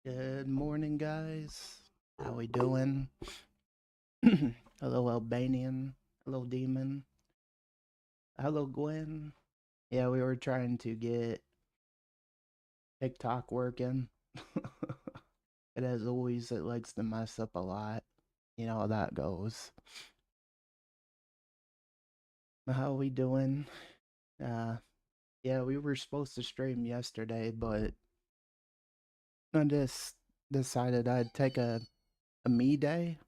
Good morning, guys. How we doing? Hello, Albanian. Hello, Demon. Hello, Gwen. Yeah, we were trying to get TikTok working. And as always, it likes to mess up a lot. You know how that goes. How we doing? Uh, yeah, we were supposed to stream yesterday, but I just decided I'd take a me day.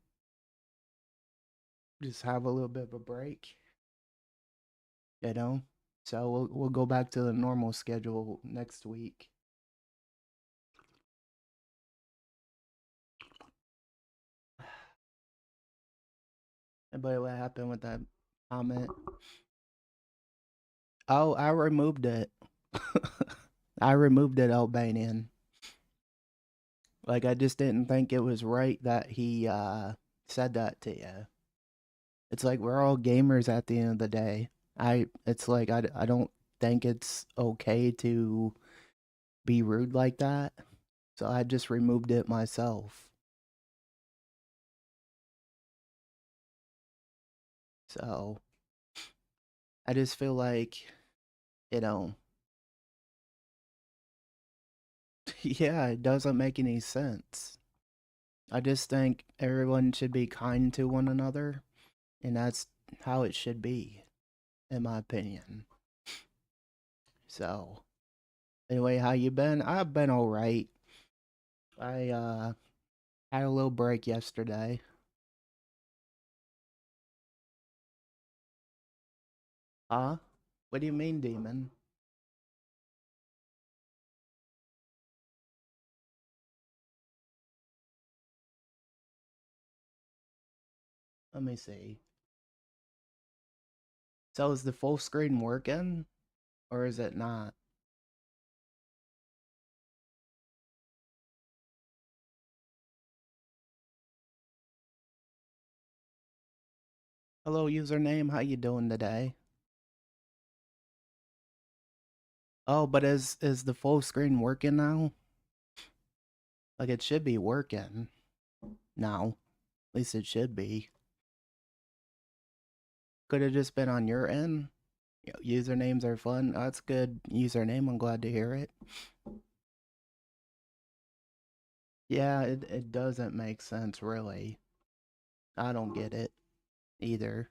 Just have a little bit of a break, you know? So we'll go back to the normal schedule next week. But what happened with that comment? Oh, I removed it. I removed it, Albanian. Like I just didn't think it was right that he said that to you. It's like we're all gamers at the end of the day. It's like I don't think it's okay to be rude like that. So I just removed it myself. So I just feel like, you know, yeah, it doesn't make any sense. I just think everyone should be kind to one another, and that's how it should be, in my opinion. So, anyway, how you been? I've been all right. I had a little break yesterday. Huh? What do you mean, demon? Let me see. So is the full screen working, or is it not? Hello, username. How you doing today? Oh, but is the full screen working now? Like it should be working now. At least it should be. Could have just been on your end. Usernames are fun. That's good username. I'm glad to hear it. Yeah, it doesn't make sense, really. I don't get it either.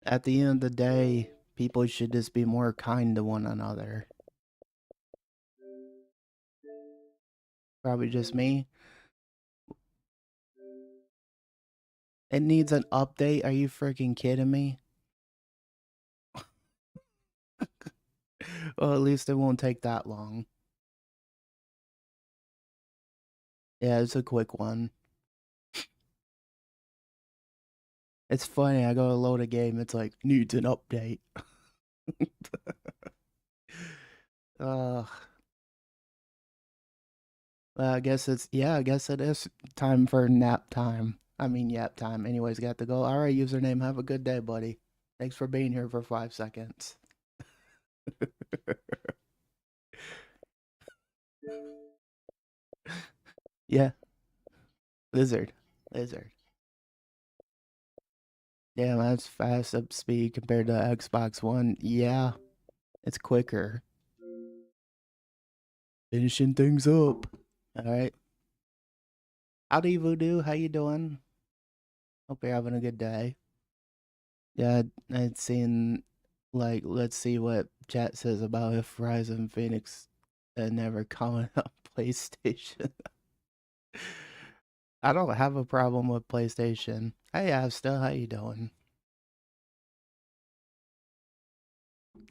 At the end of the day, people should just be more kind to one another. Probably just me. It needs an update. Are you freaking kidding me? Well, at least it won't take that long. Yeah, it's a quick one. It's funny. I go to load a game. It's like, needs an update. Ugh. I guess it's, yeah, I guess it is time for nap time. I mean, yap time. Anyways, got to go. All right, username. Have a good day, buddy. Thanks for being here for 5 seconds. Yeah, lizard. Lizard. Yeah, that's fast up speed compared to Xbox One. Yeah, it's quicker. Finishing things up. All right. Howdy, Voodoo. How you doing? Hope you're having a good day. Yeah, I'd seen, like, let's see what chat says about if Horizon Phoenix never coming up PlayStation. I don't have a problem with PlayStation. Hey, Asta, how you doing?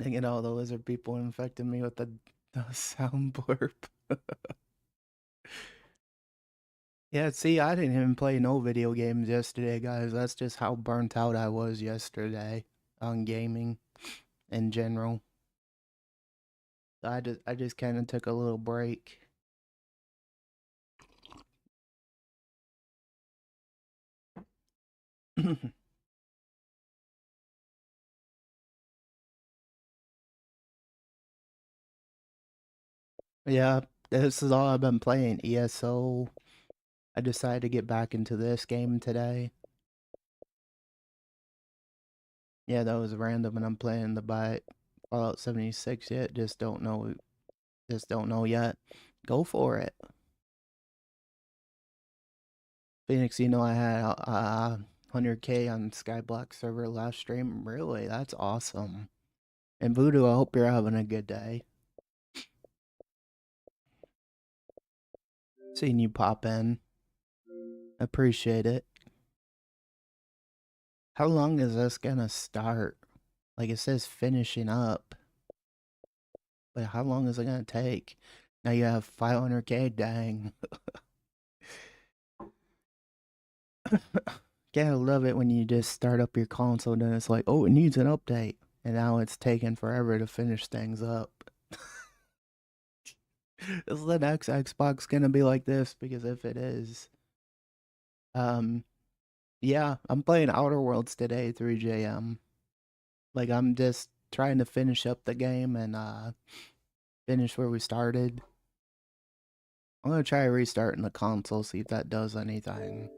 And you know, the lizard people infected me with the sound blurb. Yeah, see, I didn't even play no video games yesterday, guys. That's just how burnt out I was yesterday on gaming in general. I just kind of took a little break. Yeah, This is all I've been playing, ESO. I decided to get back into this game today. Yeah, that was random, and I'm planning to buy Fallout 76 yet. Just don't know. Just don't know yet. Go for it. Phoenix, you know I had 100K on Skyblock server last stream. Really? That's awesome. And Voodoo, I hope you're having a good day. Seeing you pop in. Appreciate it. How long is this gonna start? Like it says finishing up. But how long is it gonna take? Now you have 500K, dang. Gotta love it when you just start up your console and then it's like, oh, it needs an update. And now it's taking forever to finish things up. Is the next Xbox gonna be like this? Because if it is, yeah, I'm playing Outer Worlds today, 3JM. Like I'm just trying to finish up the game and finish where we started. I'm gonna try restarting the console, see if that does anything.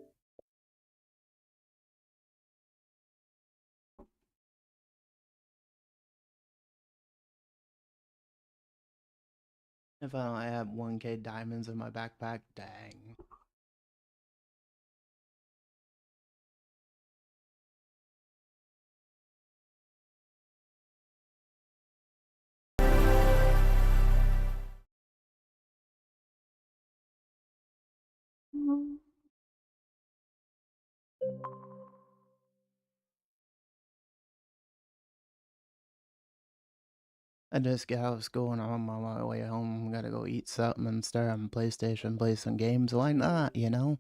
If I don't have 1K diamonds in my backpack, dang. I just got out of school and I'm on my way home. Gotta go eat something and start on PlayStation, play some games. Why not, you know?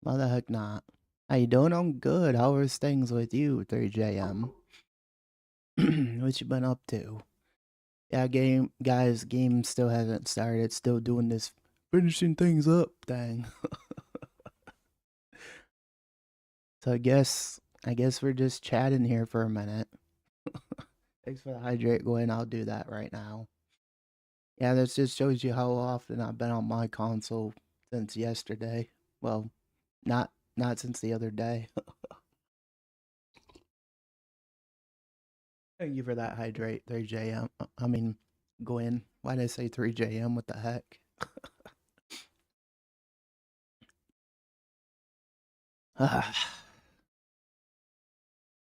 Why the heck not? How you doing? I'm good. How was things with you, 3JM? What you been up to? Yeah, game still hasn't started. Still doing this finishing things up thing. So I guess we're just chatting here for a minute. Thanks for the hydrate, Gwen. I'll do that right now. Yeah, that just shows you how often I've been on my console since yesterday. Well, not since the other day. Thank you for that hydrate, 3JM. I mean, Gwen. Why did I say 3JM? What the heck? I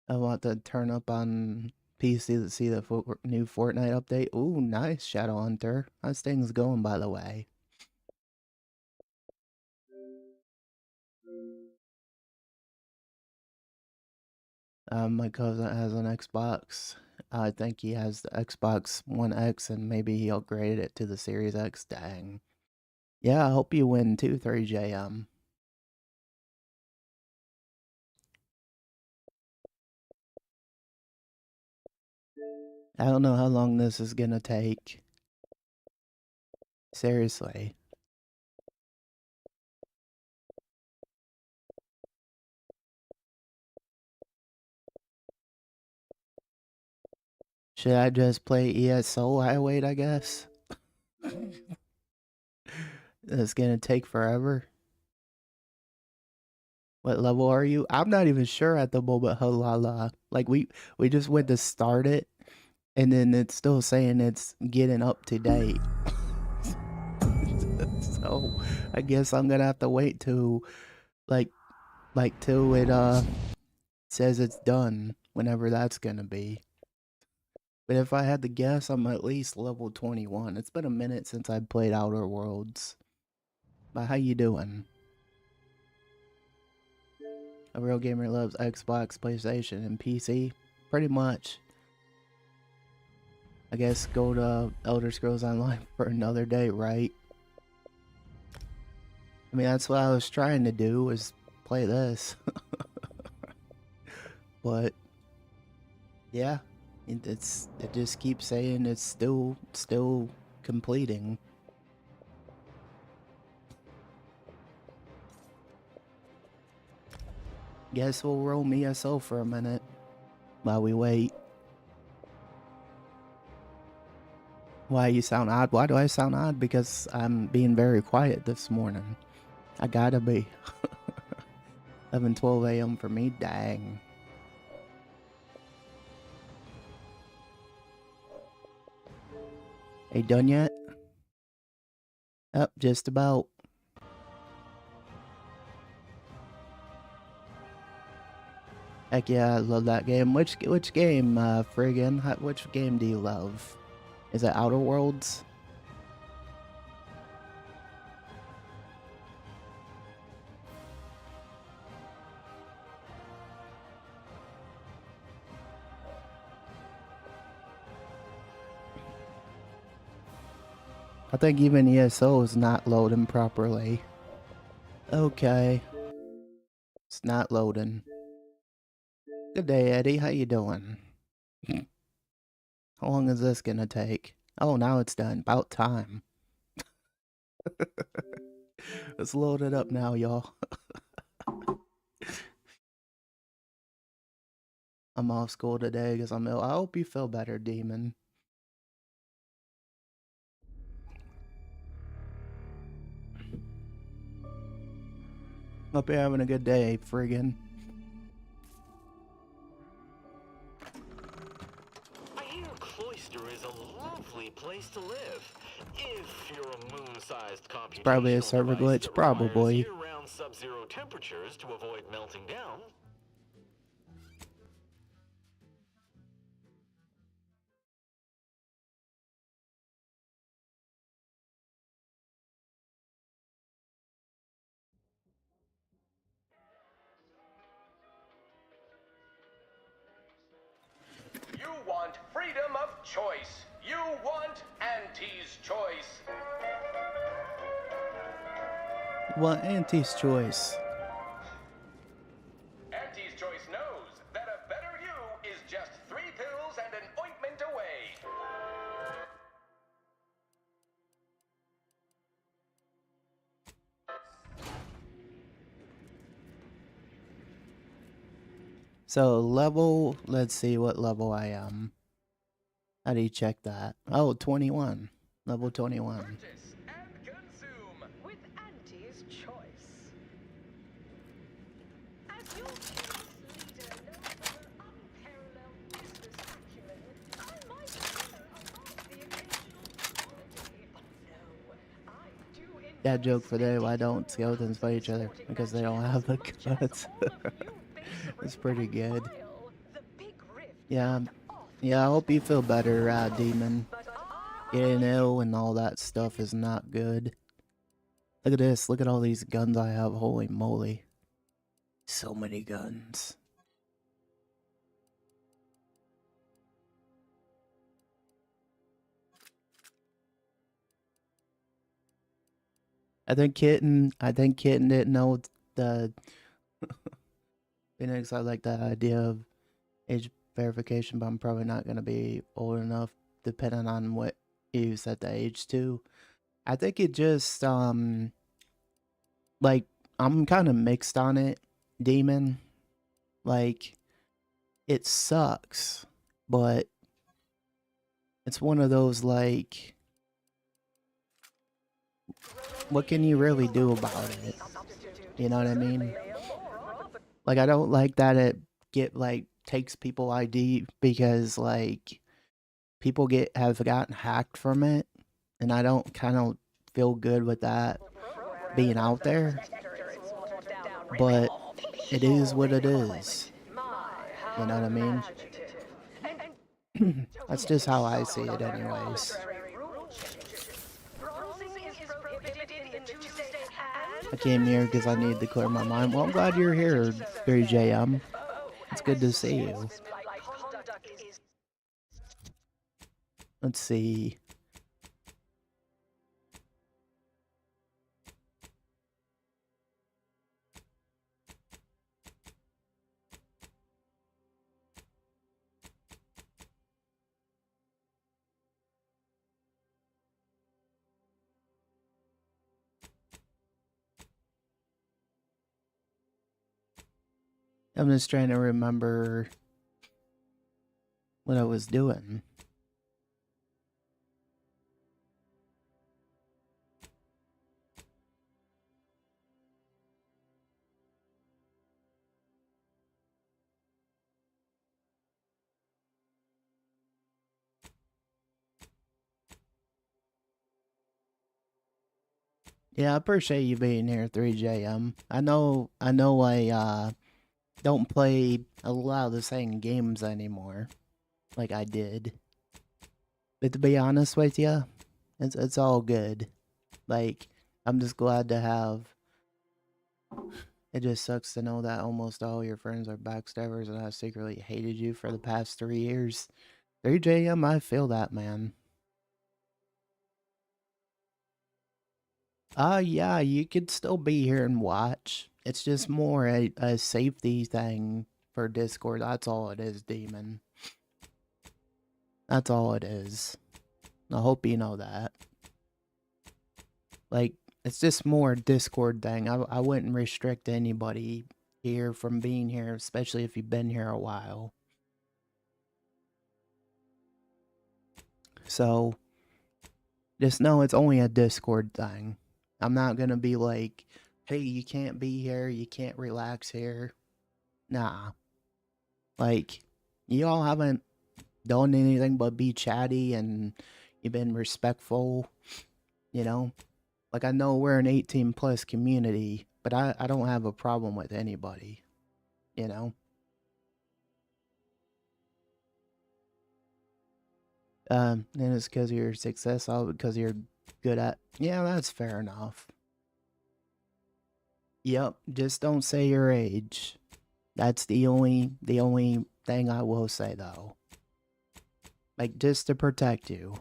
want to turn up on PC to see the new Fortnite update. Ooh, nice, Shadow Hunter. How's things going, by the way? My cousin has an Xbox. I think he has the Xbox One X, and maybe he upgraded it to the Series X. Dang. Yeah, I hope you win too, 3JM. I don't know how long this is gonna take. Seriously. Should I just play ESO? I wait, I guess. It's gonna take forever. What level are you? I'm not even sure at the moment. Halala. Like we just went to start it, and then it's still saying it's getting up to date. So I guess I'm gonna have to wait till like till it says it's done, whenever that's gonna be. But if I had to guess, I'm at least level 21. It's been a minute since I played Outer Worlds. But how you doing? A real gamer loves Xbox, PlayStation, and PC. Pretty much. I guess go to Elder Scrolls Online for another day, right? I mean, that's what I was trying to do, was play this. But yeah, it just keeps saying it's still completing. Guess we'll roll me ESO for a minute while we wait. Why you sound odd? Why do I sound odd? Because I'm being very quiet this morning. I gotta be. 11:12 a.m. for me, dang. Are you done yet? Up, just about. Heck yeah, I love that game. Which game, friggin'? Which game do you love? Is it Outer Worlds? I think even ESO is not loading properly. Okay. It's not loading. Good day, Eddie. How you doing? How long is this gonna take? Oh, now it's done. About time. Let's load it up now, y'all. I'm off school today because I'm ill. I hope you feel better, Demon. Hope you're having a good day, friggin'. I hear Cloister is a lovely place to live. If you're a moon-sized computational Probably a server device glitch, that probably. requires year-round sub-zero temperatures to avoid melting down. You want freedom of choice. You want Auntie's choice. Well, Auntie's choice. Auntie's choice knows that a better you is just 3 pills and an ointment away. So level, let's see what level I am. How do you check that? Oh, 21. Level 21. Purchase and consume with Auntie's choice. As your business leader known for her unparalleled business acumen, I might veer above the occasional quality. No, I do That joke for there, why don't skeletons fight each other? Because they don't have the guts. It's pretty good. Yeah, I hope you feel better, Demon. Getting ill and all that stuff is not good. Look at this, look at all these guns I have, holy moly. So many guns. I think Kitten didn't know the Phoenix. I like the idea of age verification, but I'm probably not gonna be old enough, depending on what you set the age to. I think it just like I'm kind of mixed on it, Demon. Like it sucks, but it's one of those like, what can you really do about it? You know what I mean? Like I don't like that it takes people ID because like people have gotten hacked from it, and I don't kind of feel good with that being out there. But it is what it is. You know what I mean? That's just how I see it anyways. I came here because I needed to clear my mind. Well, I'm glad you're here, 3JM. It's good to see you. Let's see. I'm just trying to remember what I was doing. Yeah, I appreciate you being here, 3JM. I know I don't play a lot of the same games anymore like I did. But to be honest with you, it's all good. Like, I'm just glad to have. It just sucks to know that almost all your friends are backstabbers and I secretly hated you for the past 3 years. 3JM, I feel that, man. Yeah, you could still be here and watch. It's just more a safety thing for Discord. That's all it is, Demon. That's all it is. I hope you know that. Like, it's just more a Discord thing. I wouldn't restrict anybody here from being here, especially if you've been here a while. So, just know it's only a Discord thing. I'm not gonna be like, hey, you can't be here, you can't relax here. Nah. Like, you all haven't done anything but be chatty and you've been respectful, you know? Like, I know we're an 18 plus community, but I don't have a problem with anybody, you know? And it's because of your success, all because you're good at. Yeah, that's fair enough. Yep, just don't say your age. That's the only thing I will say though. Like, just to protect you.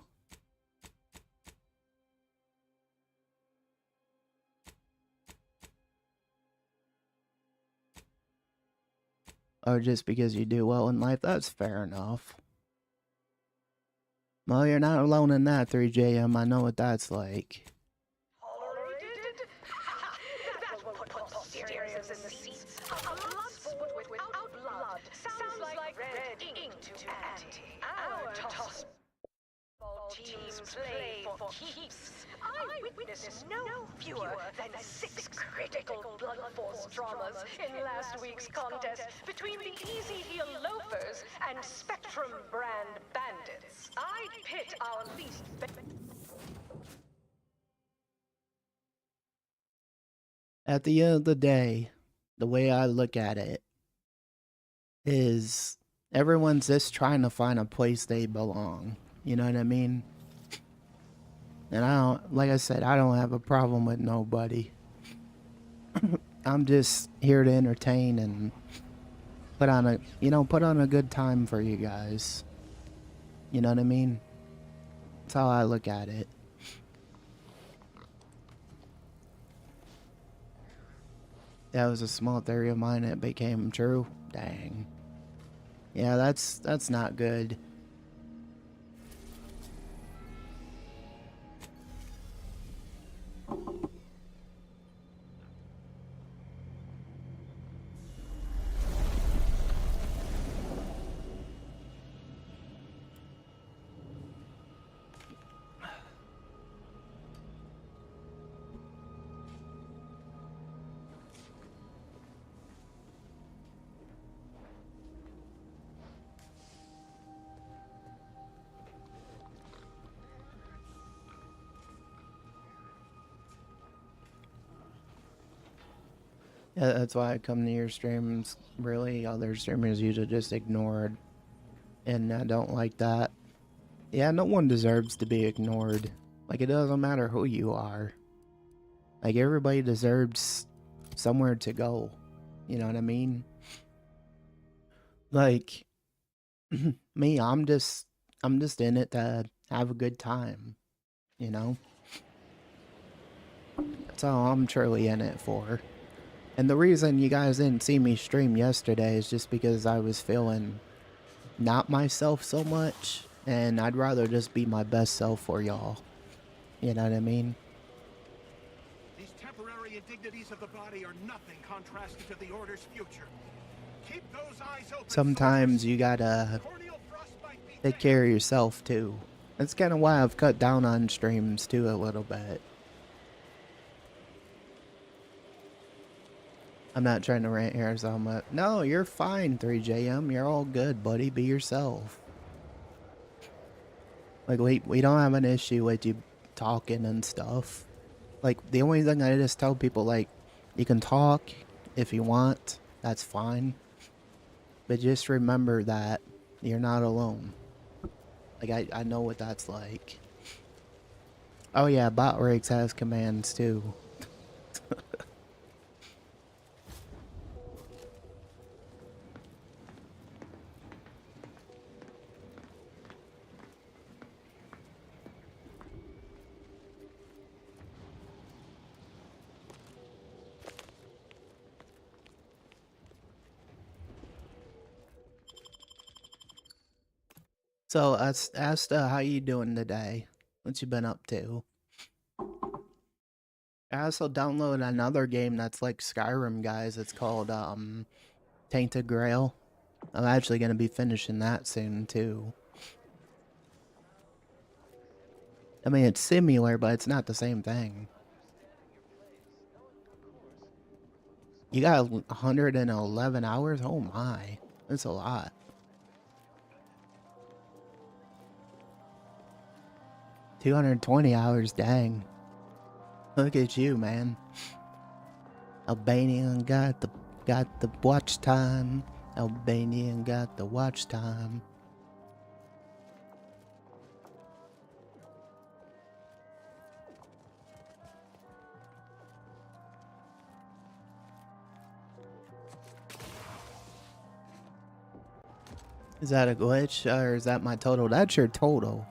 Or just because you do well in life, that's fair enough. Well, you're not alone in that, 3JM. I know what that's like. Tolerated? That will put posteriors in the seats. A blood sport without blood sounds like red ink to Auntie. Our toss ball teams play for keeps. I witnessed no fewer than 6 critical blood force dramas in last week's contest between the Easy Heel Loafers and Spectrum brand bandits. I pit our least. At the end of the day, the way I look at it is everyone's just trying to find a place they belong. You know what I mean? And I don't, like I said, I don't have a problem with nobody. I'm just here to entertain and put on a good time for you guys. You know what I mean? That's how I look at it. That was a small theory of mine that became true. Dang. Yeah, that's not good. Yeah, that's why I come to your streams. Really, other streamers usually just ignored. And I don't like that. Yeah, no one deserves to be ignored. Like, it doesn't matter who you are. Like, everybody deserves somewhere to go. You know what I mean? Like, me, I'm just in it to have a good time. You know? That's all I'm truly in it for. And the reason you guys didn't see me stream yesterday is just because I was feeling not myself so much. And I'd rather just be my best self for y'all. You know what I mean? These temporary indignities of the body are nothing contrasted to the Order's future. Keep those eyes open. Sometimes you gotta take care of yourself too. That's kind of why I've cut down on streams too a little bit. I'm not trying to rant here so much. No, you're fine, 3JM. You're all good, buddy. Be yourself. Like, we don't have an issue with you talking and stuff. Like, the only thing I just tell people, like, you can talk if you want, that's fine. But just remember that you're not alone. Like, I know what that's like. Oh yeah, bot rigs has commands too. So, Asta, how you doing today? What you been up to? I also downloaded another game that's like Skyrim, guys. It's called Tainted Grail. I'm actually gonna be finishing that soon too. I mean, it's similar, but it's not the same thing. You got 111 hours? Oh my, that's a lot. 220 hours, dang. Look at you, man. Albanian got the watch time. Albanian got the watch time. Is that a glitch or is that my total? That's your total.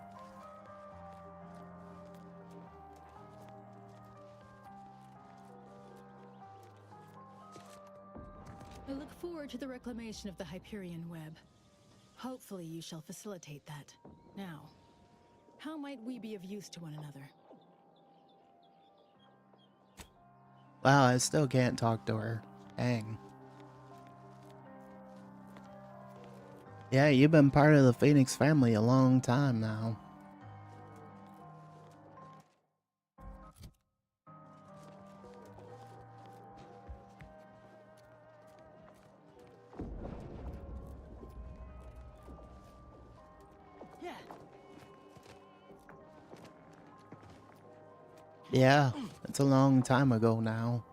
I look forward to the reclamation of the Hyperion web. Hopefully you shall facilitate that. Now, how might we be of use to one another? Wow, I still can't talk to her. Dang. Yeah, you've been part of the Phoenix family a long time now. Yeah. Yeah, it's a long time ago now.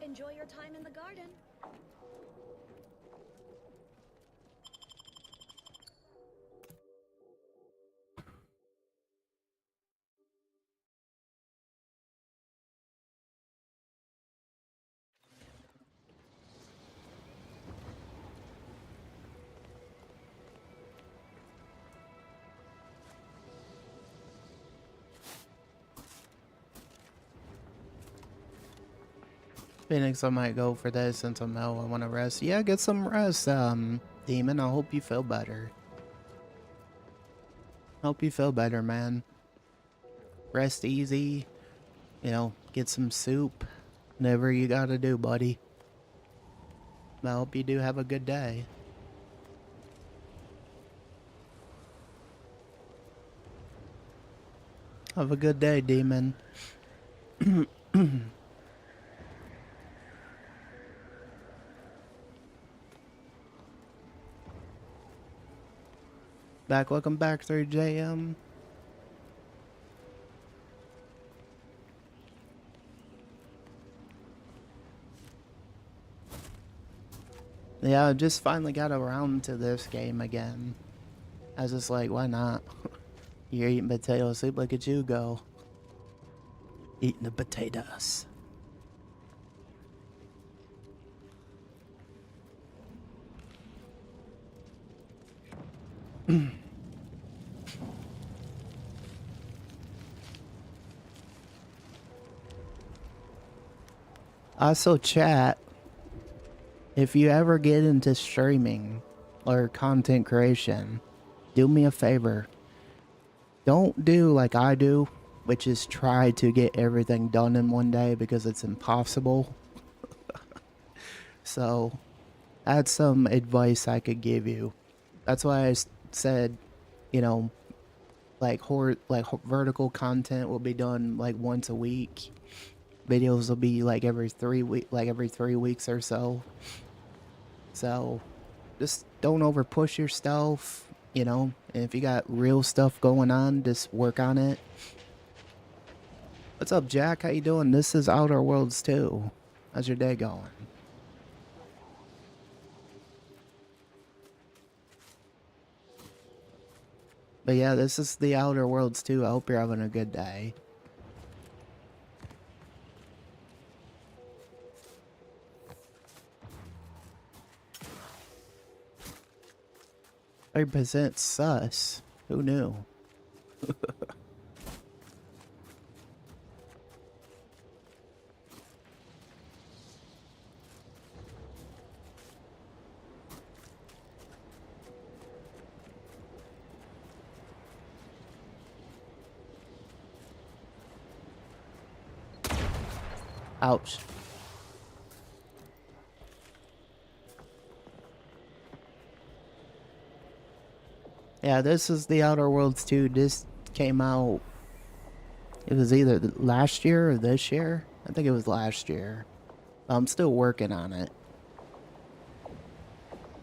Enjoy your time in the garden. Phoenix, I might go for this since I'm ill. I want to rest. Yeah, get some rest, Demon. I hope you feel better. Hope you feel better, man. Rest easy. You know, get some soup. Whatever you gotta do, buddy. I hope you do have a good day. Have a good day, Demon. Welcome back through JM. Yeah, I just finally got around to this game again. I was just like, why not? You're eating potato soup, look at you go. Eating the potatoes. Also, chat, if you ever get into streaming or content creation, do me a favor. Don't do like I do, which is try to get everything done in one day because it's impossible. So, I had some advice I could give you. That's why I said, you know, like vertical content will be done like once a week. Videos will be like every 3 weeks or so. So just don't over push yourself, you know. And if you got real stuff going on, just work on it. What's up, Jack? How you doing? This is Outer Worlds 2. How's your day going? But yeah, this is the Outer Worlds 2. I hope you're having a good day. 30% sus. Who knew? Ouch. Yeah, this is the Outer Worlds 2. This came out, it was either last year or this year. I think it was last year. I'm still working on it.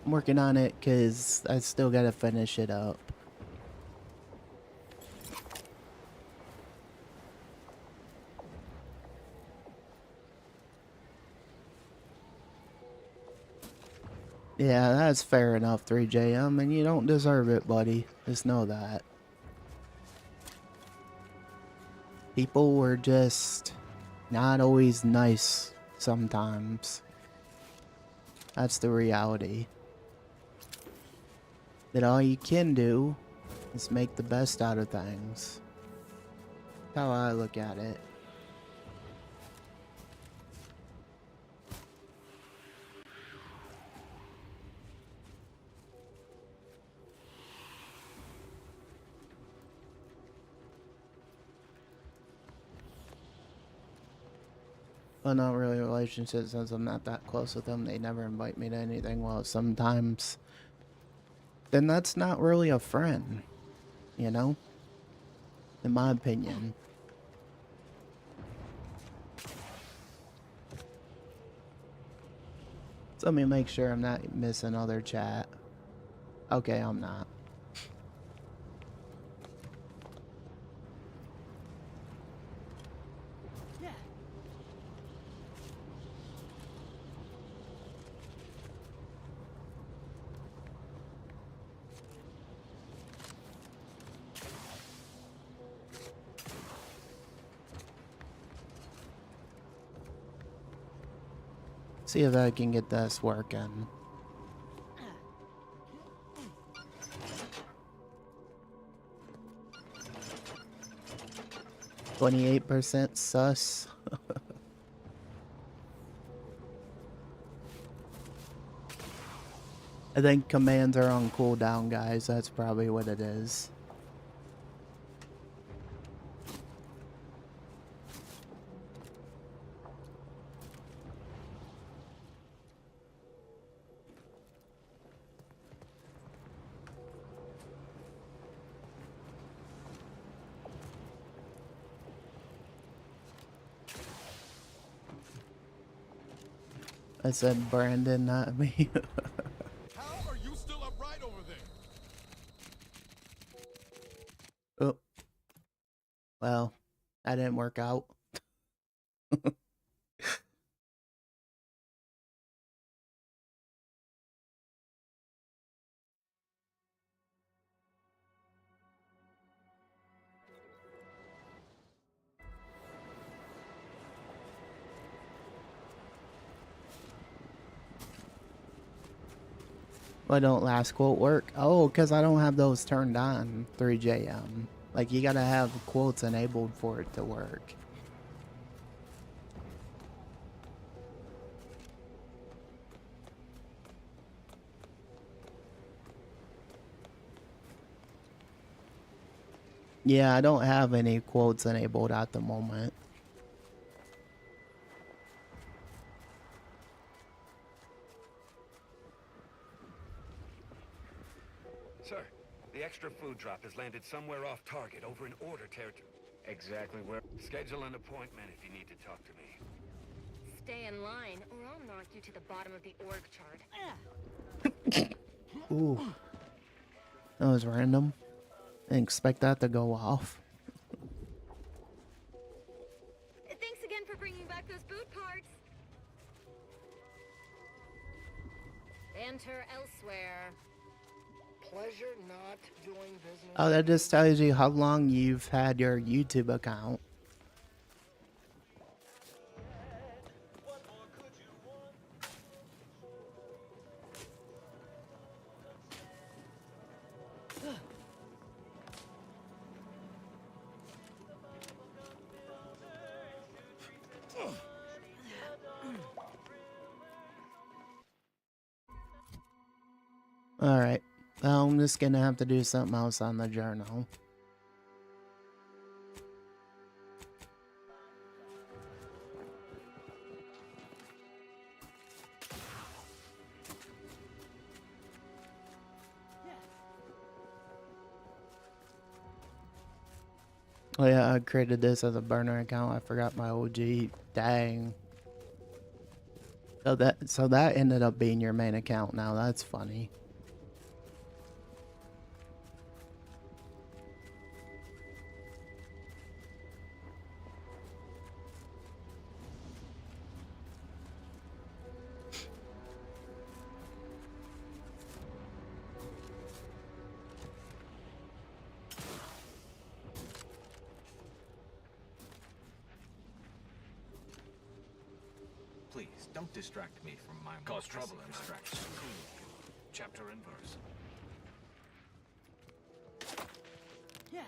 I'm working on it because I still gotta finish it up. Yeah, that's fair enough, 3JM, and you don't deserve it, buddy. Just know that. People were just not always nice sometimes. That's the reality. That all you can do is make the best out of things. That's how I look at it. Well, not really a relationship since I'm not that close with them. They never invite me to anything. Well, sometimes. Then that's not really a friend, you know? In my opinion. So let me make sure I'm not missing other chat. Okay, I'm not. See if I can get this working. %28 sus. I think commands are on cooldown, guys. That's probably what it is. I said Brandon, not me. How are you still upright over there? Oh. Well, that didn't work out. Why don't last quote work? Oh, because I don't have those turned on, 3JM. Like, you gotta have quotes enabled for it to work. Yeah, I don't have any quotes enabled at the moment. Sir, the extra food drop has landed somewhere off target over in Order territory. Exactly where? Schedule an appointment if you need to talk to me. Stay in line, or I'll knock you to the bottom of the org chart. Ooh. That was random. Didn't expect that to go off. Thanks again for bringing back those boot parts. Enter elsewhere. Pleasure not doing business. Oh, that just tells you how long you've had your YouTube account. Alright, well, I'm just gonna have to do something else on the journal. Oh yeah, I created this as a burner account. I forgot my OG. Dang. So that ended up being your main account now. That's funny. Please, don't distract me from my Cause trouble pressing and distraction. Chapter and verse. Yeah.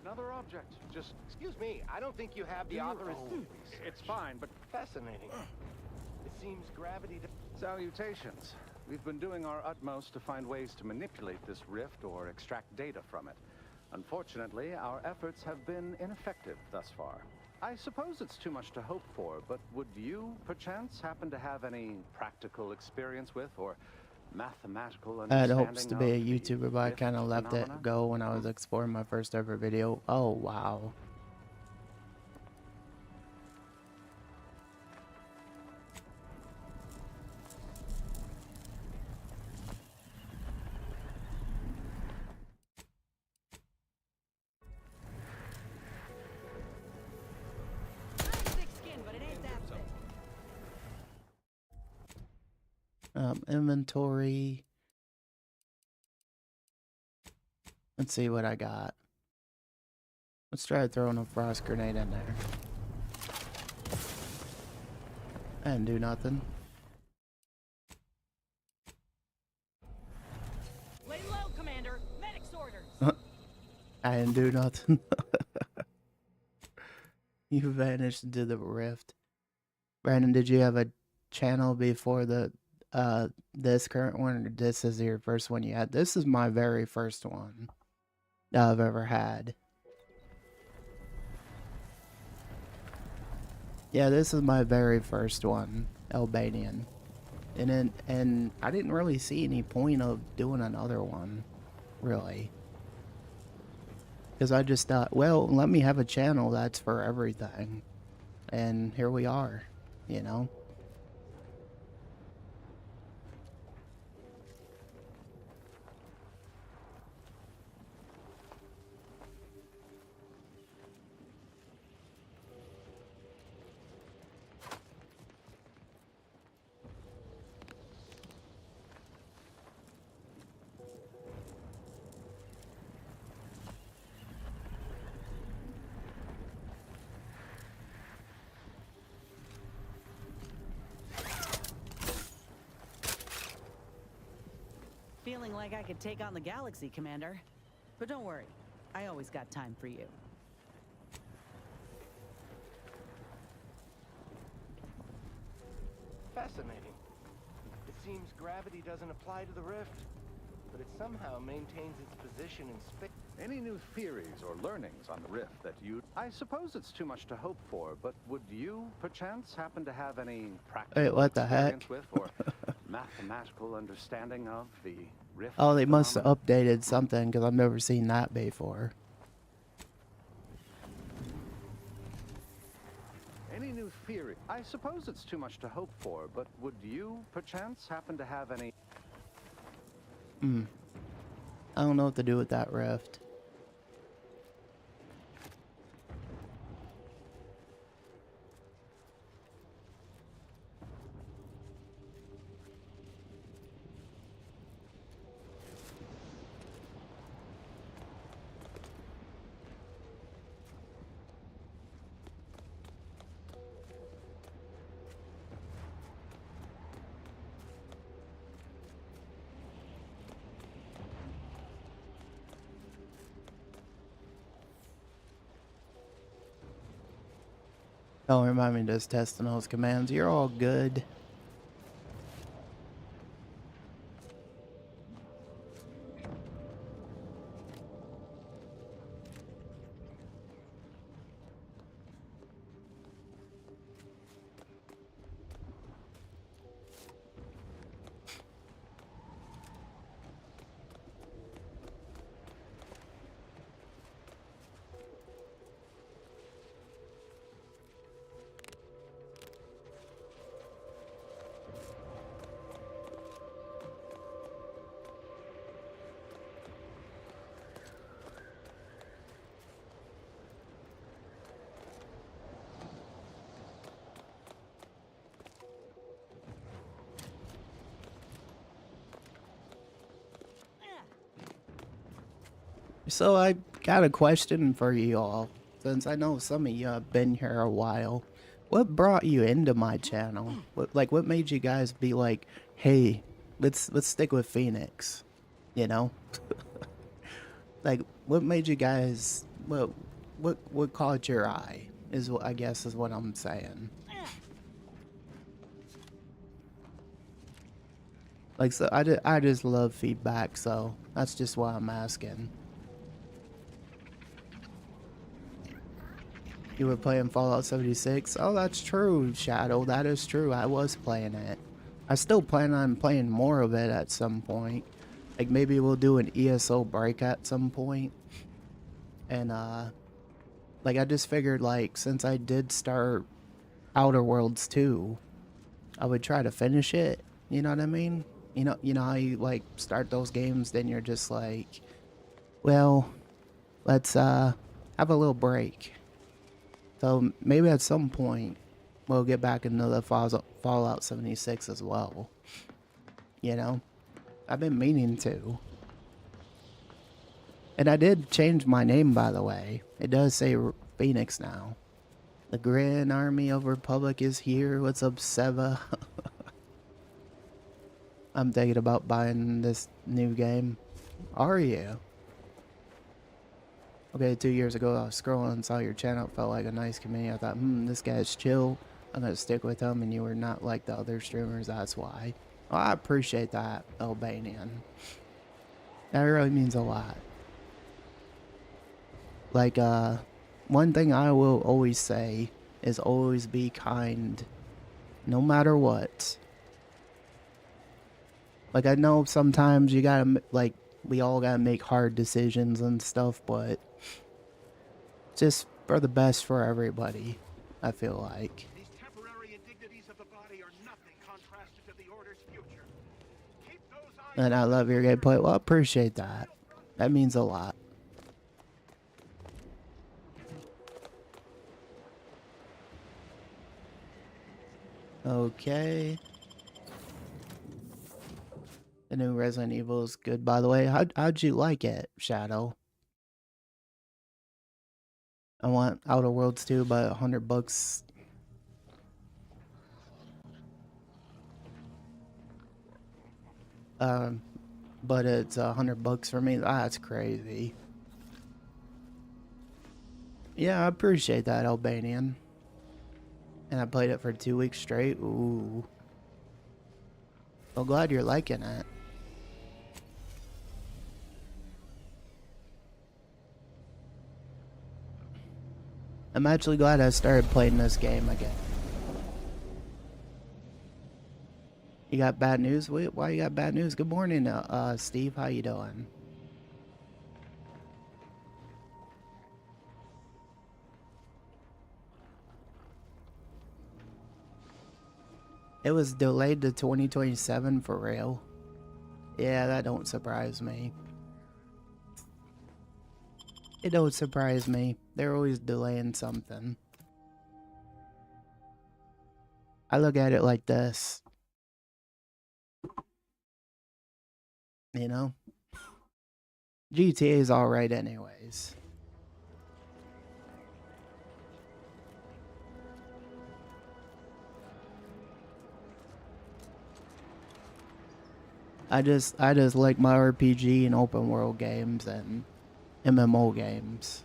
Another object. Just, excuse me, I don't think you have the authorization. It's fine, but Fascinating. It seems gravity... salutations. We've been doing our utmost to find ways to manipulate this rift or extract data from it. Unfortunately, our efforts have been ineffective thus far. I suppose it's too much to hope for, but would you, perchance, happen to have any practical experience with or mathematical I had understanding hopes to be a of the YouTuber, but I rift kind of let phenomena? it go when I was exploring my first ever video. Oh, wow. Thick skin, but it ain't that thick. Inventory. Let's see what I got. Let's try throwing a frost grenade in there. I didn't do nothing. Lay low, Commander. Medic's orders. I didn't do nothing. You vanished into the rift. Brandon, did you have a channel before the this current one, or this is your first one you had? This is my very first one that I've ever had. Yeah, this is my very first one, Albanian. And I didn't really see any point of doing another one, really. Because I just thought, well, let me have a channel that's for everything. And here we are, you know? Feeling like I could take on the galaxy, Commander. But don't worry, I always got time for you. Fascinating. seems gravity doesn't apply to the rift, but it somehow maintains its position in space. Any new theories or learnings on the rift that you... I suppose it's too much to hope for, but would you, perchance, happen to have any practical Wait, what the experience heck? with or mathematical understanding of the rift? Oh, they must have phenomenon? updated something because I've never seen that before. Any new theory? I suppose it's too much to hope for, but would you, perchance, happen to have any... I don't know what to do with that rift. Don't remind me just testing those commands. You're all good. So I got a question for you all, since I know some of you have been here a while. What brought you into my channel? What made you guys be like, hey, let's stick with Phoenix, you know? Like, what made you guys, what caught your eye, is what I guess is what I'm saying. Like, so I just love feedback, so that's just why I'm asking. You were playing Fallout 76? Oh, that's true, Shadow. That is true. I was playing it. I still plan on playing more of it at some point. Like, maybe we'll do an ESO break at some point. And, like, I just figured, like, since I did start Outer Worlds 2, I would try to finish it. You know what I mean? You know how you, like, start those games, then you're just like, well, let's, have a little break. So maybe at some point we'll get back into the Fallout 76 as well. You know? I've been meaning to. And I did change my name, by the way. It does say Phoenix now. The Grand Army of Republic is here. What's up, Seva? I'm thinking about buying this new game. Are you? Okay, 2 years ago I was scrolling and saw your channel. It felt like a nice community. I thought, this guy's chill. I'm gonna stick with him, and you were not like the other streamers, that's why. Well, I appreciate that, Albanian. That really means a lot. Like, one thing I will always say is always be kind, no matter what. Like, I know sometimes you gotta, like, we all gotta make hard decisions and stuff, but just for the best for everybody, I feel like. These temporary indignities of the body are nothing contrasted to the Order's future. Keep those eyes. And I love your gameplay. Well, I appreciate that. That means a lot. Okay. The new Resident Evil is good, by the way. How'd you like it, Shadow? I want Outer Worlds 2, but $100. But it's $100 for me. That's crazy. Yeah, I appreciate that, Albanian. And I played it for 2 weeks straight. Ooh. Well, glad you're liking it. I'm actually glad I started playing this game again. You got bad news? Wait, why you got bad news? Good morning, Steve. How you doing? It was delayed to 2027 for real. Yeah, that don't surprise me. It don't surprise me. They're always delaying something. I look at it like this. You know? GTA is alright anyways. I just like my RPG and open world games and MMO games.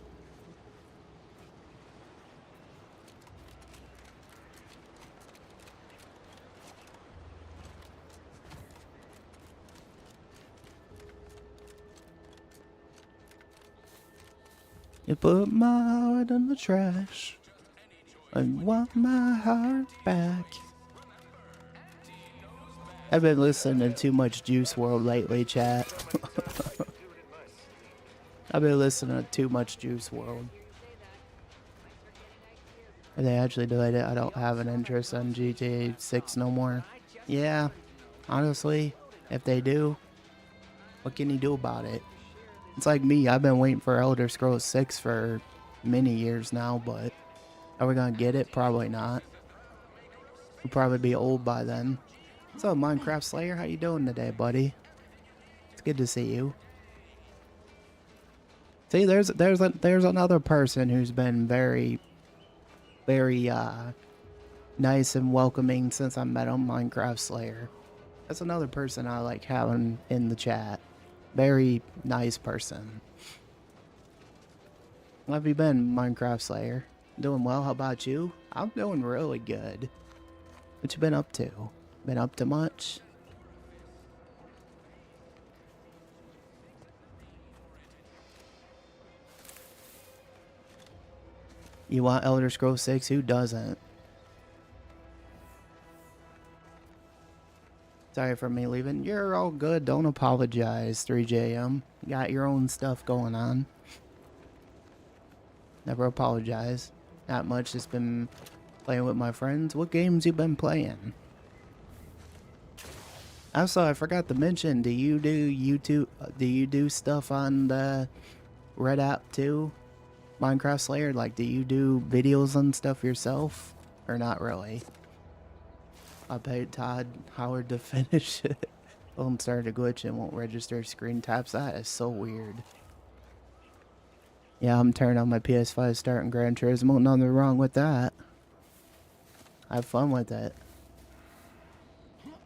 You put my heart in the trash and want my heart back. I've been listening to too much Juice WRLD lately, chat. I've been listening to too much Juice WRLD. If they actually delayed it, I don't have an interest in GTA 6 no more. Yeah, honestly, if they do, what can you do about it? It's like me, I've been waiting for Elder Scrolls 6 for many years now, but are we gonna get it? Probably not. We'll probably be old by then. What's up, Minecraft Slayer? How you doing today, buddy? It's good to see you. See, there's another person who's been very nice and welcoming since I met him, Minecraft Slayer. That's another person I like having in the chat. Very nice person. How have you been, Minecraft Slayer? Doing well, how about you? I'm doing really good. What you been up to? Been up to much? You want Elder Scrolls 6? Who doesn't? Sorry for me leaving. You're all good. Don't apologize, 3JM. You got your own stuff going on. Never apologize. Not much. Just been playing with my friends. What games you been playing? Also, I forgot to mention, do you do YouTube? Do you do stuff on the Red app too? Minecraft Slayer, like, do you do videos and stuff yourself? Or not really? I paid Todd Howard to finish it. Phone started to glitch and won't register screen taps. That is so weird. Yeah, I'm turning on my PS5 starting Gran Turismo. Nothing wrong with that. Have fun with it.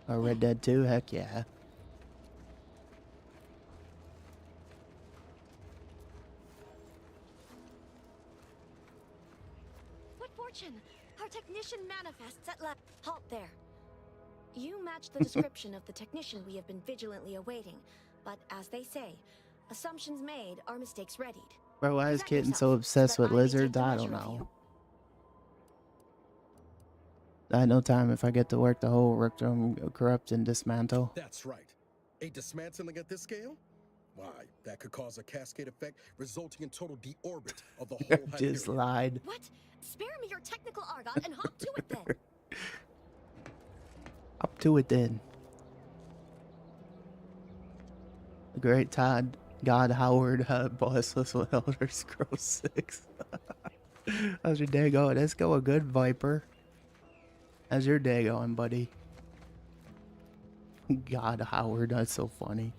Or Red Dead 2, heck yeah. What fortune! Our technician manifests at last. Halt there. You match the description of the technician we have been vigilantly awaiting, but as they say, assumptions made are mistakes readied. Bro, why is Kitten so obsessed with lizards? I don't know. I had no time. If I get to work the whole rectum corrupt and dismantle. That's right. A dismantling at this scale? Why, that could cause a cascade effect resulting in total deorbit of the whole Just lied. What? Spare me your technical argot and hop to it then. Up to it then. The great Todd God Howard boss us with Elder Scrolls 6. How's your day going? Let's go a good Viper. How's your day going, buddy? God Howard, that's so funny.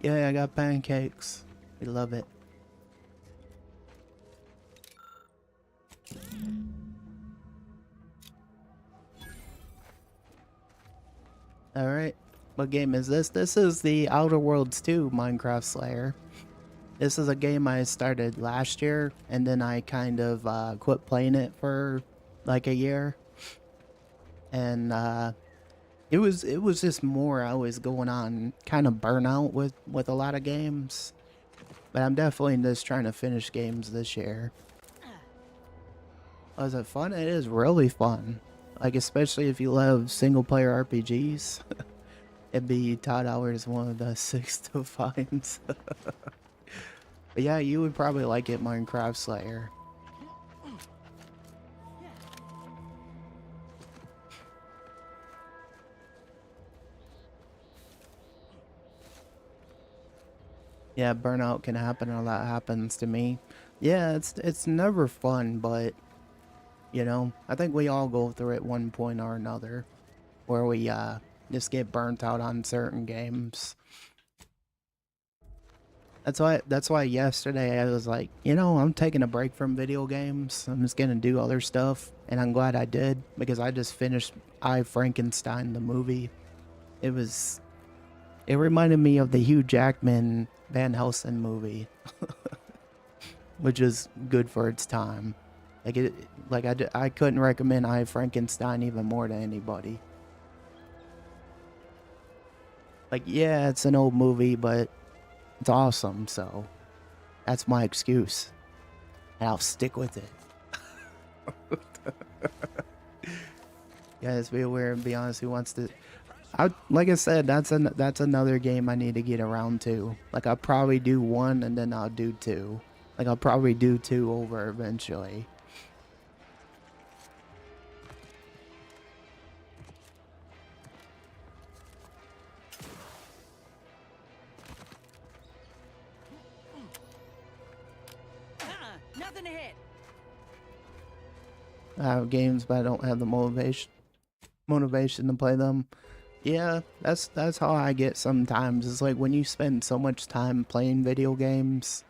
Yeah, I got pancakes. We love it. Alright. What game is this? This is the Outer Worlds 2 Minecraft Slayer. This is a game I started last year, and then I kind of quit playing it for like a year. And it was just more I was going on kind of burnout with a lot of games. But I'm definitely just trying to finish games this year. Was it fun? It is really fun. Like, especially if you love single player RPGs. It'd be Todd Hours one of the 6 to finds. But yeah, you would probably like it, Minecraft Slayer. Yeah, burnout can happen, or that happens to me. Yeah, it's never fun, but you know, I think we all go through it one point or another, where we just get burnt out on certain games. That's why yesterday I was like, you know, I'm taking a break from video games. I'm just gonna do other stuff, and I'm glad I did, because I just finished I, Frankenstein the movie. It reminded me of the Hugh Jackman Van Helsing movie, which is good for its time. I couldn't recommend I, Frankenstein even more to anybody. Like, yeah, it's an old movie, but it's awesome, so that's my excuse. And I'll stick with it. Yeah, let's be aware and be honest. Who wants to... like I said, that's another game I need to get around to. Like, I'll probably do 1 and then I'll do 2. Like, I'll probably do 2 over eventually. Nothing to hit. I have games, but I don't have the motivation to play them. Yeah, that's how I get sometimes. It's like when you spend so much time playing video games,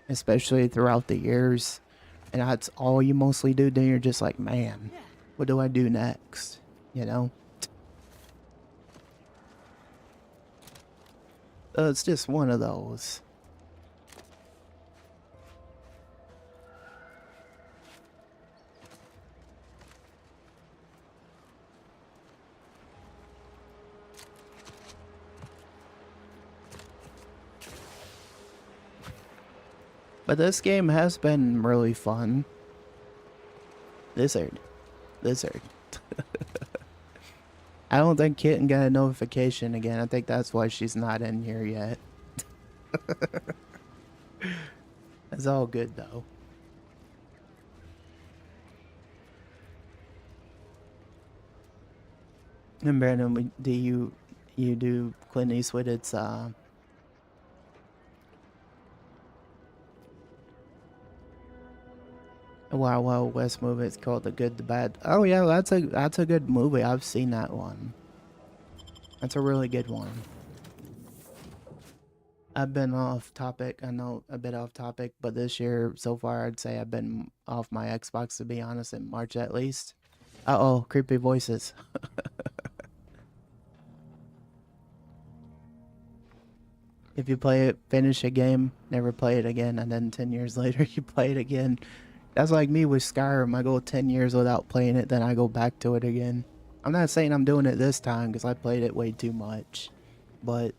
especially throughout the years, and that's all you mostly do, then you're just like, man, what do I do next? You know? So it's just one of those. But this game has been really fun. Lizard. I don't think Kitten got a notification again. I think that's why she's not in here yet. It's all good though. And Brandon, do you do Clint Eastwood? It's Wild Wild West movie. It's called The Good, the Bad. Oh yeah, that's a good movie. I've seen that one. That's a really good one. I've been off topic. I know a bit off topic, but this year so far, I'd say I've been off my Xbox, to be honest, in March at least. Uh-oh, creepy voices. If you play it, finish a game, never play it again, and then 10 years later you play it again. That's like me with Skyrim. I go 10 years without playing it, then I go back to it again. I'm not saying I'm doing it this time, because I played it way too much. But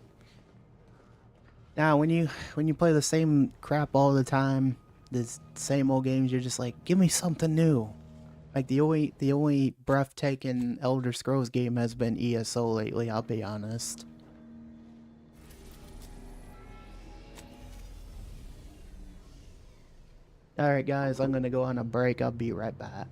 now, when you play the same crap all the time, the same old games, you're just like, give me something new. Like, the only breathtaking Elder Scrolls game has been ESO lately, I'll be honest. Alright guys, I'm gonna go on a break. I'll be right back.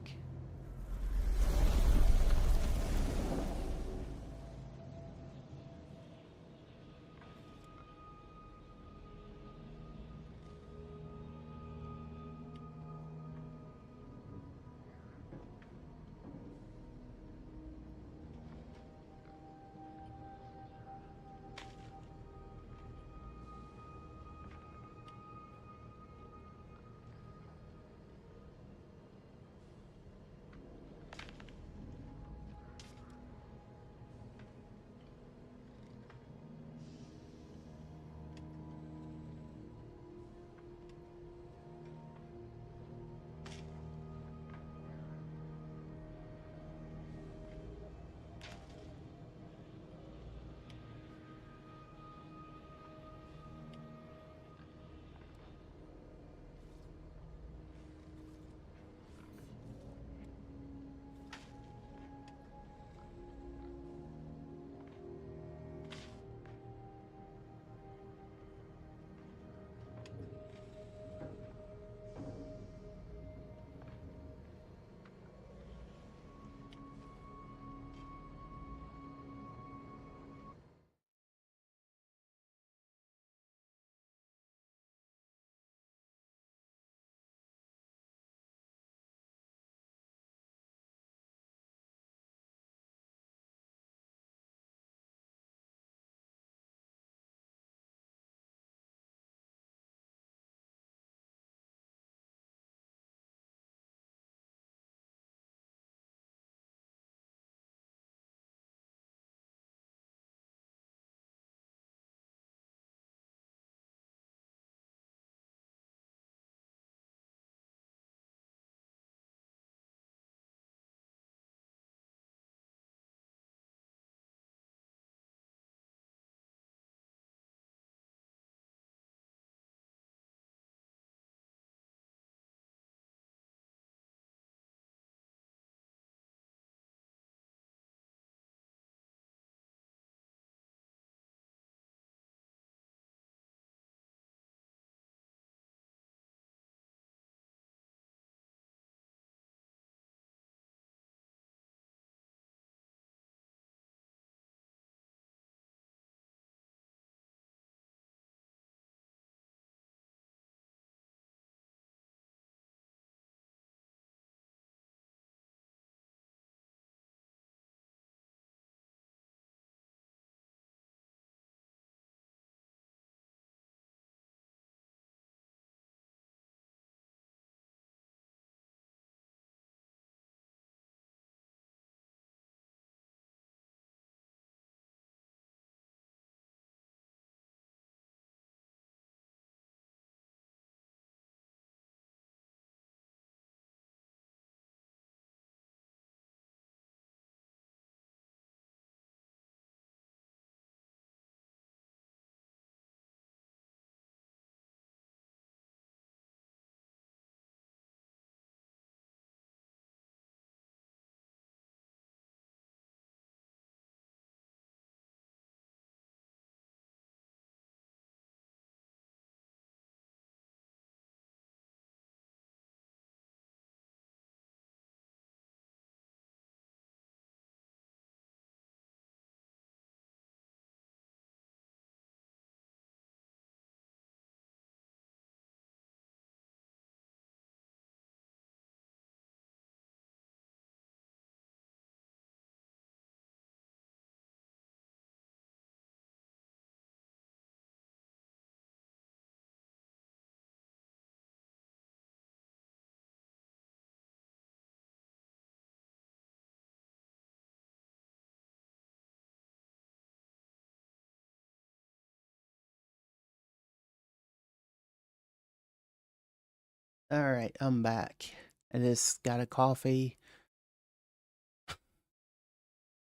Alright, I'm back. I just got a coffee.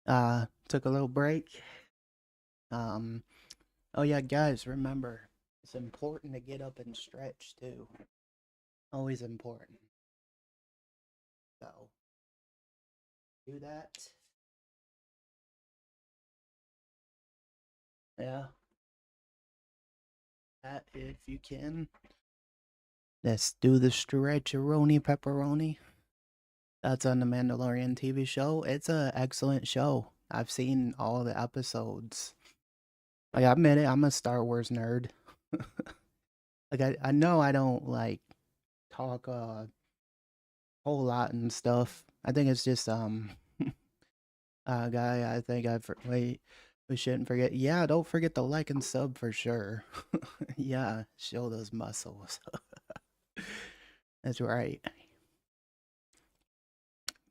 Took a little break. Oh yeah, guys, remember, it's important to get up and stretch too. Always important. So, do that. Yeah. That if you can. Let's do the stretcheroni pepperoni. That's on the Mandalorian TV show. It's an excellent show. I've seen all the episodes. Like, I admit it, I'm a Star Wars nerd. Like, I know I don't, like, talk a whole lot and stuff. I think it's just, guy, I think wait, we shouldn't forget. Yeah, don't forget to like and sub for sure. Yeah, show those muscles. That's right.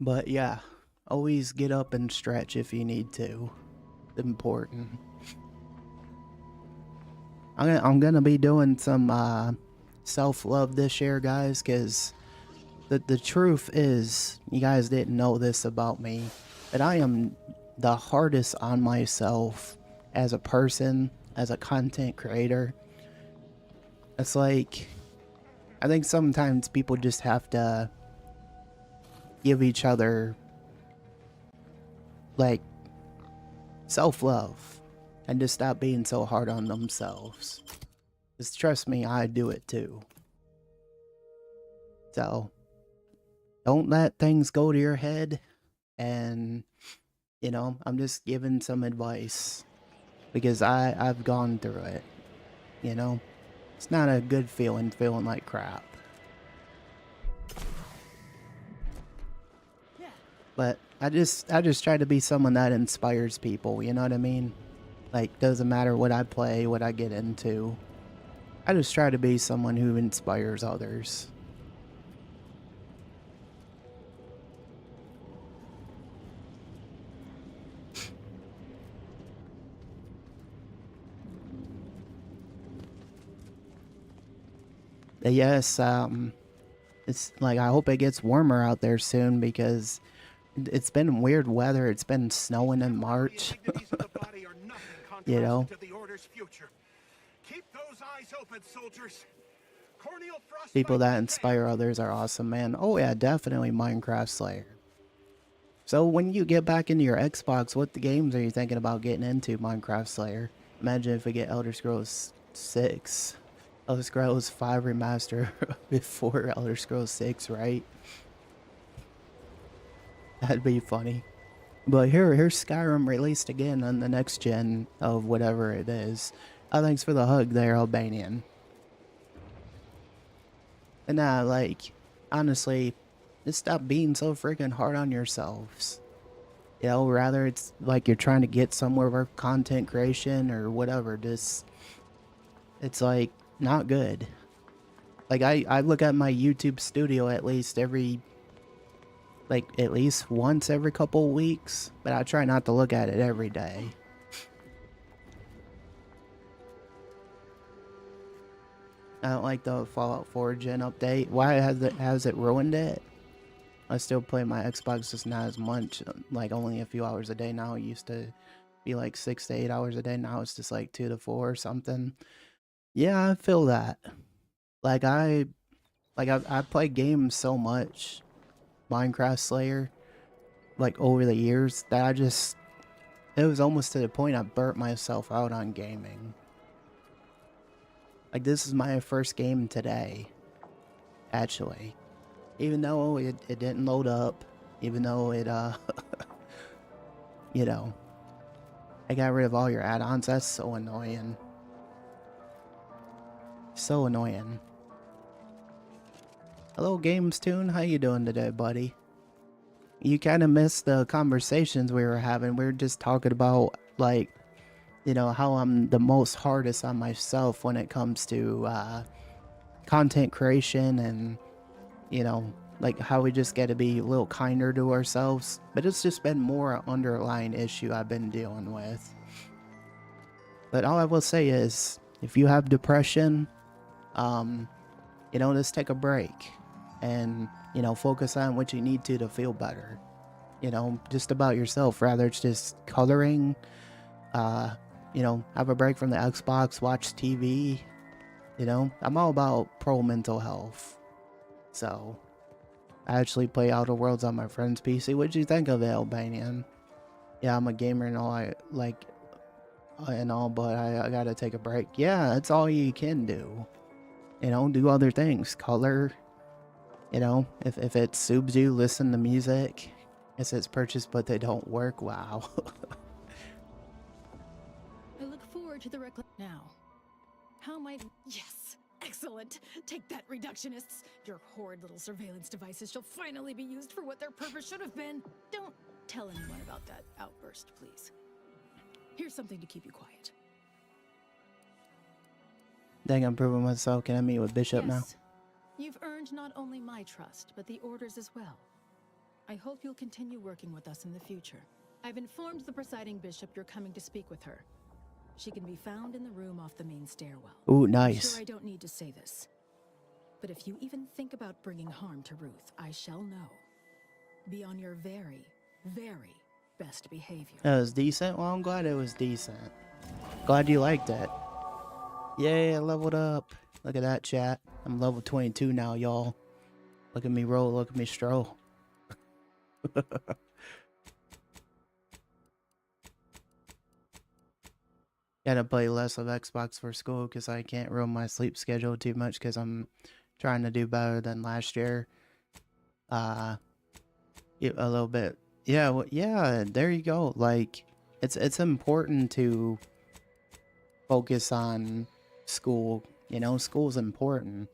But yeah, always get up and stretch if you need to. Important. I'm gonna be doing some self-love this year, guys, because the truth is, you guys didn't know this about me, but I am the hardest on myself as a person, as a content creator. It's like, I think sometimes people just have to give each other, like, self-love and just stop being so hard on themselves. Just trust me, I do it too. So, don't let things go to your head, and, you know, I'm just giving some advice because I've gone through it, you know? It's not a good feeling like crap. But I just try to be someone that inspires people, you know what I mean? Like, doesn't matter what I play, what I get into. I just try to be someone who inspires others. But yes, it's like, I hope it gets warmer out there soon because it's been weird weather. It's been snowing in March. You know? Keep those eyes open, soldiers. People that inspire others are awesome, man. Oh yeah, definitely Minecraft Slayer. So when you get back into your Xbox, what the games are you thinking about getting into, Minecraft Slayer? Imagine if we get Elder Scrolls 6. Elder Scrolls 5 remaster before Elder Scrolls 6, right? That'd be funny. But here's Skyrim released again on the next gen of whatever it is. Thanks for the hug there, Albanian. And like, honestly, just stop being so freaking hard on yourselves. You know, rather it's like you're trying to get somewhere with content creation or whatever, just, it's like, not good. Like, I look at my YouTube studio at least at least once every couple of weeks, but I try not to look at it every day. I don't like the Fallout 4 gen update. Why has it ruined it? I still play my Xbox, just not as much, like only a few hours a day now. It used to be like 6 to 8 hours a day. Now it's just like 2 to 4 or something. Yeah, I feel that. Like I play games so much, Minecraft Slayer, like over the years, that it was almost to the point I burnt myself out on gaming. Like, this is my first game today, actually. Even though it didn't load up, even though it, you know, I got rid of all your add-ons. That's so annoying. So annoying. Hello, Games Tune. How you doing today, buddy? You kind of missed the conversations we were having. We were just talking about, like, you know, how I'm the most hardest on myself when it comes to content creation, and, you know, like how we just got to be a little kinder to ourselves. But it's just been more an underlying issue I've been dealing with. But all I will say is, if you have depression, you know, just take a break. and, you know, focus on what you need to feel better. You know, just about yourself, rather it's just coloring, you know, have a break from the Xbox, watch TV, you know. I'm all about pro mental health. So, I actually play Outer Worlds on my friend's PC. What'd you think of it, Albanian? Yeah, I'm a gamer and all, but I gotta take a break. Yeah, that's all you can do. You know, do other things. Color, you know, if it soothes you, listen to music. It says purchase, but they don't work. Wow. I look forward to the now. How might... Yes! Excellent! Take that, reductionists! Your horrid little surveillance devices shall finally be used for what their purpose should have been. Don't tell anyone about that outburst, please. Here's something to keep you quiet. Dang, I'm proving myself. Can I meet with Bishop now? You've earned not only my trust, but the Order's as well. I hope you'll continue working with us in the future. I've informed the presiding bishop you're coming to speak with her. She can be found in the room off the main stairwell. Ooh, I'm nice. sure I don't need to say this, but if you even think about bringing harm to Ruth, I shall know. Be on your very, very best behavior. It was decent? Well, I'm glad it was decent. Glad you liked it. Yay, I leveled up. Look at that, chat. I'm level 22 now, y'all. Look at me roll, look at me stroll. Gotta play less of Xbox for school because I can't ruin my sleep schedule too much because I'm trying to do better than last year. A little bit. Yeah, well, yeah, there you go. Like, it's important to focus on school. You know, school's important.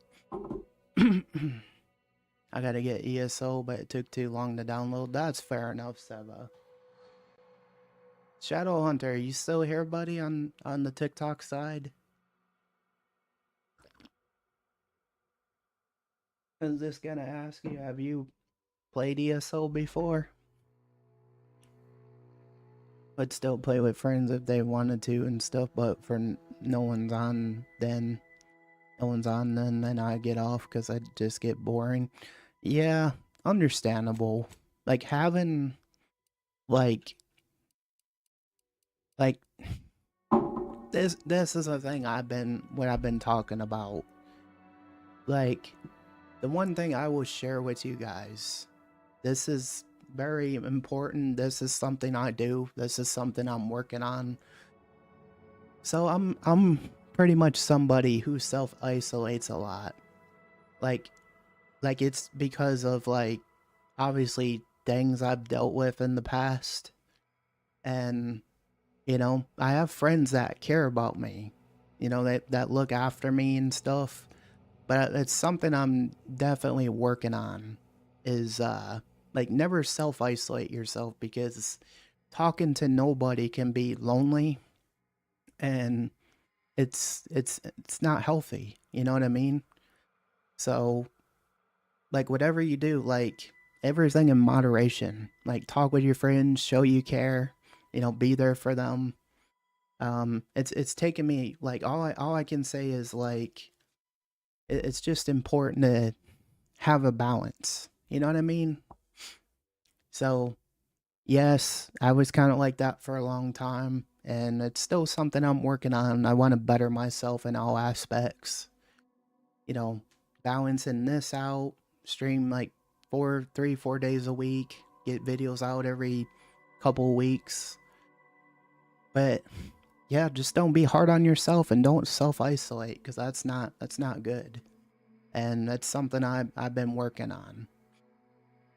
I gotta get ESO, but it took too long to download. That's fair enough, Seva. Shadow Hunter, you still here, buddy, on the TikTok side? I was just gonna ask you, have you played ESO before? Would still play with friends if they wanted to and stuff, but for no one's on then. No one's on then I get off because I just get boring. Yeah, understandable. Like having like this is a thing I've been talking about. Like, the one thing I will share with you guys, this is very important. This is something I do. This is something I'm working on. So I'm pretty much somebody who self-isolates a lot. Like it's because of, like, obviously things I've dealt with in the past. And, you know, I have friends that care about me. You know, that look after me and stuff. But it's something I'm definitely working on, is like, never self-isolate yourself, because talking to nobody can be lonely, and it's not healthy, you know what I mean? So, like, whatever you do, like, everything in moderation. Like, talk with your friends, show you care, you know, be there for them. It's taken me, like, all I can say is, like, it's just important to have a balance. You know what I mean? So, yes, I was kind of like that for a long time, and it's still something I'm working on. I want to better myself in all aspects. You know, balancing this out, stream like 4 days a week, get videos out every couple weeks. But yeah, just don't be hard on yourself and don't self-isolate, because that's not good. And that's something I've been working on.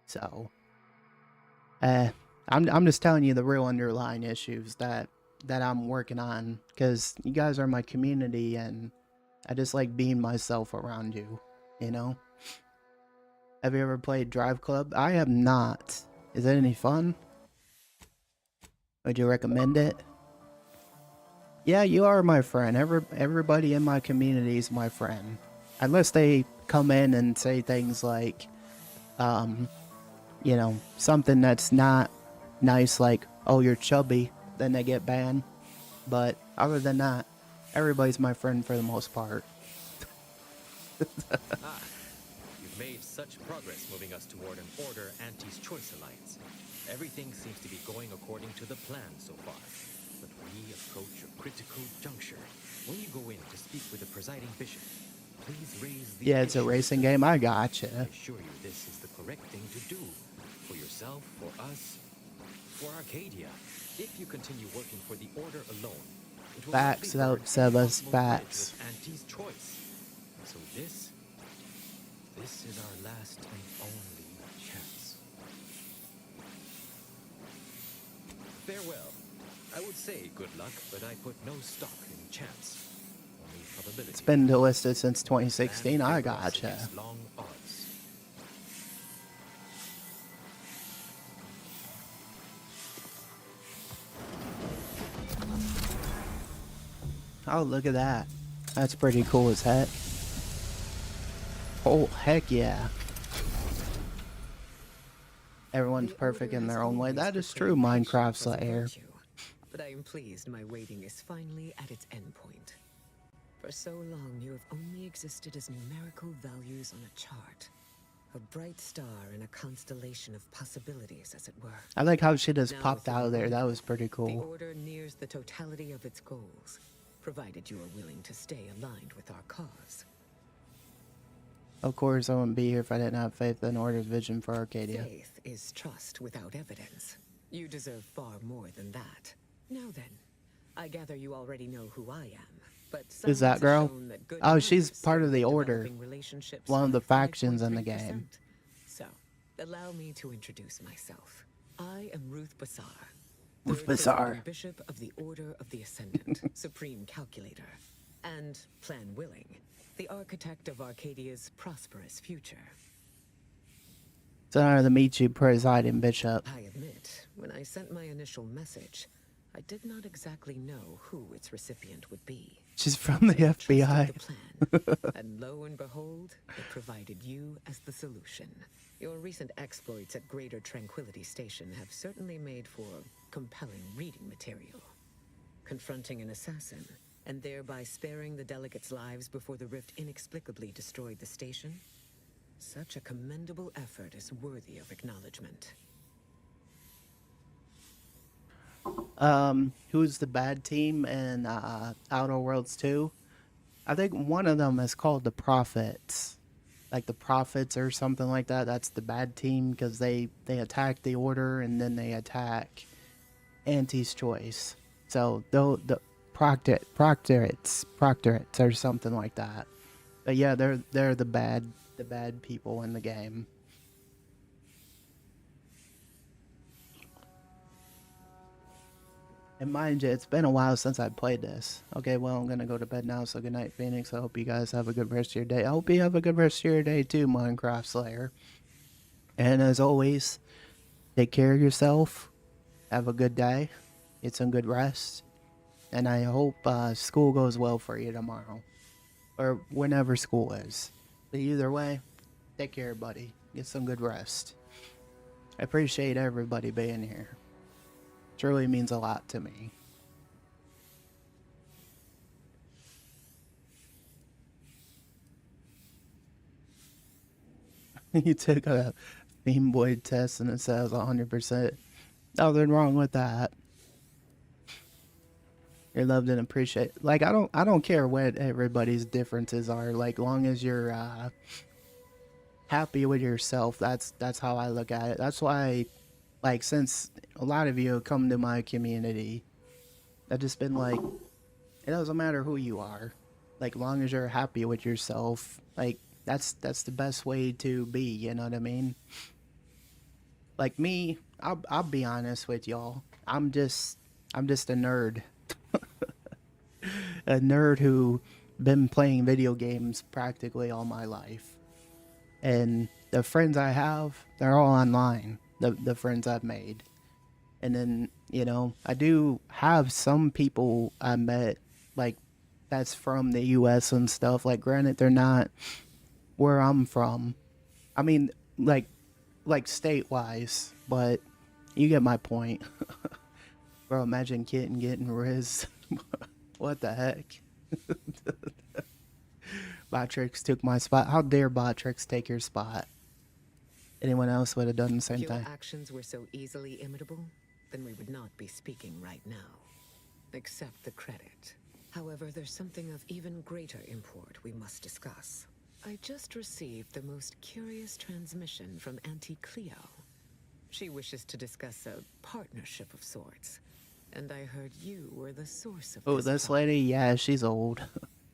So, I'm just telling you the real underlying issues that I'm working on, because you guys are my community, and I just like being myself around you, you know? Have you ever played Drive Club? I have not. Is it any fun? Would you recommend it? Yeah, you are my friend. Everybody in my community is my friend. Unless they come in and say things like, you know, something that's not nice, like, oh, you're chubby, then they get banned. But other than that, everybody's my friend for the most part. You've made such progress moving us toward an Order Anti's Choice Alliance. Everything seems to be going according to the plan so far. But we approach a critical juncture. When you go in to speak with the presiding bishop, please raise the Yeah, it's a issue. racing game. I gotcha. I assure you this is the correct thing to do. For yourself, for us, for Arcadia. If you continue working for the Order alone, it will Facts, likely burn any Sebas, possible bridge facts. with Anti's choice. So this is our last and only chance. Farewell. I would say good luck, but I put no stock in chance. Only probability. It's been delisted since 2016. I gotcha. Long odds. Oh, look at that. That's pretty cool as heck. Oh, heck yeah. Everyone's perfect in their own way. That is true, Minecraft Slayer. But I am pleased my waiting is finally at its endpoint. For so long, you have only existed as numerical values on a chart. A bright star in a constellation of possibilities, as it were. I like how she just Now, popped with out of there. your That was pretty The cool. Order nears the totality of its goals, provided you are willing to stay aligned with our cause. Of course, I wouldn't be here if I didn't have faith in Order's vision for Arcadia. Faith is trust without evidence. You deserve far more than that. Now then, I gather you already know who I am. But Who's that science has girl? shown that good Oh, she's numbers part of the support Order. developing relationships One of by the factions in the 5.3%. game. So, allow me to introduce myself. I am Ruth Bassar, Ruth third Bassar. Presiding Bishop of the Order of the Ascendant, Supreme Calculator, and, plan willing, the architect of Arcadia's prosperous future. It's an honor to meet you, Presiding Bishop. I admit, when I sent my initial message, I did not exactly know who its recipient would be. She's from the FBI. And lo and behold, it provided you as the solution. Your recent exploits at Greater Tranquility Station have certainly made for compelling reading material. Confronting an assassin, and thereby sparing the delegates' lives before the rift inexplicably destroyed the station? Such a commendable effort is worthy of acknowledgement. Who's the bad team in Outer Worlds 2? I think one of them is called the Prophets. Like the Prophets or something like that. That's the bad team because they attack the Order and then they attack Anti's Choice. So the Proctorates or something like that. But yeah, they're the bad people in the game. And mind you, it's been a while since I played this. Okay, well, I'm gonna go to bed now, so good night, Phoenix. I hope you guys have a good rest of your day. I hope you have a good rest of your day too, Minecraft Slayer. And as always, take care of yourself. Have a good day. Get some good rest. And I hope school goes well for you tomorrow. Or whenever school is. But either way, take care, buddy. Get some good rest. I appreciate everybody being here. Truly means a lot to me. You took a Theme Boy test and it says 100%. Nothing wrong with that. You're loved and appreciated. Like I don't care what everybody's differences are. Like long as you're happy with yourself, that's how I look at it. That's why, like, since a lot of you have come to my community, I've just been like, it doesn't matter who you are, like long as you're happy with yourself, like that's the best way to be, you know what I mean? Like me, I'll be honest with y'all, I'm just a nerd. A nerd who been playing video games practically all my life. And the friends I have, they're all online, the friends I've made. And then, you know, I do have some people I met, like, that's from the US and stuff. Like, granted, they're not where I'm from. I mean, like state-wise, but you get my point. Bro, imagine getting Riz. What the heck? Botrix took my spot. How dare Botrix take your spot? Anyone else would have done the same If your thing. actions were so easily imitable, then we would not be speaking right now. Accept the credit. However, there's something of even greater import we must discuss. I just received the most curious transmission from Auntie Cleo. She wishes to discuss a partnership of sorts. And I heard you were the source of This lady? Yeah, she's old.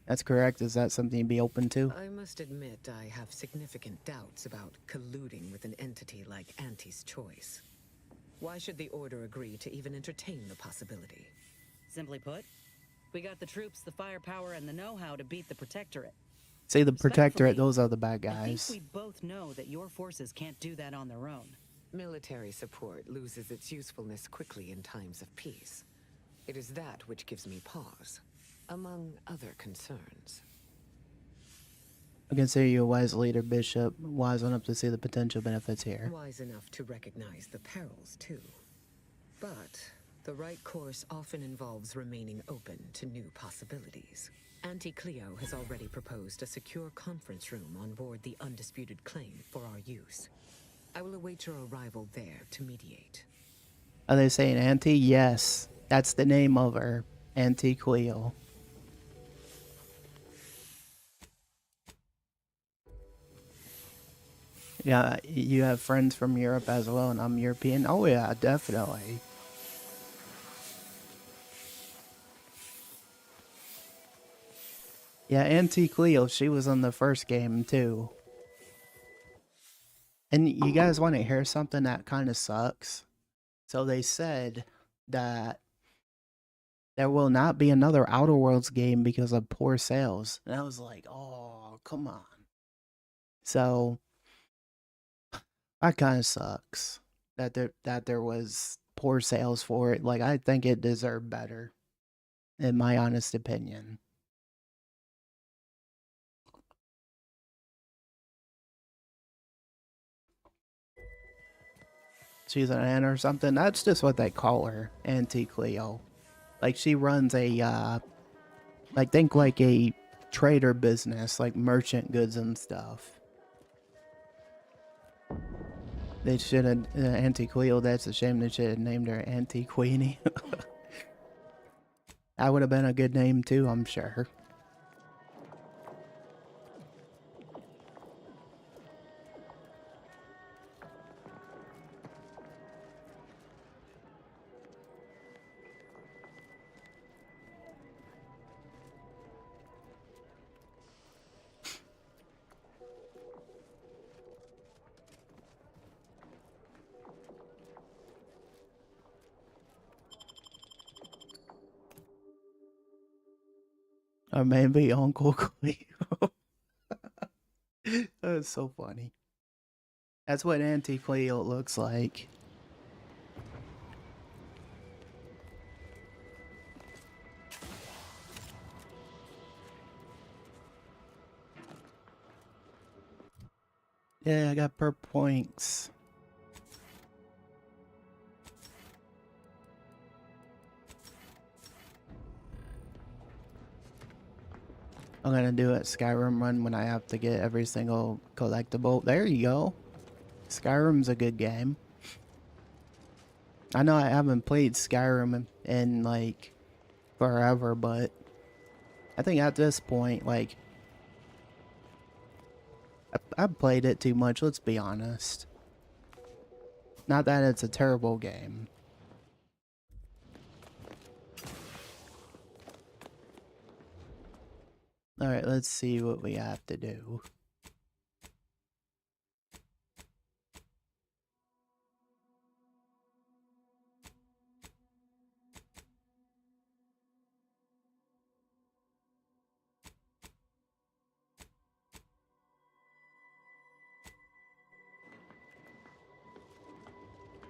That's correct. Is that something you'd be open to? I must admit I have significant doubts about colluding with an entity like Auntie's Choice. Why should the Order agree to even entertain the possibility? Simply put, we got the troops, the firepower, and the know-how to beat the Protectorate. See, the Protectorate, those are the bad guys. I think we both know that your forces can't do that on their own. Military support loses its usefulness quickly in times of peace. It is that which gives me pause, among other concerns. I consider you a wise leader, Bishop. Wise enough to see the potential benefits here. Wise enough to recognize the perils, too. But the right course often involves remaining open to new possibilities. Auntie Cleo has already proposed a secure conference room on board the Undisputed Claim for our use. I will await your arrival there to mediate. Are they saying Auntie? Yes. That's the name of her. Auntie Cleo. Yeah, you have friends from Europe as well, and I'm European. Oh yeah, definitely. Yeah, Auntie Cleo, she was on the first game too. And you guys want to hear something that kind of sucks? So they said that there will not be another Outer Worlds game because of poor sales. And I was like, oh, come on. So that kind of sucks that there was poor sales for it. Like, I think it deserved better, in my honest opinion. She's an aunt or something. That's just what they call her, Auntie Cleo. Like, she runs a, like, think like a trader business, like merchant goods and stuff. They should have, Auntie Cleo, that's a shame they should have named her Auntie Queenie. That would have been a good name too, I'm sure. Or maybe Uncle Cleo. That's so funny. That's what Auntie Cleo looks like. Yeah, I got per points. I'm gonna do a Skyrim run when I have to get every single collectible. There you go. Skyrim's a good game. I know I haven't played Skyrim in like forever, but I think at this point, like, I've played it too much, let's be honest. Not that it's a terrible game. Alright, let's see what we have to do.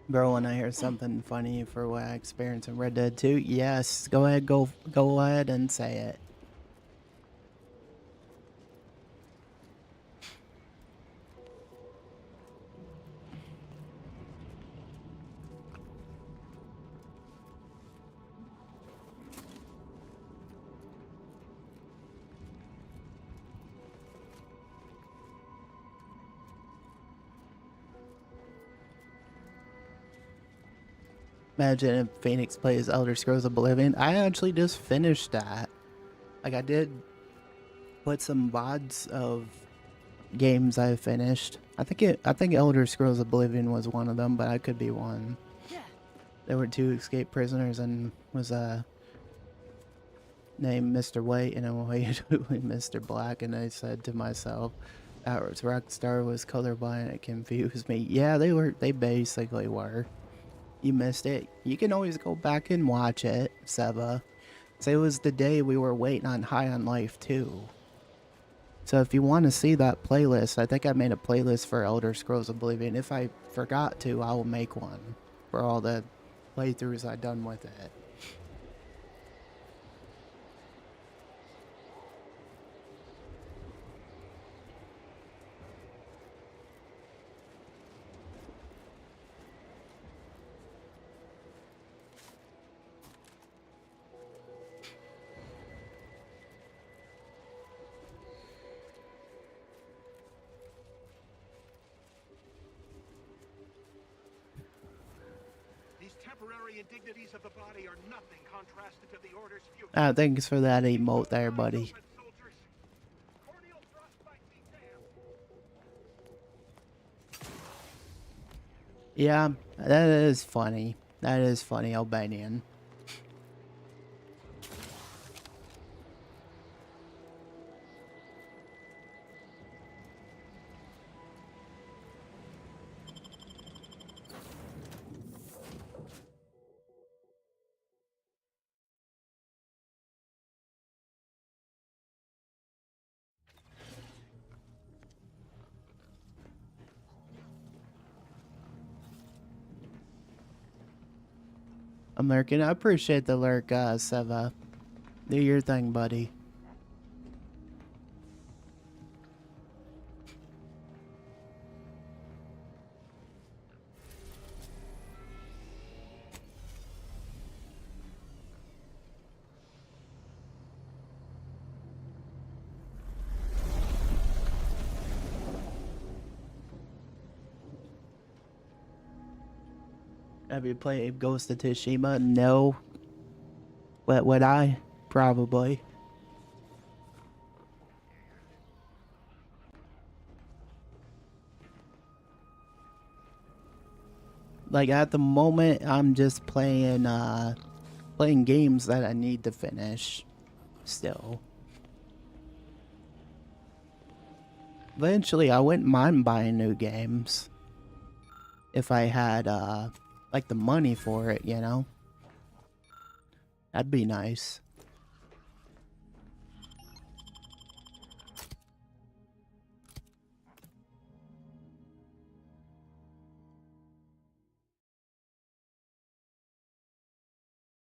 Bro, when I hear something funny for what I experienced in Red Dead 2, yes, go ahead, go ahead and say it. Imagine if Phoenix plays Elder Scrolls Oblivion. I actually just finished that. Like, I did put some VODs of games I finished. I think Elder Scrolls Oblivion was one of them, but I could be one. There were 2 escaped prisoners and was named Mr. White and a white Mr. Black, and I said to myself, that was Rockstar was colorblind. It confused me. Yeah, they basically were. You missed it. You can always go back and watch it, Seva. So it was the day we were waiting on High on Life 2. So if you want to see that playlist, I think I made a playlist for Elder Scrolls Oblivion. If I forgot to, I will make one for all the playthroughs I've done with it. Temporary indignities of the body are nothing contrasted to the order's future. Thanks for that emote there, buddy. Yeah, that is funny. That is funny, Albanian. I'm lurking. I appreciate the lurk, Seva. Do your thing, buddy. Have you played Ghost of Tsushima? No. What would I? Probably. Like at the moment, I'm just playing games that I need to finish. Still. Eventually, I wouldn't mind buying new games. If I had like the money for it, you know? That'd be nice.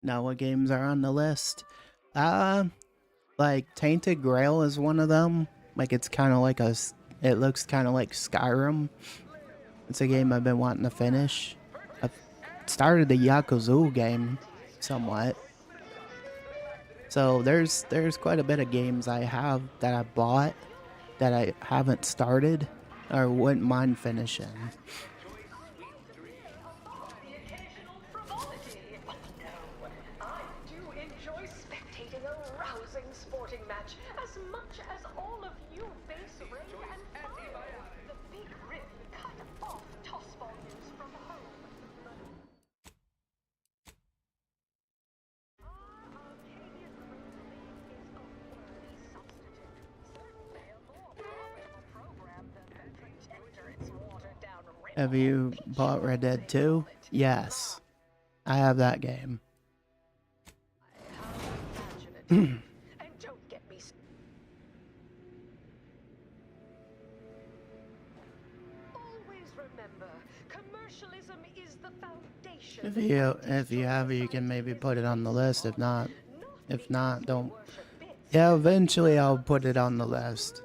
Now what games are on the list? Like Tainted Grail is one of them. Like it's kind of like it looks kind of like Skyrim. It's a game I've been wanting to finish. I've started the Yakuza game somewhat. So there's quite a bit of games I have that I bought that I haven't started or wouldn't mind finishing. Have you bought Red Dead 2? Yes. I have that game. If you have it, you can maybe put it on the list. If not, don't. Yeah, eventually I'll put it on the list.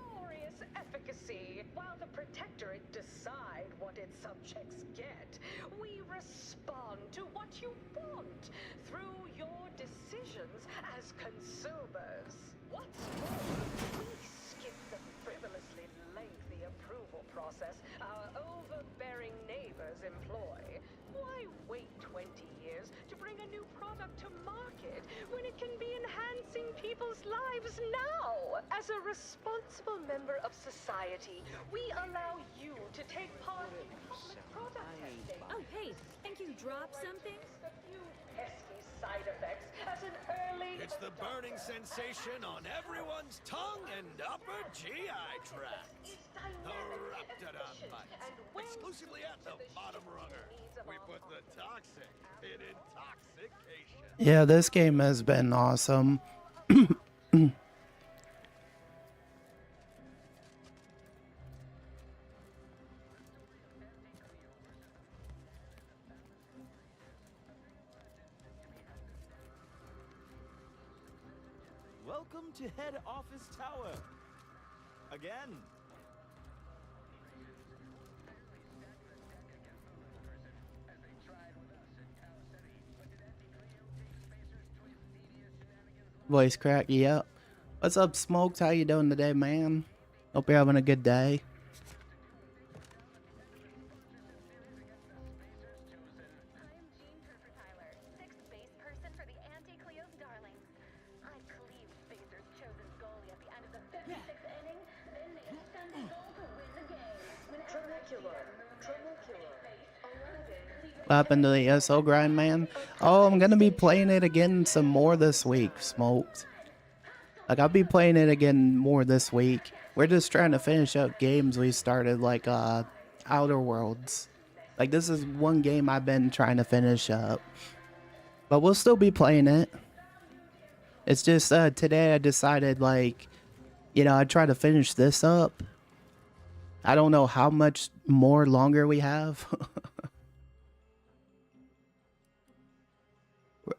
Our overbearing neighbors employ. Why wait 20 years product to market when it can be enhancing people's lives now? As a responsible member of society, we allow you to take part in public product testing. Oh, hey, think you dropped something? A few pesky side effects as an early. It's the burning sensation on everyone's tongue and upper GI tract. The Raptidon Bite. Exclusively at the bottom runger. We put the toxic in intoxication. Yeah, this game has been awesome. Welcome to Head Office Tower. Again. Voice crack, yep. What's up, Smoked? How you doing today, man? Hope you're having a good day. What happened to the ESO grind, man? Oh, I'm gonna be playing it again some more this week, Smoked. Like, I'll be playing it again more this week. We're just trying to finish up games we started, like, Outer Worlds. Like, this is one game I've been trying to finish up. But we'll still be playing it. It's just, today I decided, like, you know, I'd try to finish this up. I don't know how much more longer we have.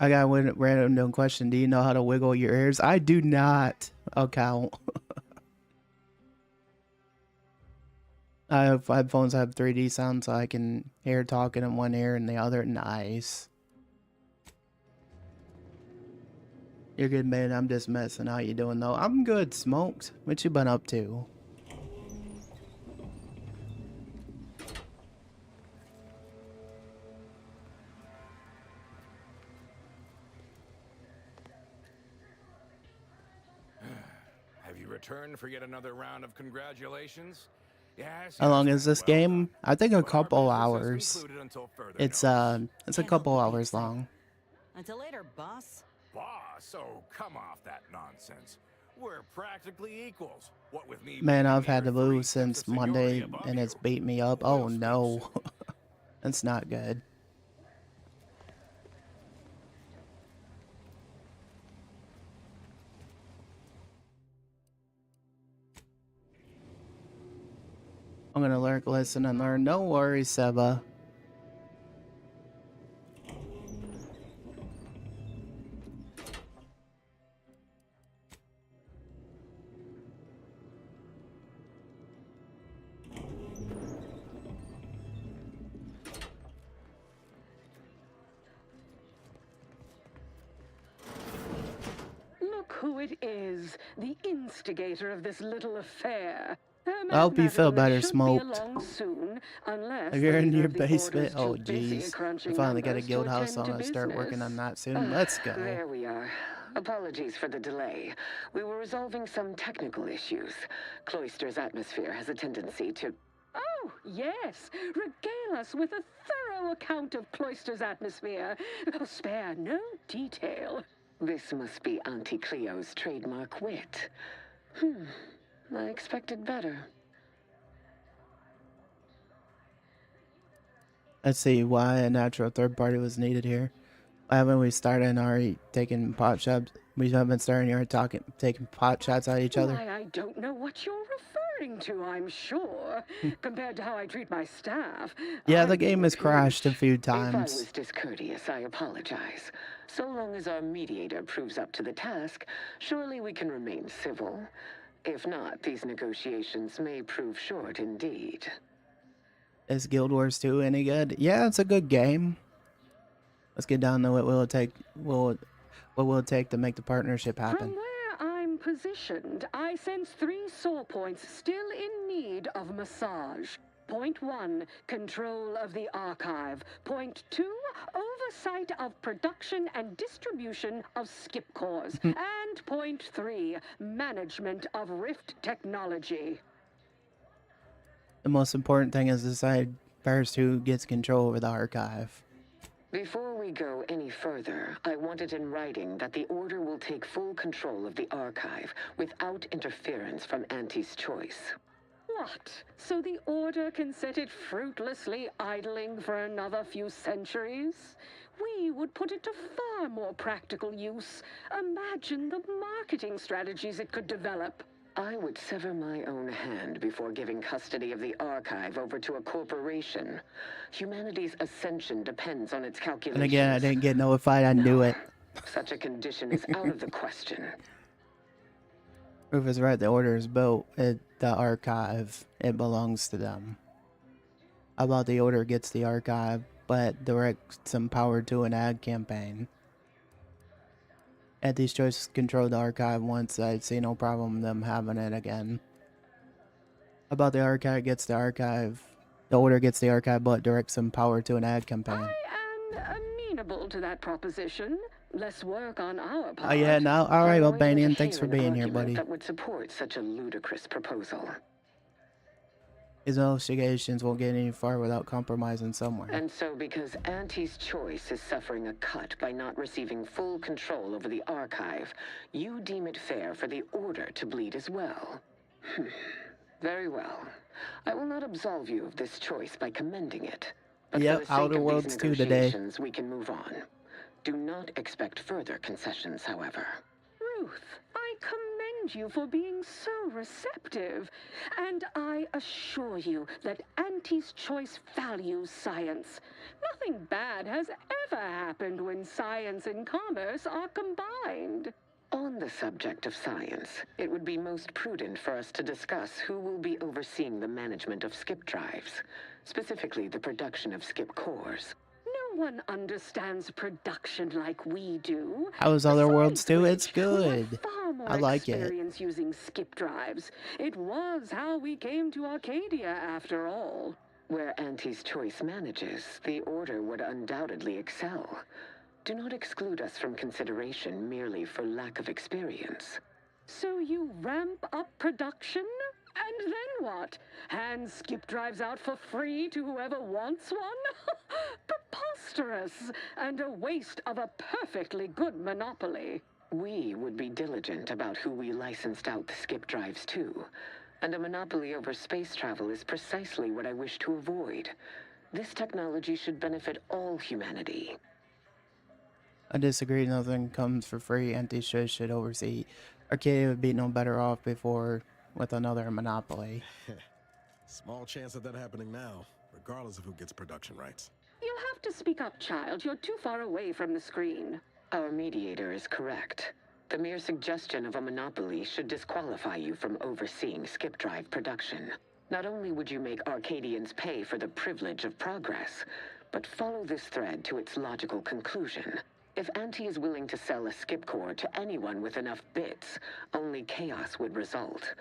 I got a random question. Do you know how to wiggle your ears? I do not. Okay. I have headphones that have 3D sound, so I can hear talking in one ear and the other. Nice. You're good, man. I'm just messing. How you doing, though? I'm good, Smoked. What you been up to? Return for yet another round of congratulations. Yes. How long is this game? I think a couple hours. It's a couple hours long. Until later, boss. Boss, oh come off that nonsense. We're practically equals. What with me? Man, I've had to move since Monday, and it's beat me up. Oh no, that's not good. I'm gonna lurk, listen, and learn. No worries, Seba. Look who it is, the instigator of this little affair. I hope you feel better, Smoked. If you're in your basement, oh jeez. I finally got a guild house, so I'm gonna start working on that soon. Let's go. There we are. Apologies for the delay. We were resolving some technical issues. Cloister's atmosphere has a tendency to... Oh, yes. Regale us with a thorough account of Cloister's atmosphere. Spare no detail. This must be Auntie Cleo's trademark wit. I expected better. Let's see why a natural third party was needed here. Why haven't we started and already taking pot shots? We haven't started already taking pot shots at each other. Why, I don't know what you're referring to, I'm sure. Compared to how I treat my staff. Yeah, the game has crashed a few times. If I was discourteous, I apologize. So long as our mediator proves up to the task, surely we can remain civil. If not, these negotiations may prove short indeed. Is Guild Wars 2 any good? Yeah, it's a good game. Let's get down to what will it take. What will it take to make the partnership happen? From where I'm positioned, I sense 3 sore points still in need of massage. Point 1, control of the archive. Point 2, oversight of production and distribution of skip cores. And point 3, management of rift technology. The most important thing is to decide first who gets control over the archive. Before we go any further, I want it in writing that the Order will take full control of the archive without interference from Auntie's choice. What? So the Order can set it fruitlessly idling for another few centuries? We would put it to far more practical use. Imagine the marketing strategies it could develop. I would sever my own hand before giving custody of the archive over to a corporation. Humanity's ascension depends on its calculations. And again, I didn't get notified. I knew it. Such a condition is out of the question. Roof is right. The Order is built at the archive. It belongs to them. How about the Order gets the archive, but directs some power to an ad campaign? Auntie's choice controlled the archive once. I'd see no problem them having it again. How about the archive gets the archive? The Order gets the archive, but directs some power to an ad campaign. I am amenable to that proposition. Less work on our part. Oh yeah, now alright, Albanian, thanks for being here, buddy. That would support such a ludicrous proposal. His investigations won't get any far without compromising somewhere. And so, because Auntie's choice is suffering a cut by not receiving full control over the archive, you deem it fair for the Order to bleed as well. Very well. I will not absolve you of this choice by commending it. But yep, for the sake Outer of Worlds these 2 today. we can move on. Do not expect further concessions, however. Ruth, I commend you for being so receptive. And I assure you that Auntie's choice values science. Nothing bad has ever happened when science and commerce are combined. On the subject of science, it would be most prudent for us to discuss who will be overseeing the management of skip drives, specifically the production of skip cores. No one understands production like we do. How is Other Worlds 2? It's good. I like it. Experience using skip drives. It was how we came to Arcadia, after all. Where Auntie's choice manages, the Order would undoubtedly excel. Do not exclude us from consideration merely for lack of experience. So you ramp up production? And then what? Hand skip drives out for free to whoever wants one? Preposterous, and a waste of a perfectly good monopoly. We would be diligent about who we licensed out the skip drives to. And a monopoly over space travel is precisely what I wish to avoid. This technology should benefit all humanity. I disagree. Nothing comes for free. Auntie's choice should oversee. Arcadia would be no better off before with another monopoly. Small chance of that happening now, regardless of who gets production rights. You'll have to speak up, child. You're too far away from the screen. Our mediator is correct. The mere suggestion of a monopoly should disqualify you from overseeing skip drive production. Not only would you make Arcadians pay for the privilege of progress, but follow this thread to its logical conclusion. If Auntie is willing to sell a skip core to anyone with enough bits, only chaos would result.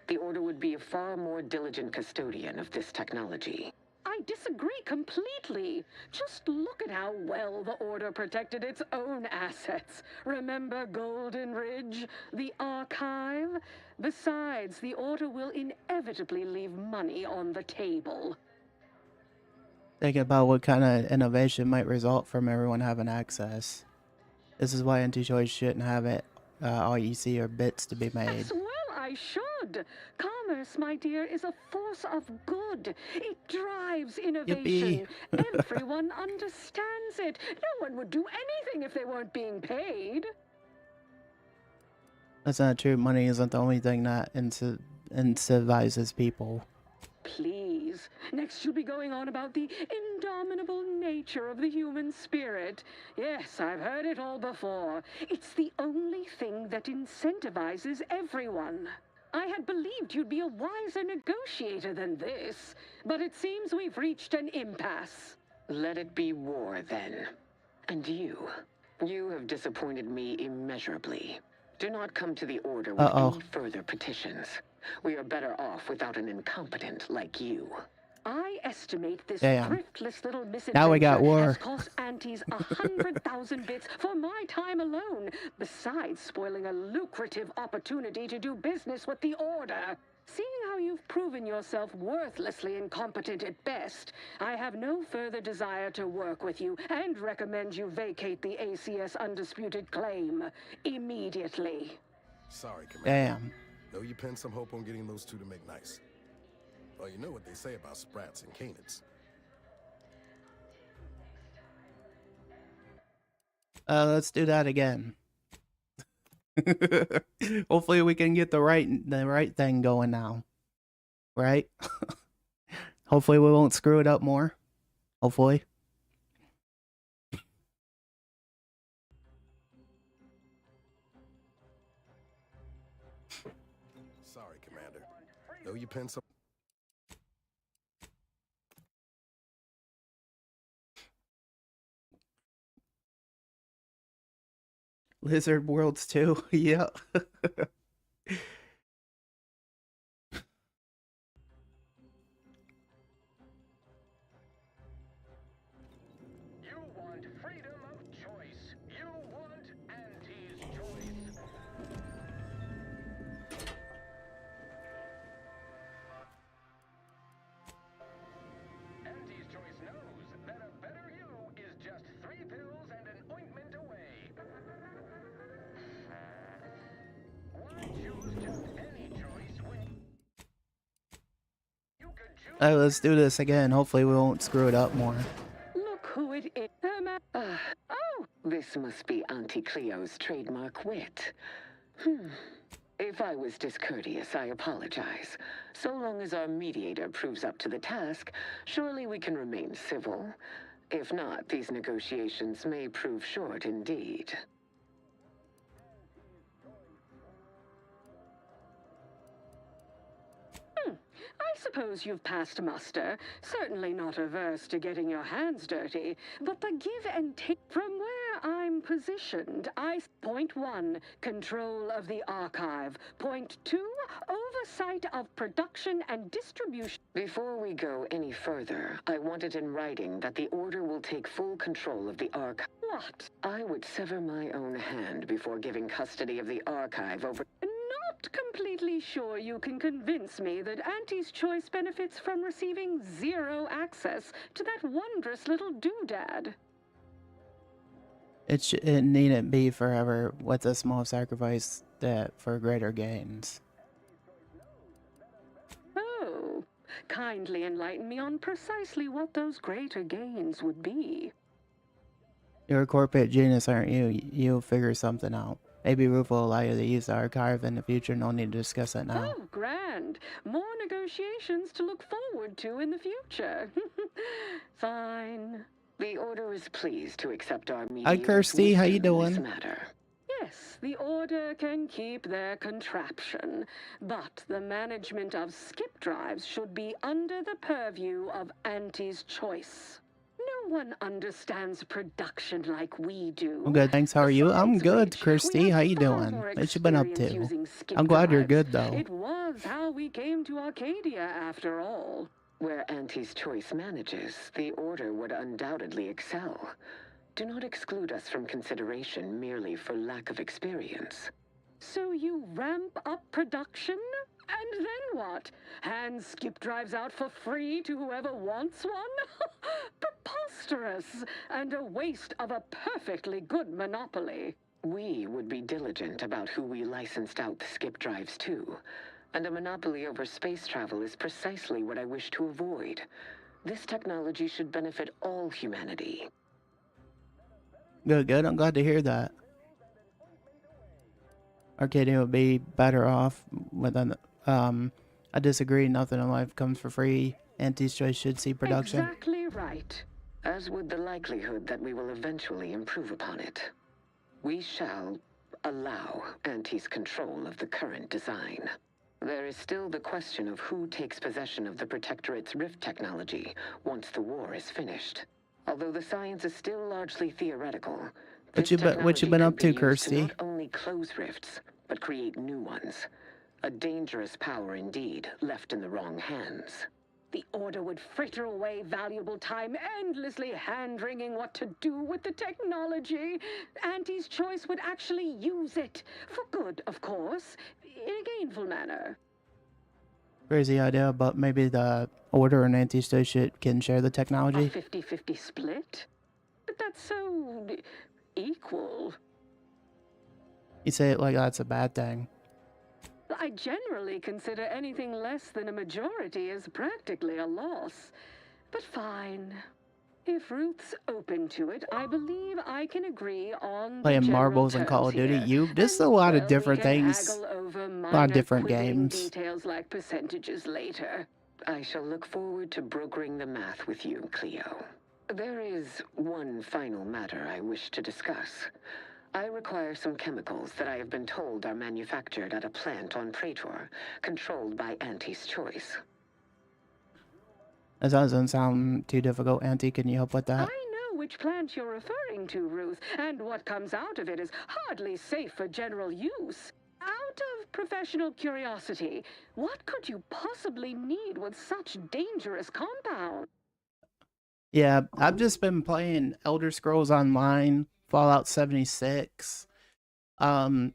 The Order would be a far more diligent custodian of this technology. I disagree completely. Just look at how well the Order protected its own assets. Remember Golden Ridge, the archive? Besides, the Order will inevitably leave money on the table. Think about what kind of innovation might result from everyone having access. This is why anti-choice shouldn't have it. All you see are bits to be made. As well I should. Commerce, my dear, is a force of good. It drives innovation. Everyone understands it. No one would do anything if they weren't being paid. That's not true. Money isn't the only thing that incentivizes people. Please. Next you'll be going on about the indomitable nature of the human spirit. Yes, I've heard it all before. It's the only thing that incentivizes everyone. I had believed you'd be a wiser negotiator than this, but it seems we've reached an impasse. Let it be war, then. And you have disappointed me immeasurably. Do not come to the Order with any further petitions. We are better off without an incompetent like you. I estimate this Damn. thriftless little Now we got misadventure war. has cost Aunties 100,000 bits for my time alone, besides spoiling a lucrative opportunity to do business with the Order. Seeing how you've proven yourself worthlessly incompetent at best, I have no further desire to work with you and recommend you vacate the ACS Undisputed Claim immediately. Sorry, Commander. Damn. Though you pinned some hope on getting those two to make nice. Well, you know what they say about sprats and canids. Let's do that again. Hopefully we can get the right thing going now. Right? Hopefully we won't screw it up more. Hopefully. Sorry, Commander. Though you pinned some... Lizard Worlds 2. Yeah. You want freedom of choice. You want Auntie's choice. Auntie's choice knows that a better you is just 3 pills and an ointment away. Why choose just any choice when you could choose? Alright, let's do this again. Hopefully we won't screw it up more. Look who it is. Oh, this must be Auntie Cleo's trademark wit. If I was discourteous, I apologize. So long as our mediator proves up to the task, surely we can remain civil. If not, these negotiations may prove short indeed. I suppose you've passed muster. Certainly not averse to getting your hands dirty. But the give and take from where I'm positioned, Point 1, control of the archive. Point 2, oversight of production and distribution. Before we go any further, I want it in writing that the Order will take full control of the archive. What? I would sever my own hand before giving custody of the archive over... Not completely sure you can convince me that Auntie's choice benefits from receiving zero access to that wondrous little doodad. It needn't be forever with a small sacrifice that for greater gains. Oh, kindly enlighten me on precisely what those greater gains would be. You're a corporate genius, aren't you? You'll figure something out. Maybe Roof will allow you to use the archive in the future. No need to discuss it now. Oh, grand. More negotiations to look forward to in the future. Fine. The Order is pleased to accept our mediator's Hi, Kirsty. How you wisdom in this doing? matter. Yes, the Order can keep their contraption, but the management of skip drives should be under the purview of Auntie's choice. No one understands production like we do. I'm good, thanks. How are you? I'm good, Kirsty. How you doing? What you been up to? I'm glad you're good, though. It was how we came to Arcadia, after all. Where Auntie's choice manages, the Order would undoubtedly excel. Do not exclude us from consideration merely for lack of experience. So you ramp up production? And then what? Hand skip drives out for free to whoever wants one? Preposterous! And a waste of a perfectly good monopoly. We would be diligent about who we licensed out the skip drives to. And a monopoly over space travel is precisely what I wish to avoid. This technology should benefit all humanity. Good, good. I'm glad to hear that. Arcadia would be better off with an, I disagree. Nothing in life comes for free. Auntie's choice should see production. Exactly right. As would the likelihood that we will eventually improve upon it. We shall allow Auntie's control of the current design. There is still the question of who takes possession of the Protectorate's rift technology once the war is finished. Although the science is still largely theoretical, What you been up to, Kirsty? not only close rifts, but create new ones. A dangerous power indeed, left in the wrong hands. The Order would fritter away valuable time endlessly hand-wringing what to do with the technology. Auntie's Choice would actually use it. For good, of course. In a gainful manner. Crazy idea, but maybe the Order and Anti-Station can share the A technology. 50-50 split? But that's so... equal. You say it like that's a bad thing. I generally consider anything less than a majority as practically a loss. But fine. If Ruth's open to it, I believe I can agree on the Playing general marbles and Call terms of Duty, here. just a lot of different We can things. haggle over A lot minor of different quibbling games. details like percentages later. I shall look forward to brokering the math with you, Cleo. There is one final matter I wish to discuss. I require some chemicals that I have been told are manufactured at a plant on Praetor, controlled by Auntie's Choice. That doesn't sound too difficult. Auntie, can you help with that? I know which plant you're referring to, Ruth, and what comes out of it is hardly safe for general use. Out of professional curiosity, what could you possibly need with such dangerous compound? Yeah, I've just been playing Elder Scrolls Online, Fallout 76.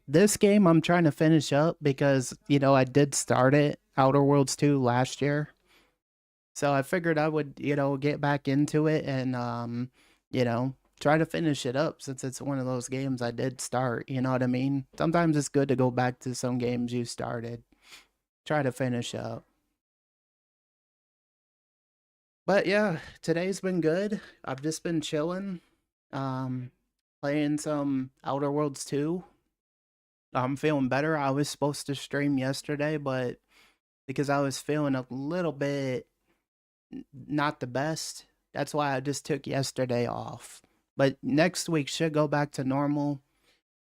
This game I'm trying to finish up because, I did start it, Outer Worlds 2, last year. So I figured I would, get back into it and, try to finish it up since it's one of those games I did start, you know what I mean? Sometimes it's good to go back to some games you started. Try to finish up. But yeah, today's been good. I've just been chilling, playing some Outer Worlds 2. I'm feeling better. I was supposed to stream yesterday, but because I was feeling a little bit not the best, that's why I just took yesterday off. But next week should go back to normal.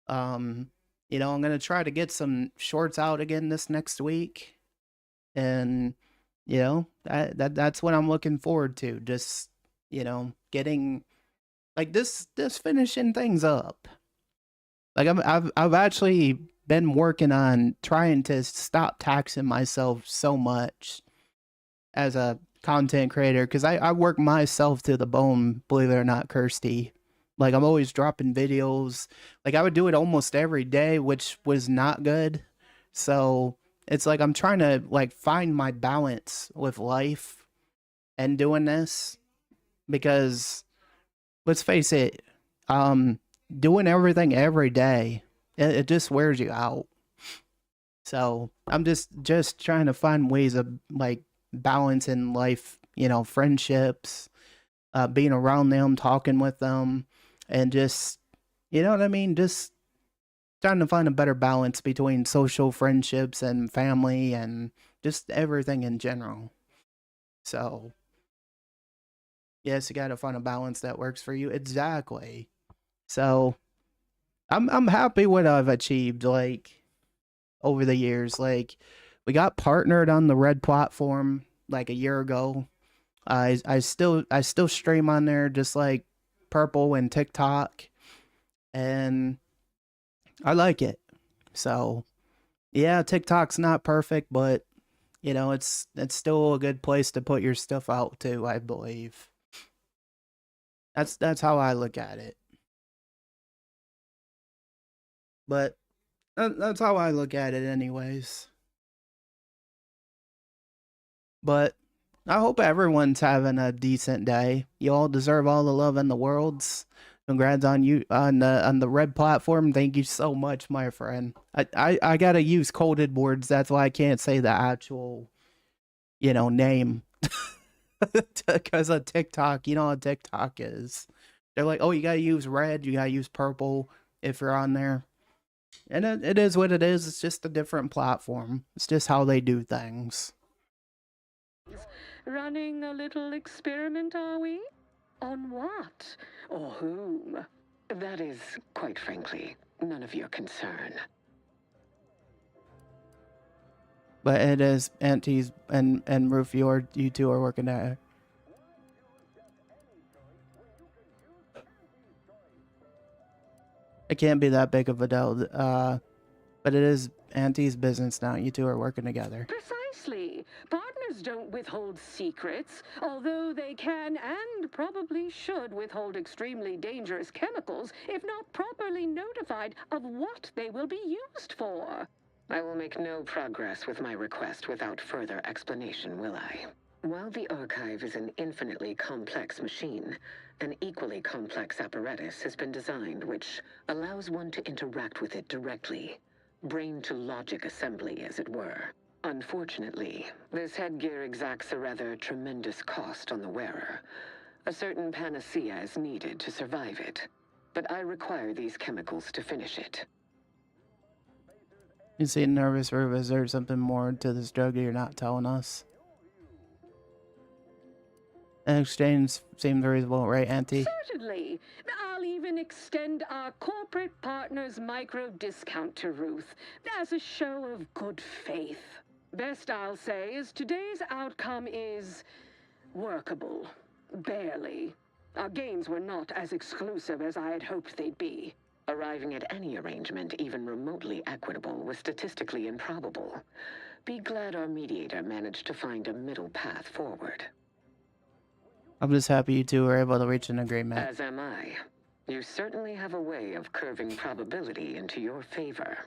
I'm gonna try to get some shorts out again this next week, and that's what I'm looking forward to. Just getting like this finishing things up. Like I've actually been working on trying to stop taxing myself so much as a content creator, because I work myself to the bone, believe it or not, Kirsty. Like I'm always dropping videos. Like I would do it almost every day, which was not good. So it's like I'm trying to like find my balance with life and doing this, because let's face it, doing everything every day, it just wears you out. So I'm just trying to find ways of like balancing life, friendships, being around them, talking with them, and just, you know what I mean? Just trying to find a better balance between social friendships and family and just everything in general. So, yes, you got to find a balance that works for you. Exactly. So, I'm happy what I've achieved, like, over the years. Like, we got partnered on the Red platform like a year ago. I still stream on there, just like Purple and TikTok, and I like it. So, yeah, TikTok's not perfect, but it's still a good place to put your stuff out too, I believe. That's how I look at it. But that's how I look at it anyways. But I hope everyone's having a decent day. You all deserve all the love in the worlds. Congrats on you on the Red platform. Thank you so much, my friend. I gotta use coded words. That's why I can't say the actual, name. Because of TikTok, you know how TikTok is. They're like, oh, you gotta use red, you gotta use purple if you're on there. And it is what it is. It's just a different platform. It's just how they do things. Running a little experiment, are we? On what? Or whom? That is, quite frankly, none of your concern. But it is Auntie's and Roof, you two are working at it. It can't be that big of a deal. But it is Auntie's business now. You two are working together. Precisely. Partnership Ours don't withhold secrets, although they can and probably should withhold extremely dangerous chemicals if not properly notified of what they will be used for. I will make no progress with my request without further explanation, will I? While the archive is an infinitely complex machine, an equally complex apparatus has been designed which allows one to interact with it directly. Brain-to-logic assembly, as it were. Unfortunately, this headgear exacts a rather tremendous cost on the wearer. A certain panacea is needed to survive it, but I require these chemicals to finish it. You seem nervous, or is there something more to this drug you're not telling us? An exchange seems reasonable, right, Auntie? Certainly. I'll even extend our corporate partner's micro discount to Ruth as a show of good faith. Best I'll say is today's outcome is workable. Barely. Our gains were not as exclusive as I had hoped they'd be. Arriving at any arrangement even remotely equitable was statistically improbable. Be glad our mediator managed to find a middle path forward. I'm just happy you two were able to reach an agreement. As am I. You certainly have a way of curving probability into your favor.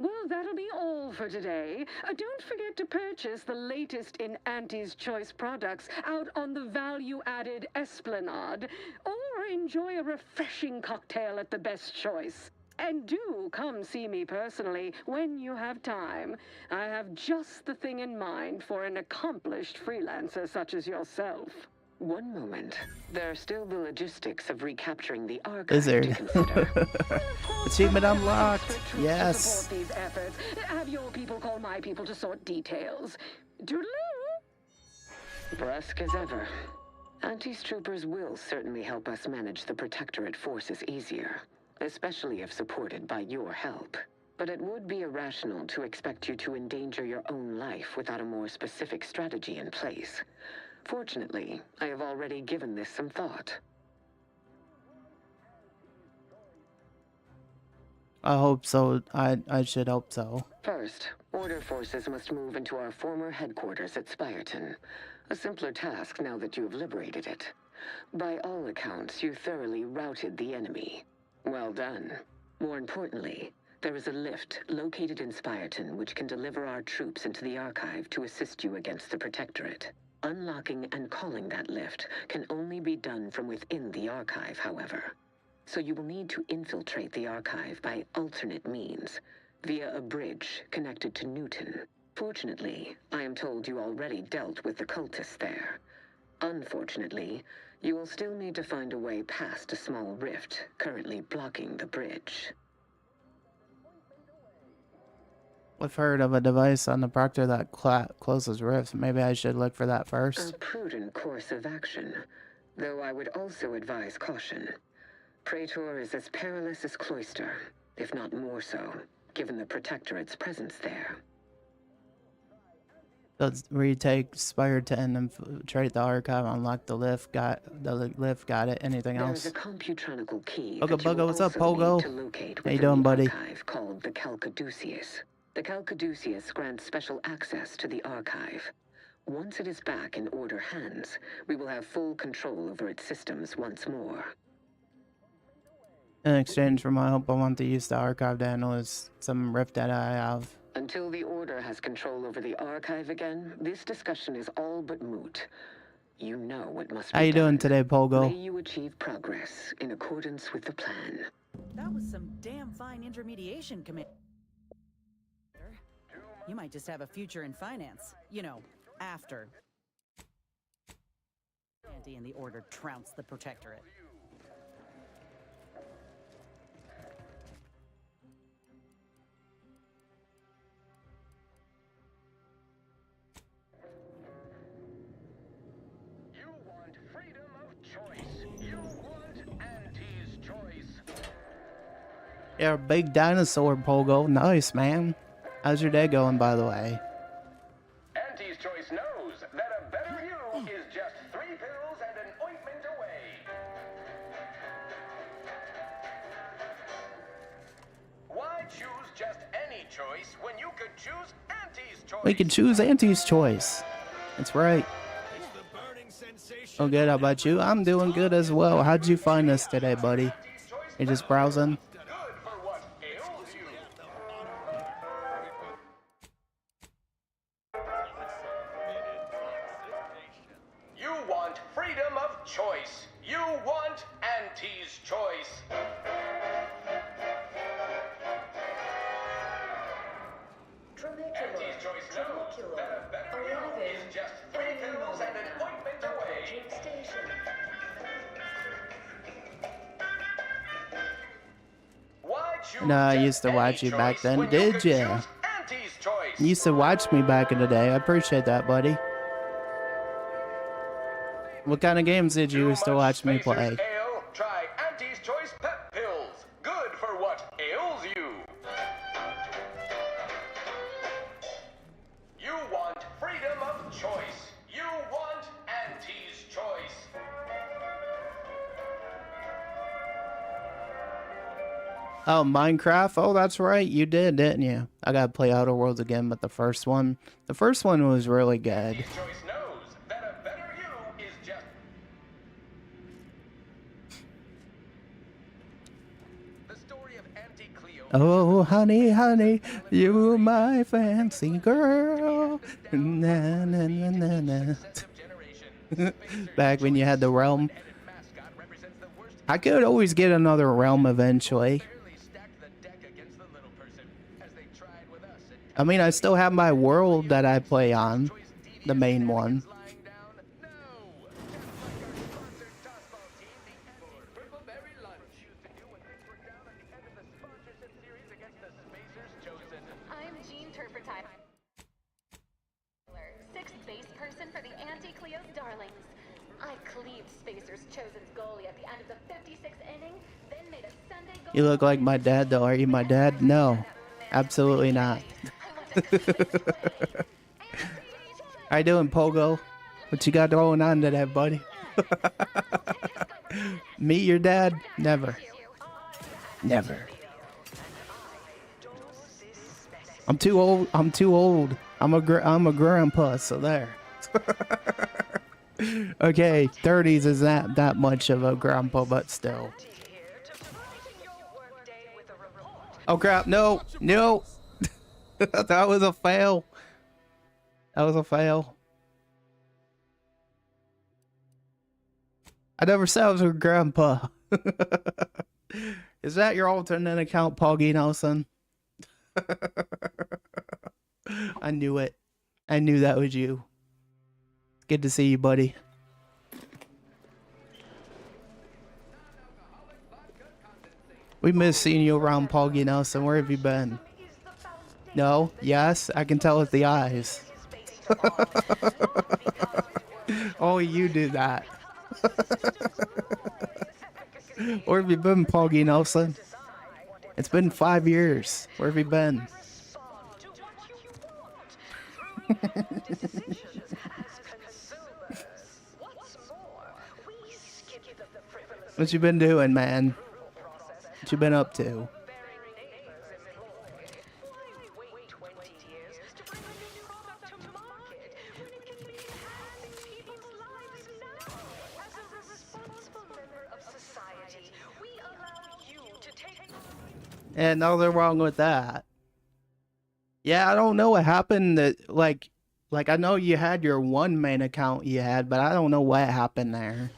Well, that'll be all for today. Don't forget to purchase the latest in Auntie's Choice products out on the value-added Esplanade, or enjoy a refreshing cocktail at the Best Choice. And do come see me personally when you have time. I have just the thing in mind for an accomplished freelancer such as yourself. One moment. There are still the logistics of recapturing the archive Is there? to consider. Achievement unlocked. Yes. To support these efforts, have your people call my people to sort details. Toodaloo! Brusque as ever. Auntie's troopers will certainly help us manage the Protectorate forces easier, especially if supported by your help. But it would be irrational to expect you to endanger your own life without a more specific strategy in place. Fortunately, I have already given this some thought. I hope so. I should hope so. First, Order forces must move into our former headquarters at Spyreton. A simpler task now that you have liberated it. By all accounts, you thoroughly routed the enemy. Well done. More importantly, there is a lift located in Spyreton which can deliver our troops into the archive to assist you against the Protectorate. Unlocking and calling that lift can only be done from within the archive, however. So you will need to infiltrate the archive by alternate means, via a bridge connected to Newton. Fortunately, I am told you already dealt with the cultists there. Unfortunately, you will still need to find a way past a small rift currently blocking the bridge. I've heard of a device on the Proctor that closes rifts. Maybe I should look for that first. A prudent course of action, though I would also advise caution. Praetor is as perilous as Cloister, if not more so, given the Protectorate's presence there. Does retake Spyreton, infiltrate the archive, unlock the lift? Got it. Anything else? There's a computronical key Pogo, what's up, Pogo? How you How doing, buddy? Archive called the Calcaduceus. The Calcaduceus grants special access to the archive. Once it is back in Order hands, we will have full control over its systems once more. In exchange for my help, I want to use the archive to analyze some rift that I have. Until the Order has control over the archive again, this discussion is all but moot. You know what must be How you done. doing today, Pogo? May you achieve progress in accordance with the plan. That was some damn fine intermediation, Commander. You might just have a future in finance. You know, after. Anti and the Order trounce the Protectorate. You want freedom of choice. You want Auntie's choice. You're a big dinosaur, Pogo. Nice, man. How's your day going, by the way? Auntie's choice knows that a better you is just 3 pills and an ointment away. Why choose just any choice when you could choose Auntie's choice? We can choose Auntie's choice. That's right. Oh, good. How about you? I'm doing good as well. How'd you find us today, buddy? You just browsing? You want freedom of choice. You want Auntie's choice. Auntie's choice knows that a better you is just 3 pills and an ointment away. No, I used to watch you back then. Did ya? You used to watch me back in the day. I appreciate that, buddy. What kind of games did you used to watch me play? Ale, try Auntie's Choice Pep Pills. Good for what ails you. You want freedom of choice. You want Auntie's Choice. Oh, Minecraft? Oh, that's right. You did, didn't you? I gotta play Outer Worlds again, but the first one was really good. Oh, honey, honey, you my fancy girl. Na, na, na, na, na. Back when you had the realm. I could always get another realm eventually. I mean, I still have my world that I play on. The main one. You look like my dad, though. Are you my dad? No, absolutely not. How you doing, Pogo? What you got going on today, buddy? Meet your dad? Never. Never. I'm too old. I'm too old. I'm a grandpa, so there. Okay, 30s is not that much of a grandpa, but still. Oh crap, no, no. That was a fail. That was a fail. I never said I was a grandpa. Is that your alternate account, Poggy Nelson? I knew it. I knew that was you. Good to see you, buddy. We miss seeing you around, Poggy Nelson. Where have you been? No? Yes? I can tell with the eyes. Only you do that. Where have you been, Poggy Nelson? It's been 5 years. Where have you been? What you been doing, man? What you been up to? And nothing wrong with that. Yeah, I don't know what happened. That like I know you had your one main account you had, but I don't know what happened there.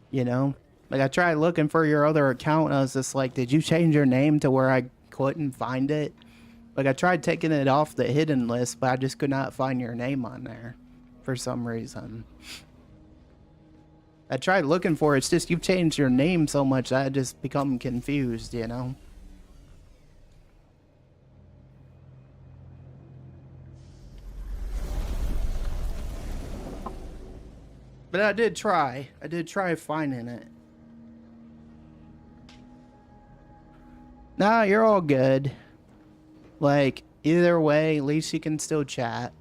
You know, like I tried looking for your other account, and I was just like, did you change your name to where I couldn't find it? Like I tried taking it off the hidden list, but I just could not find your name on there for some reason. I tried looking for it. It's just you've changed your name so much that I just become confused, you know? But I did try. I did try finding it. Nah, you're all good. Like, either way, at least you can still chat.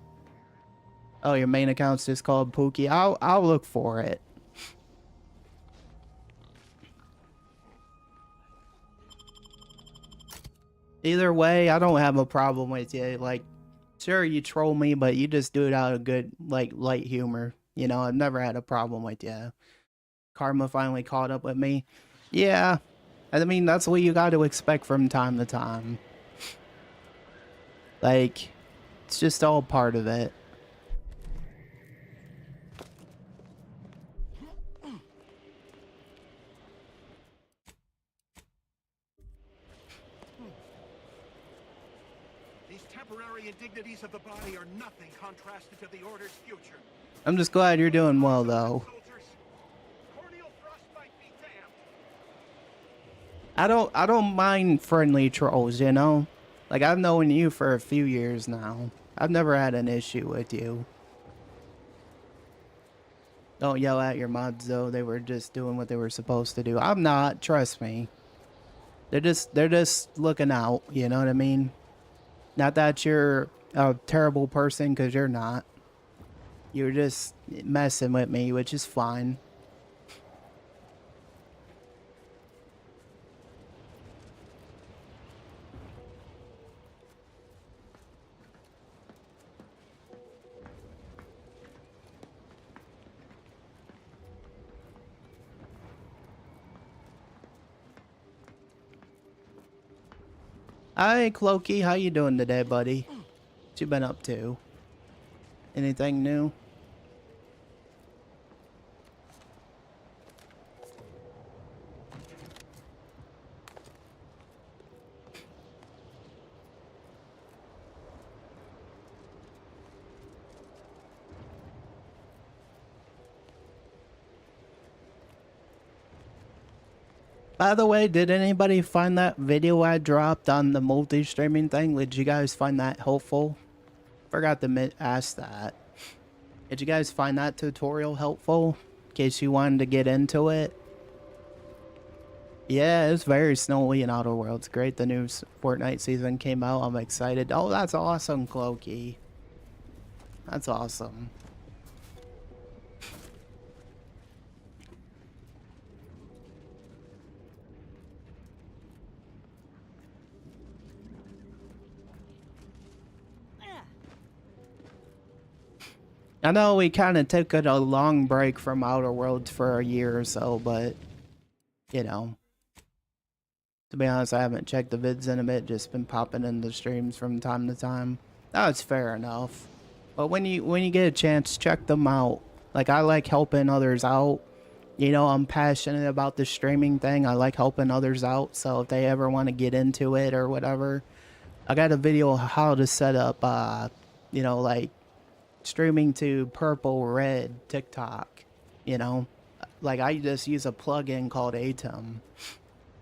Oh, your main account's just called Pookie. I'll look for it. Either way, I don't have a problem with you, like, Sure, you troll me, but you just do it out of good, like, light humor. You know, I've never had a problem with you. Karma finally caught up with me. Yeah, I mean, that's what you got to expect from time to time. Like, it's just all part of it. These temporary indignities of the body are nothing contrasted to the Order's future. I'm just glad you're doing well, though. I don't mind friendly trolls, you know? Like, I've known you for a few years now. I've never had an issue with you. Don't yell at your mods, though. They were just doing what they were supposed to do. I'm not, trust me. They're just looking out, you know what I mean? Not that you're a terrible person, because you're not. You're just messing with me, which is fine. Hi, Clokey. How you doing today, buddy? What you been up to? Anything new? By the way, did anybody find that video I dropped on the multi-streaming thing? Did you guys find that helpful? Forgot to ask that. Did you guys find that tutorial helpful? In case you wanted to get into it? Yeah, it's very snowy in Outer Worlds. Great, the new Fortnite season came out. I'm excited. Oh, that's awesome, Clokey. That's awesome. I know we kind of took a long break from Outer Worlds for a year or so, but, you know. To be honest, I haven't checked the vids in a bit, just been popping in the streams from time to time. That's fair enough. But when you get a chance, check them out. Like, I like helping others out. You know, I'm passionate about the streaming thing. I like helping others out, so if they ever want to get into it or whatever, I got a video of how to set up, you know, like, streaming to purple, red TikTok, you know? Like, I just use a plugin called Atom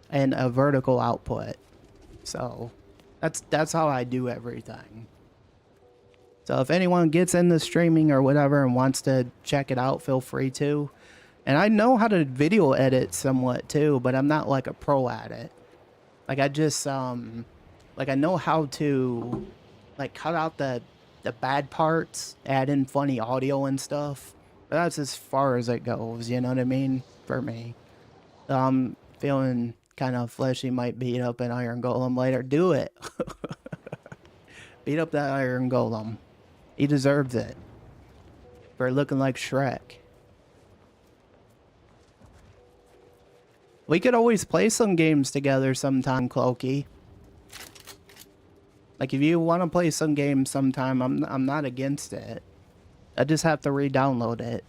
and a vertical output. So, that's how I do everything. So, if anyone gets into streaming or whatever and wants to check it out, feel free to. And I know how to video edit somewhat too, but I'm not like a pro at it. Like, I just, like, I know how to, like, cut out the bad parts, add in funny audio and stuff. But that's as far as it goes, you know what I mean? For me. I'm feeling kind of fleshy, might beat up an Iron Golem later. Do it. Beat up that Iron Golem. He deserves it. For looking like Shrek. We could always play some games together sometime, Clokey. Like, if you want to play some games sometime, I'm not against it. I just have to re-download it.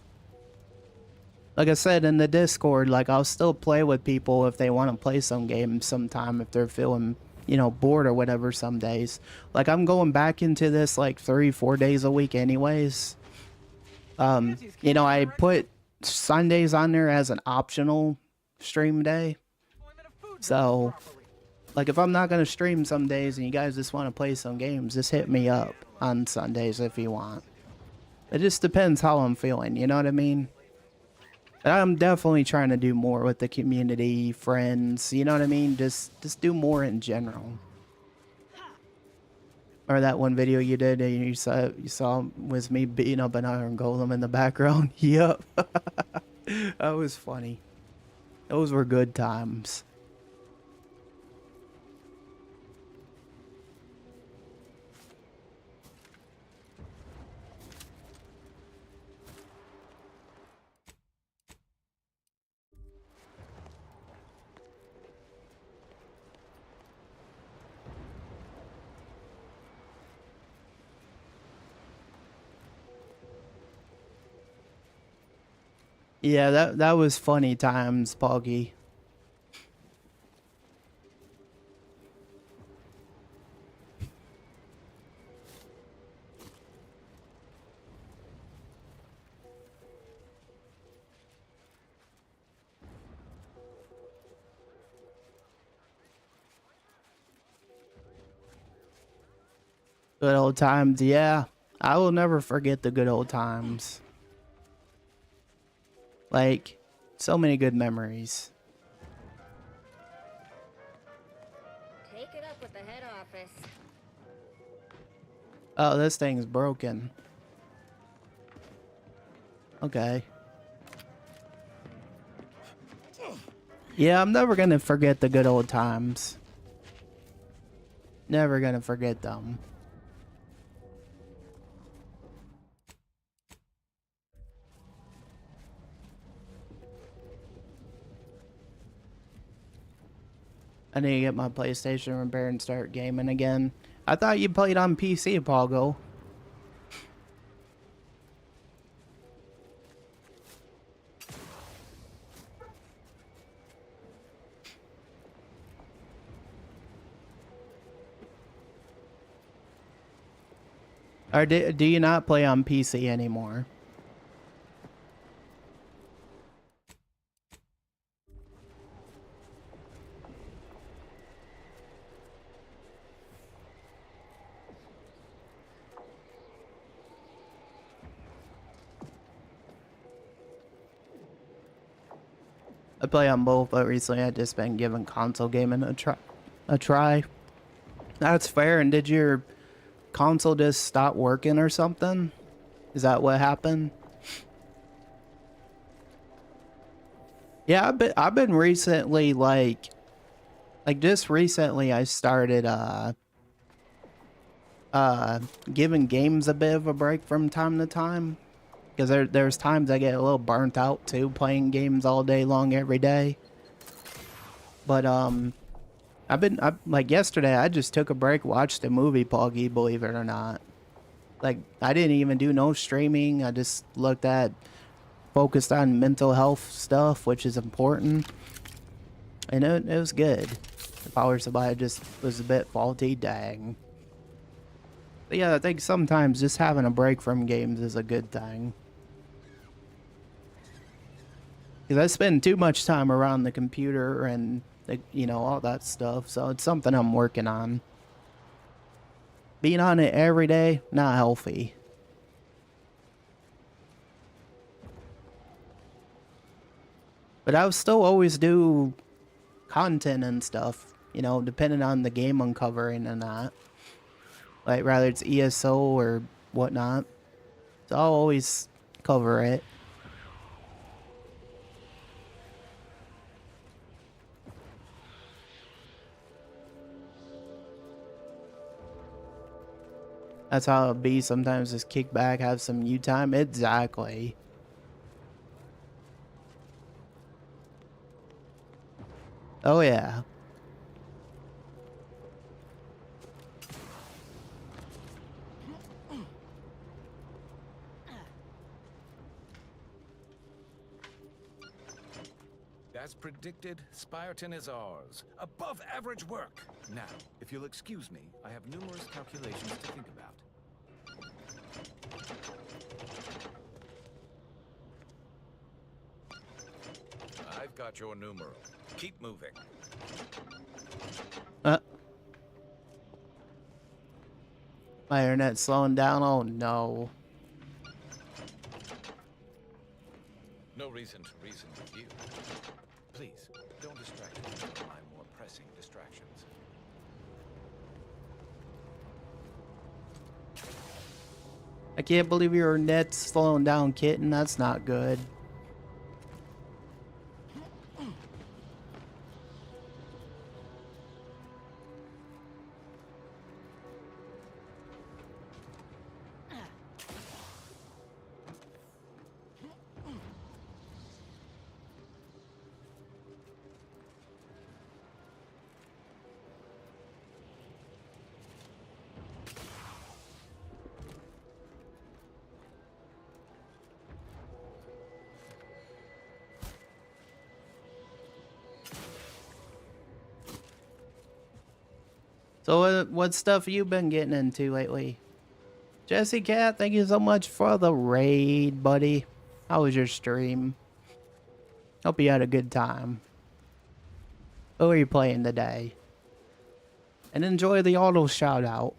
Like I said in the Discord, like, I'll still play with people if they want to play some games sometime, if they're feeling, you know, bored or whatever some days. Like, I'm going back into this, like, 3-4 days a week anyways. You know, I put Sundays on there as an optional stream day. So, like, if I'm not going to stream some days and you guys just want to play some games, just hit me up on Sundays if you want. It just depends how I'm feeling, you know what I mean? But I'm definitely trying to do more with the community, friends, you know what I mean? Just do more in general. Or that one video you did and you saw was me beating up an Iron Golem in the background. Yep. That was funny. Those were good times. Yeah, that was funny times, Poggy. Good old times, yeah. I will never forget the good old times. Like, so many good memories. Take it up with the head office. Oh, this thing's broken. Okay. Yeah, I'm never gonna forget the good old times. Never gonna forget them. I need to get my PlayStation repaired and start gaming again. I thought you played on PC, Poggo. Or do you not play on PC anymore? I play on both, but recently I've just been giving console gaming a try. That's fair. And did your console just stop working or something? Is that what happened? Yeah, I've been recently like just recently I started giving games a bit of a break from time to time. Because there's times I get a little burnt out too, playing games all day long every day. But like yesterday, I just took a break, watched a movie, Poggy, believe it or not. Like, I didn't even do no streaming. I just focused on mental health stuff, which is important. And it was good. The power supply just was a bit faulty, dang. But yeah, I think sometimes just having a break from games is a good thing. Because I spend too much time around the computer and, all that stuff. So it's something I'm working on. Being on it every day, not healthy. But I would still always do content and stuff, depending on the game I'm covering and that. Like, rather it's ESO or whatnot. So I'll always cover it. That's how it be sometimes, just kick back, have some you time. Exactly. Oh yeah. As predicted, Spyreton is ours. Above average work. Now, if you'll excuse me, I have numerous calculations to think about. I've got your numeral. Keep moving. My internet's slowing down. Oh no. No reason to reason with you. Please, don't distract me from my more pressing distractions. I can't believe your net's slowing down, kitten. That's not good. So what stuff you been getting into lately? Jesse Cat, thank you so much for the raid, buddy. How was your stream? Hope you had a good time. Who are you playing today? And enjoy the auto shout out.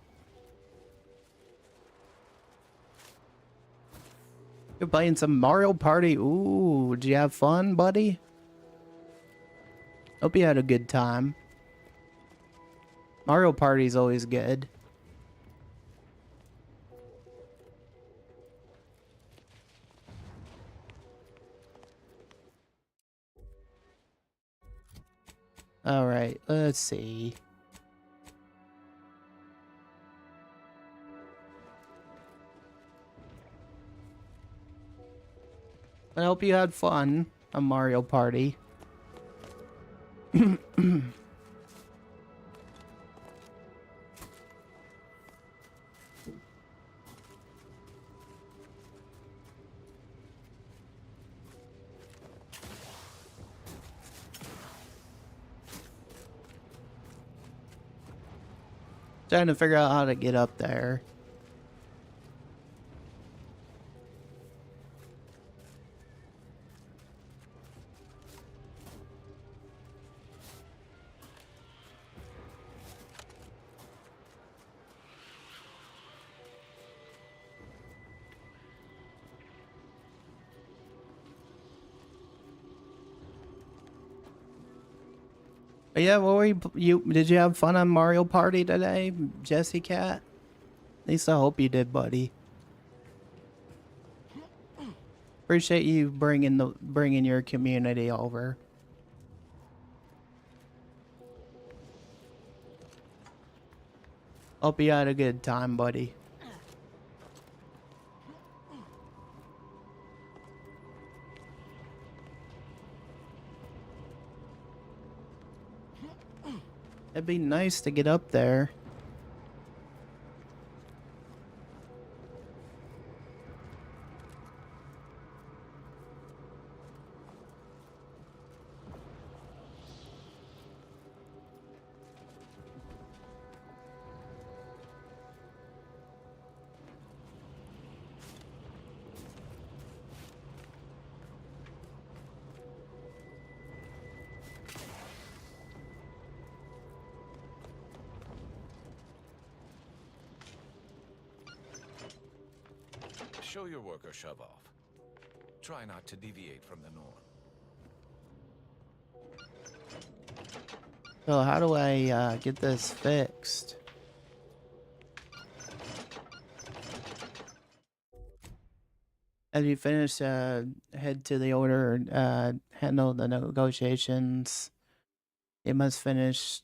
You're playing some Mario Party. Ooh, did you have fun, buddy? Hope you had a good time. Mario Party's always good. Alright, let's see. I hope you had fun on Mario Party. Trying to figure out how to get up there. But yeah, what were you did you have fun on Mario Party today, Jesse Cat? At least I hope you did, buddy. Appreciate you bringing your community over. Hope you had a good time, buddy. It'd be nice to get up there. Show your work or shove off. Try not to deviate from the norm. So how do I get this fixed? As you finish, head to the order, handle the negotiations. You must finish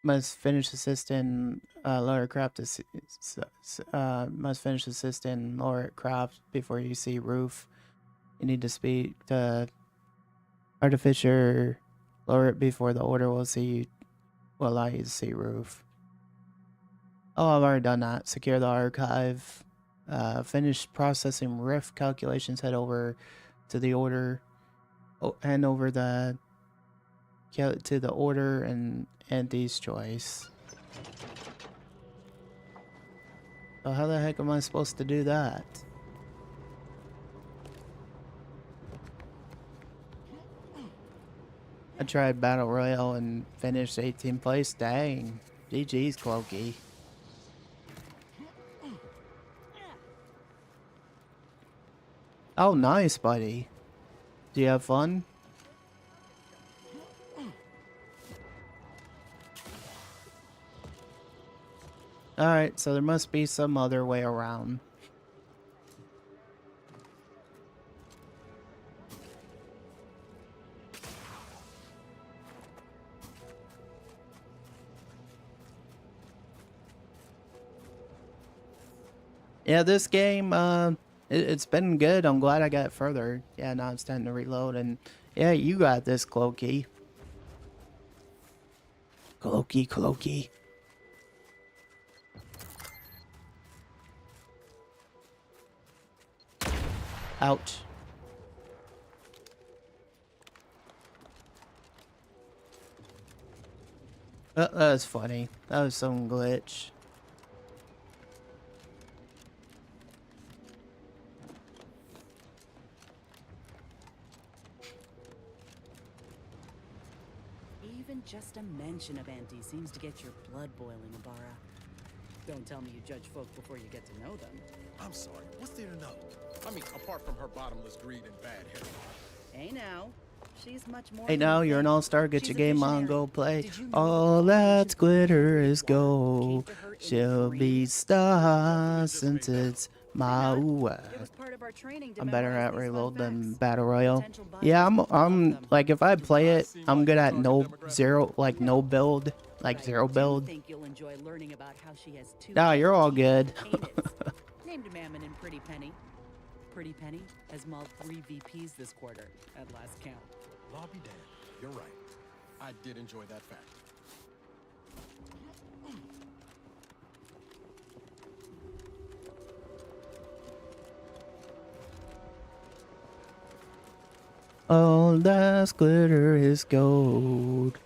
assisting lower craft. Must finish assisting lower craft before you see roof. You need to speak to artificer. Lower it before the order will allow you to see roof. Oh, I've already done that. Secure the archive. Finish processing rift calculations. Head over to the order. Hand over to the order and Andy's choice. So how the heck am I supposed to do that? I tried Battle Royale and finished 18th place. Dang. GG's, Clokey. Oh, nice, buddy. Do you have fun? Alright, so there must be some other way around. Yeah, this game, it's been good. I'm glad I got further. Yeah, now it's time to reload. And yeah, you got this, Clokey. Clokey. Ouch. That was funny. That was some glitch. Even just a mention of Auntie seems to get your blood boiling, Ibarra. Don't tell me you judge folk before you get to know them. I'm sorry, what's there to know? I mean, apart from her bottomless greed and bad hair. Hey now, she's much more. Hey now, you're an all-star, get your game on, go play. Did you know All that's glitter is gold. She'll be stars since it's my I'm better at reload than battle royale. Yeah, I'm like if I play it, I'm good at no build, like zero build. Think you'll enjoy learning about how she has two. Nah, you're all good. Named Mammon and Pretty Penny. Pretty Penny has mauled 3 VPs this quarter, at last count. Law be damned. You're right. I did enjoy that fact. All that's glitter is gold.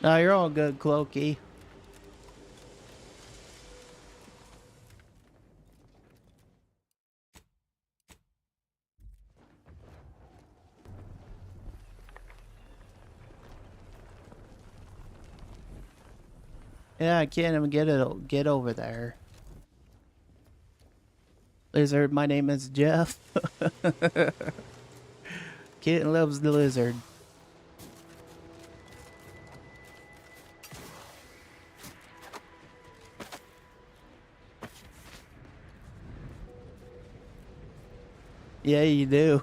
No, you're all good, Clokey. Yeah, I can't even get over there. Lizard, my name is Jeff. Kitten loves the lizard. Yeah, you do.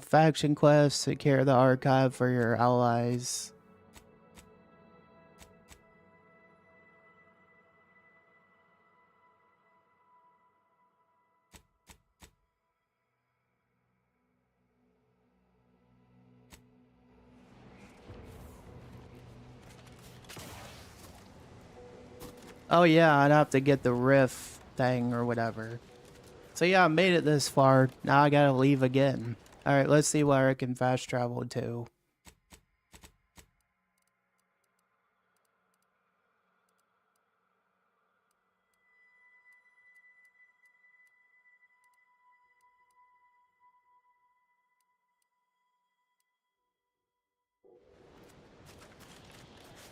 Faction quests, take care of the archive for your allies. Oh yeah, I'd have to get the riff thing or whatever. So yeah, I made it this far. Now I gotta leave again. Alright, let's see where I can fast travel to.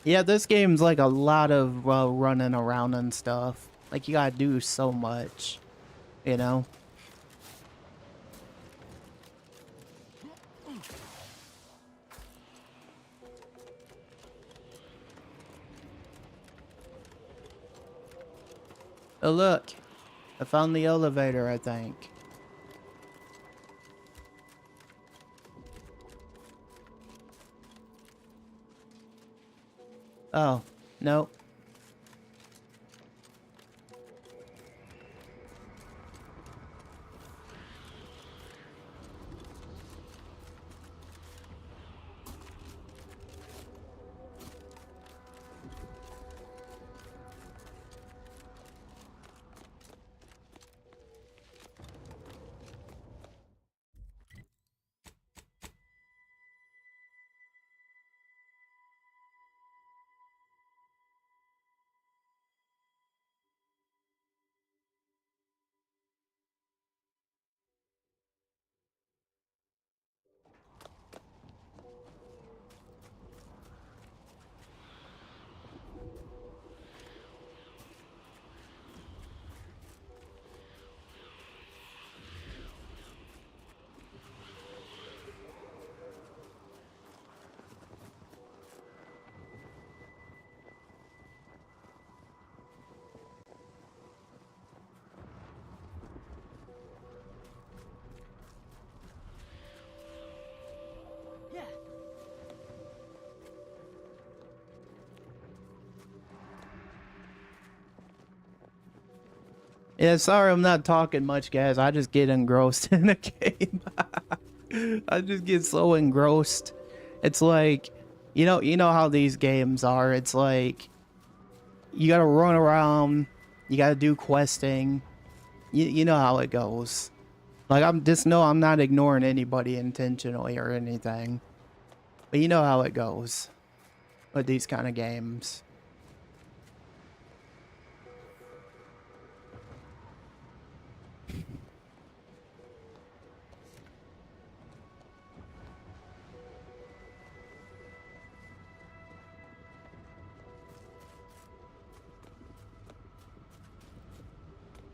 Yeah, this game's like a lot of running around and stuff. Like you gotta do so much, you know? Oh look, I found the elevator, I think. Oh, nope. Yeah, sorry I'm not talking much, guys. I just get engrossed in a game. I just get so engrossed. It's like, you know how these games are. It's like you gotta run around, you gotta do questing. You know how it goes. Like I'm not ignoring anybody intentionally or anything. But you know how it goes with these kind of games.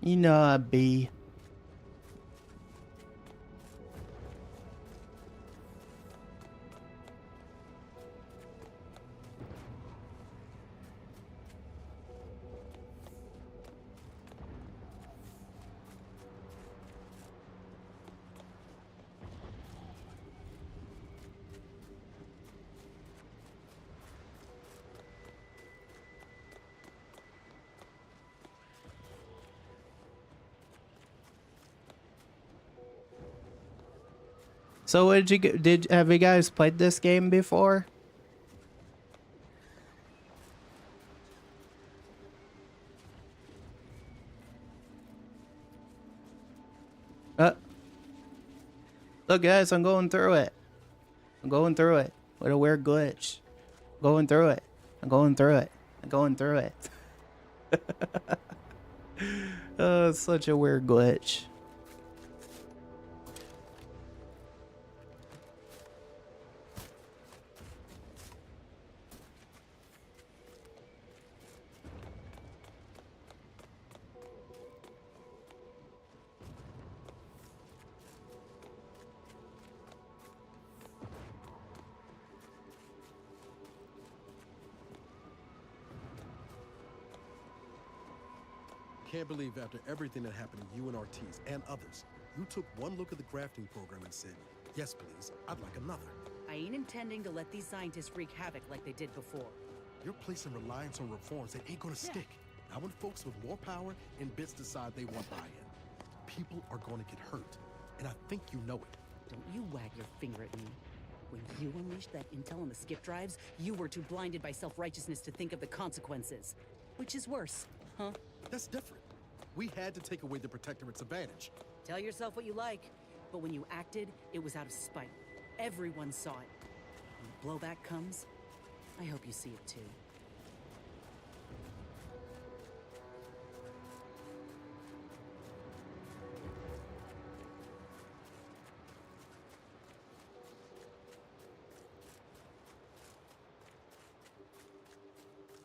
You know I be. So what have you guys played this game before? Look guys, I'm going through it. I'm going through it with a weird glitch. Going through it. I'm going through it. I'm going through it. Oh, it's such a weird glitch. Can't believe after everything that happened to you and Ortiz and others, you took one look at the grafting program and said, yes, please, I'd like another. I ain't intending to let these scientists wreak havoc like they did before. You're placing reliance on reforms that ain't gonna stick. Now when folks with more power and bits decide they want buy-in, people are gonna get hurt. And I think you know it. Don't you wag your finger at me. When you unleashed that intel on the skip drives, you were too blinded by self-righteousness to think of the consequences. Which is worse, huh? That's different. We had to take away the Protectorate's advantage. Tell yourself what you like, but when you acted, it was out of spite. Everyone saw it. When the blowback comes, I hope you see it too.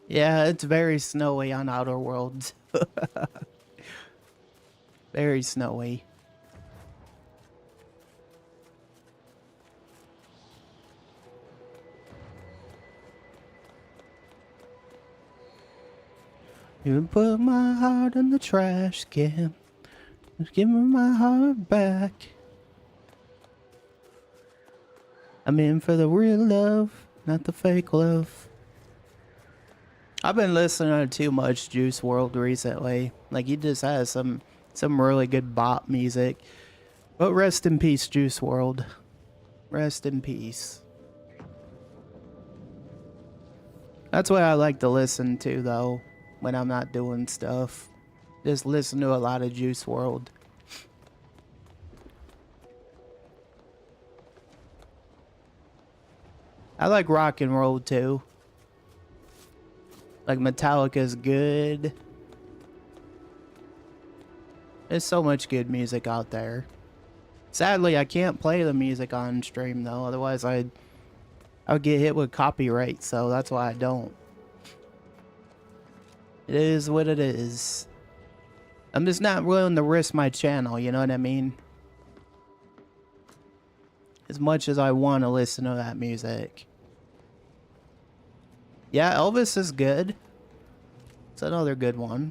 Yeah, it's very snowy on Outer Worlds. Very snowy. You put my heart in the trash can. Just give me my heart back. I'm in for the real love, not the fake love. I've been listening to too much Juice WRLD recently. Like, he just has some really good bop music. But rest in peace, Juice WRLD. Rest in peace. That's what I like to listen to, though, when I'm not doing stuff. Just listen to a lot of Juice WRLD. I like rock and roll, too. Like, Metallica's good. There's so much good music out there. Sadly, I can't play the music on stream, though. Otherwise, I'd get hit with copyright, so that's why I don't. It is what it is. I'm just not willing to risk my channel, you know what I mean? As much as I want to listen to that music. Yeah, Elvis is good. It's another good one.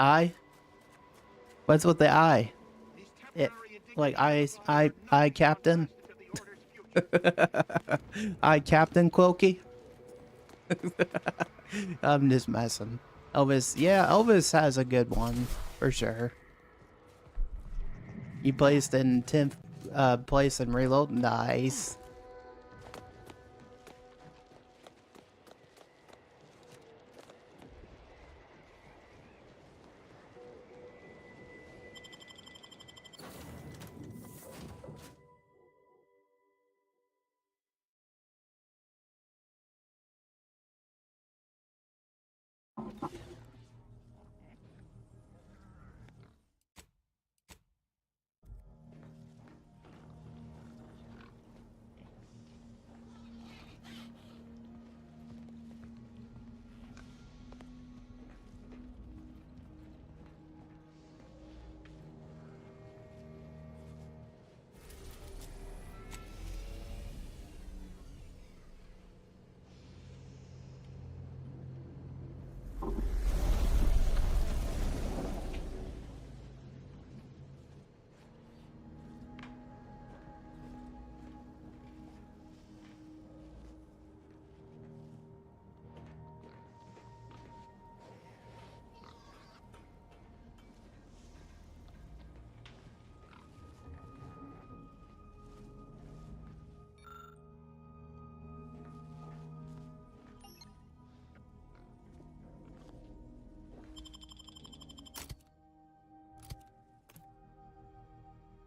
I? What's with the I? It, like I Captain? I Captain Quilky? I'm just messing. Elvis, yeah, Elvis has a good one, for sure. You placed in 10th place in reload? Nice.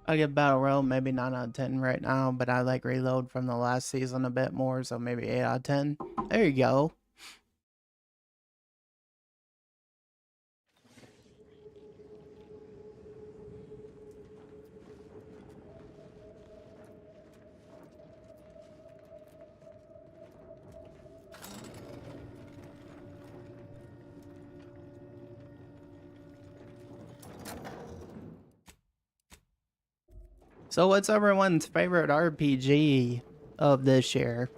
I get Battle Royale maybe 9 out of 10 right now, but I like Reload from the last season a bit more, so maybe 8 out of 10. There you go. So what's everyone's favorite RPG of this year?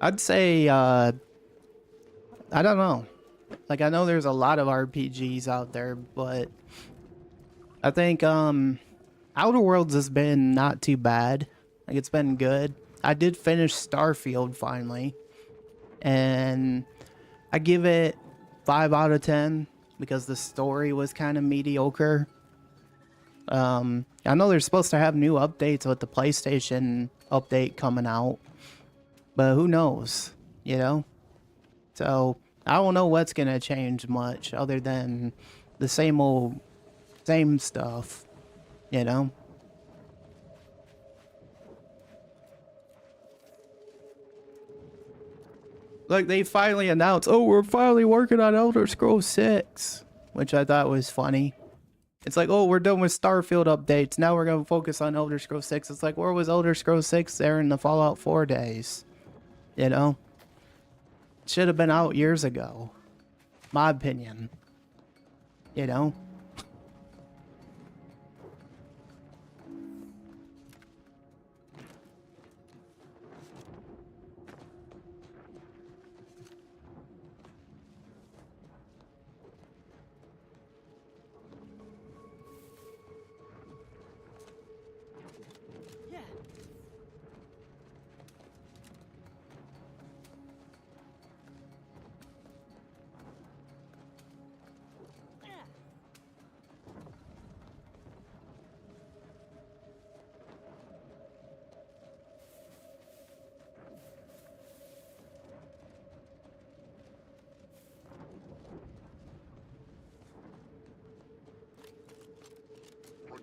I'd say, I don't know. Like, I know there's a lot of RPGs out there, but I think, Outer Worlds has been not too bad. Like, it's been good. I did finish Starfield finally, and I give it 5 out of 10 because the story was kind of mediocre. I know they're supposed to have new updates with the PlayStation update coming out, but who knows, you know? So I don't know what's gonna change much other than the same stuff, you know? Like, they finally announced, oh, we're finally working on Elder Scrolls 6, which I thought was funny. It's like, oh, we're done with Starfield updates. Now we're going to focus on Elder Scrolls 6. It's like, where was Elder Scrolls 6 there in the Fallout 4 days? You know? Should have been out years ago. My opinion. You know?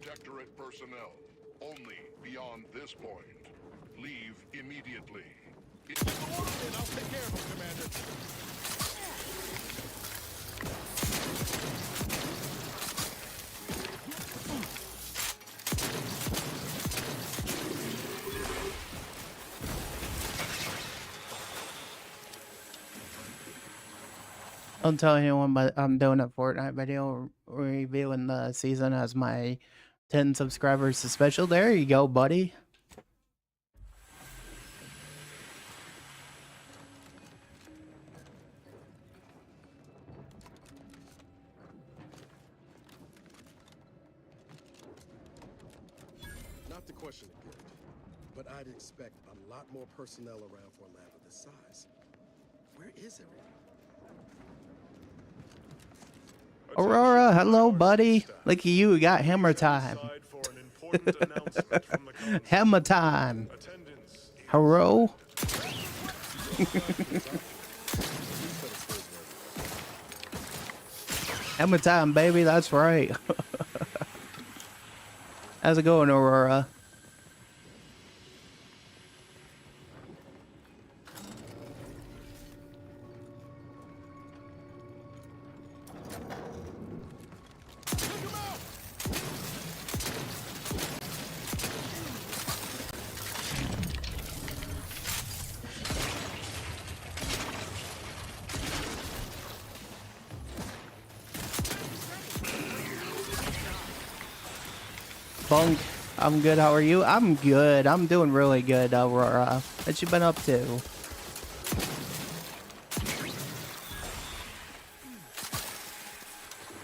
Protectorate personnel, only beyond this point. Leave immediately. I'll take care of him, Commander. Don't tell anyone, but I'm doing a Fortnite video reviewing the season as my 10 subscribers special. There you go, buddy. Not to question it, good, but I'd expect a lot more personnel around for a lab of this size. Where is everyone? Aurora, hello, buddy. Look at you, we got hammer time. Hammer time. Hello? Hammer time, baby, that's right. How's it going, Aurora? Bunk, I'm good. How are you? I'm good. I'm doing really good, Aurora. What you been up to?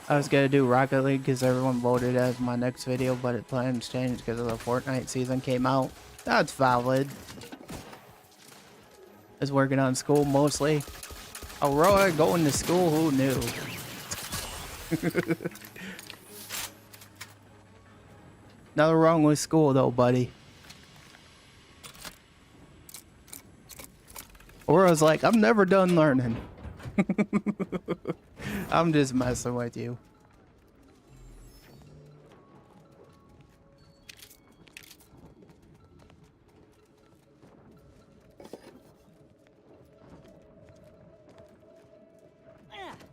I was gonna do Rocket League because everyone voted as my next video, but it plans changed because of the Fortnite season came out. That's valid. I was working on school mostly. Aurora going to school, who knew? Nothing wrong with school though, buddy. Aurora's like, I'm never done learning. I'm just messing with you.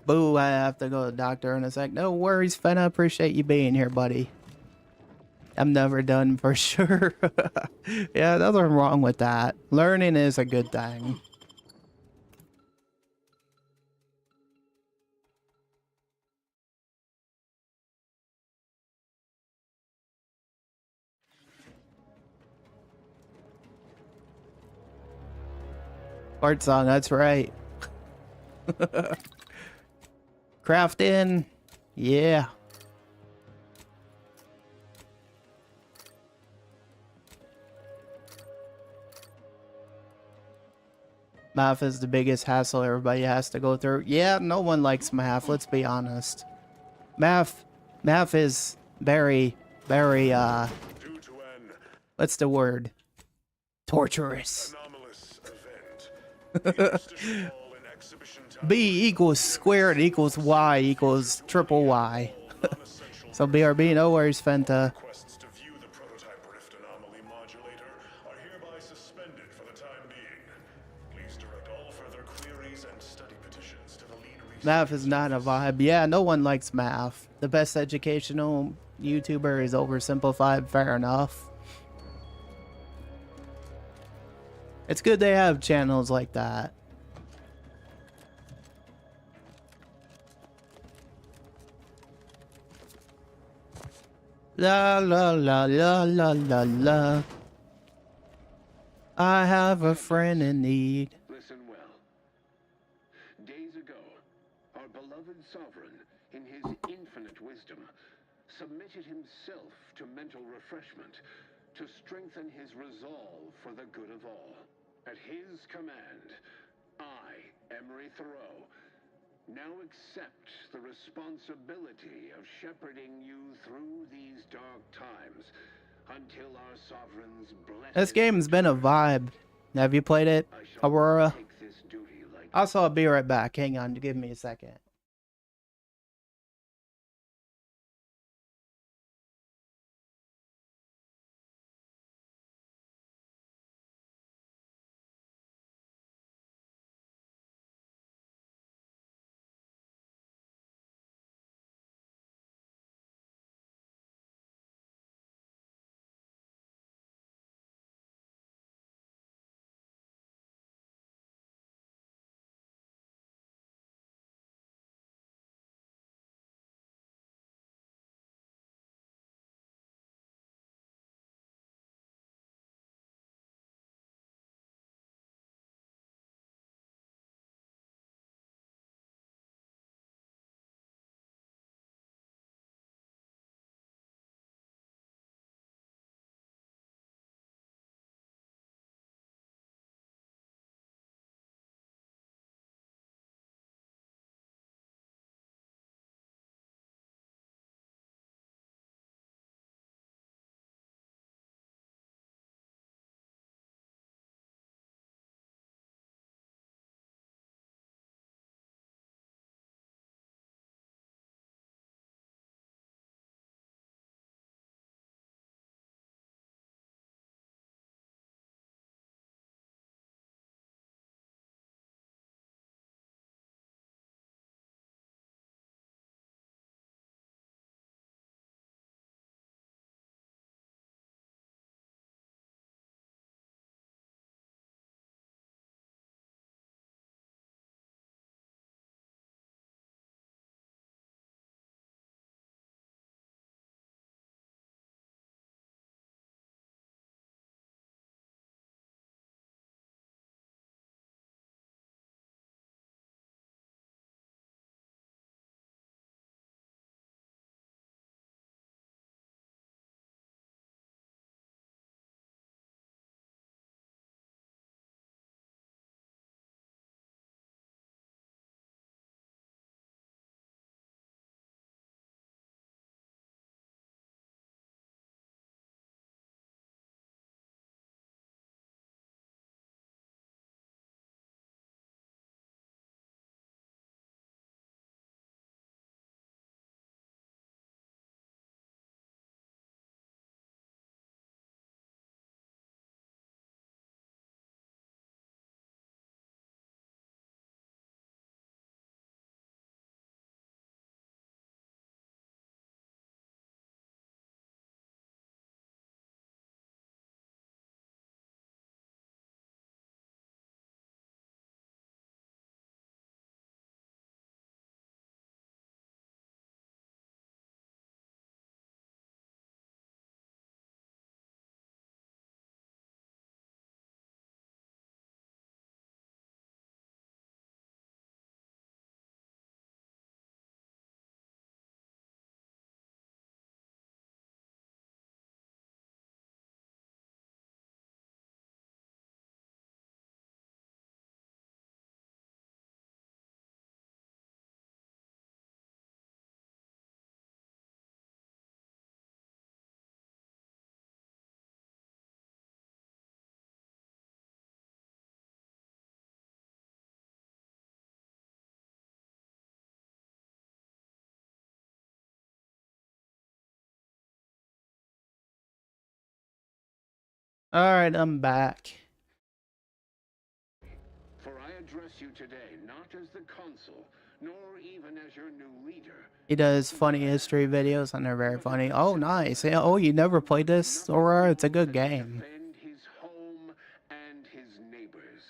Boo, I have to go to the doctor in a sec. No worries, Fenna. I appreciate you being here, buddy. I'm never done for sure. Yeah, nothing wrong with that. Learning is a good thing. Art song, that's right. Crafting, yeah. Math is the biggest hassle everybody has to go through. Yeah, no one likes math, let's be honest. Math is very, what's the word? Torturous. B equals squared equals Y equals triple Y. So BRB, no worries, Fenta. Math is not a vibe. Yeah, no one likes math. The best educational YouTuber is oversimplified, fair enough. It's good they have channels like that. La la la la la la la. I have a friend in need. Listen well. Days ago, our beloved sovereign, in his infinite wisdom, submitted himself to mental refreshment to strengthen his resolve for the good of all. At his command, I, Emery Thoreau, now accept the responsibility of shepherding you through these dark times until our sovereign's blessed... This game's been a vibe. Have you played it, Aurora? Also, I'll be right back. Hang on, give me a second. Alright, I'm back. For I address you today not as the consul, nor even as your new leader. He does funny history videos and they're very funny. Oh, nice. Yeah, oh, you never played this, Aurora? It's a good game. Defend his home and his neighbors.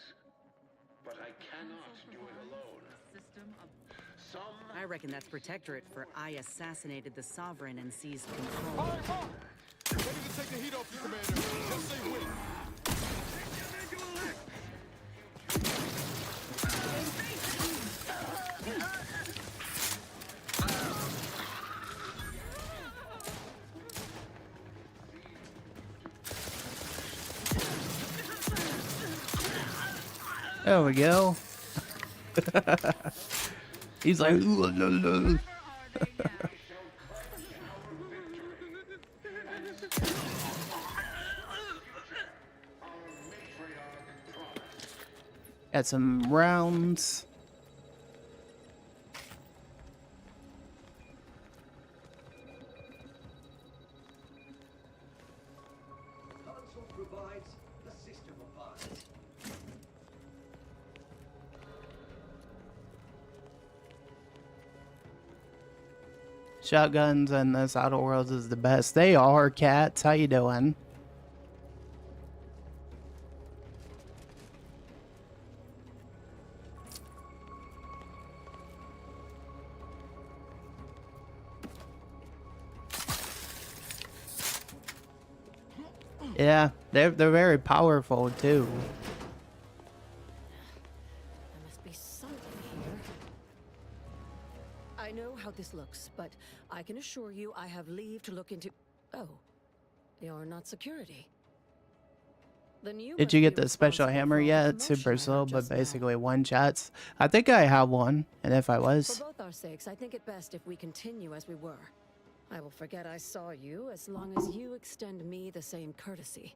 But I cannot do it alone. I reckon that's Protectorate for I assassinated the Sovereign and seized control. Ready to take the heat off you, Commander. Just say when. There we go. He's like, ooh, no, no. Got some rounds. Console provides, the system abides. Shotguns and this Outer Worlds is the best. They are, cats. How you doing? Yeah, they're very powerful too. There must be something here. I know how this looks, but I can assure you I have leave to look into. Oh, you're not security. Then you Did must you be get the special responsible hammer for all the yet? It's super commotion I slow, heard but just now. basically one shots. I think I have one, and if I was, For both our sakes, I think it best if we continue as we were. I will forget I saw you as long as you extend me the same courtesy.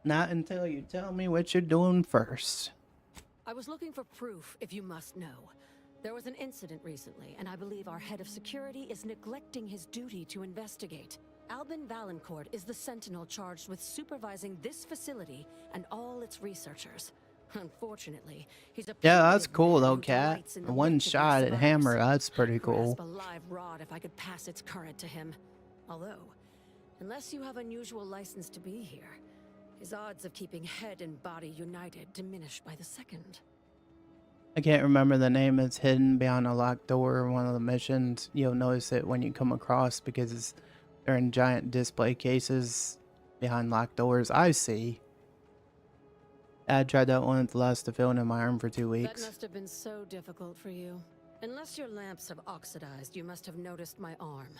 not until you tell me what you're doing first. I was looking for proof, if you must know. There was an incident recently, and I believe our head of security is neglecting his duty to investigate. Albin Valancourt is the sentinel charged with supervising this facility and all its researchers. Unfortunately, he's a Yeah, that's cool though, who Cat. delights in the One look of shot these at hammer, sparks. that's pretty cool. Grasp a live rod if I could pass its current to him. Although, unless you have unusual license to be here, his odds of keeping head and body united diminish by the second. I can't remember the name. It's hidden behind a locked door. One of the missions. You'll notice it when you come across because they're in giant display cases behind locked doors. I see. I tried that one at the last to fill in my arm for 2 That weeks. must have been so difficult for you. Unless your lamps have oxidized, you must have noticed my arm.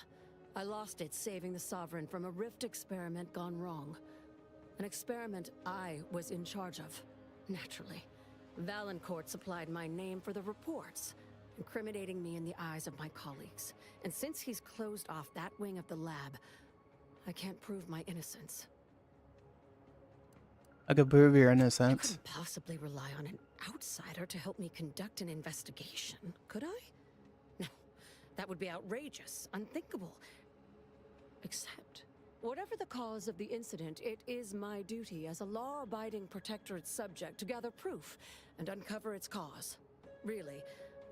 I lost it saving the Sovereign from a rift experiment gone wrong. An experiment I was in charge of, naturally. Valancourt supplied my name for the reports, incriminating me in the eyes of my colleagues. And since he's closed off that wing of the lab, I can't prove my innocence. I could prove your I innocence. couldn't possibly rely on an outsider to help me conduct an investigation, could I? No, that would be outrageous, unthinkable. Except, whatever the cause of the incident, it is my duty as a law-abiding Protectorate subject to gather proof and uncover its cause. Really,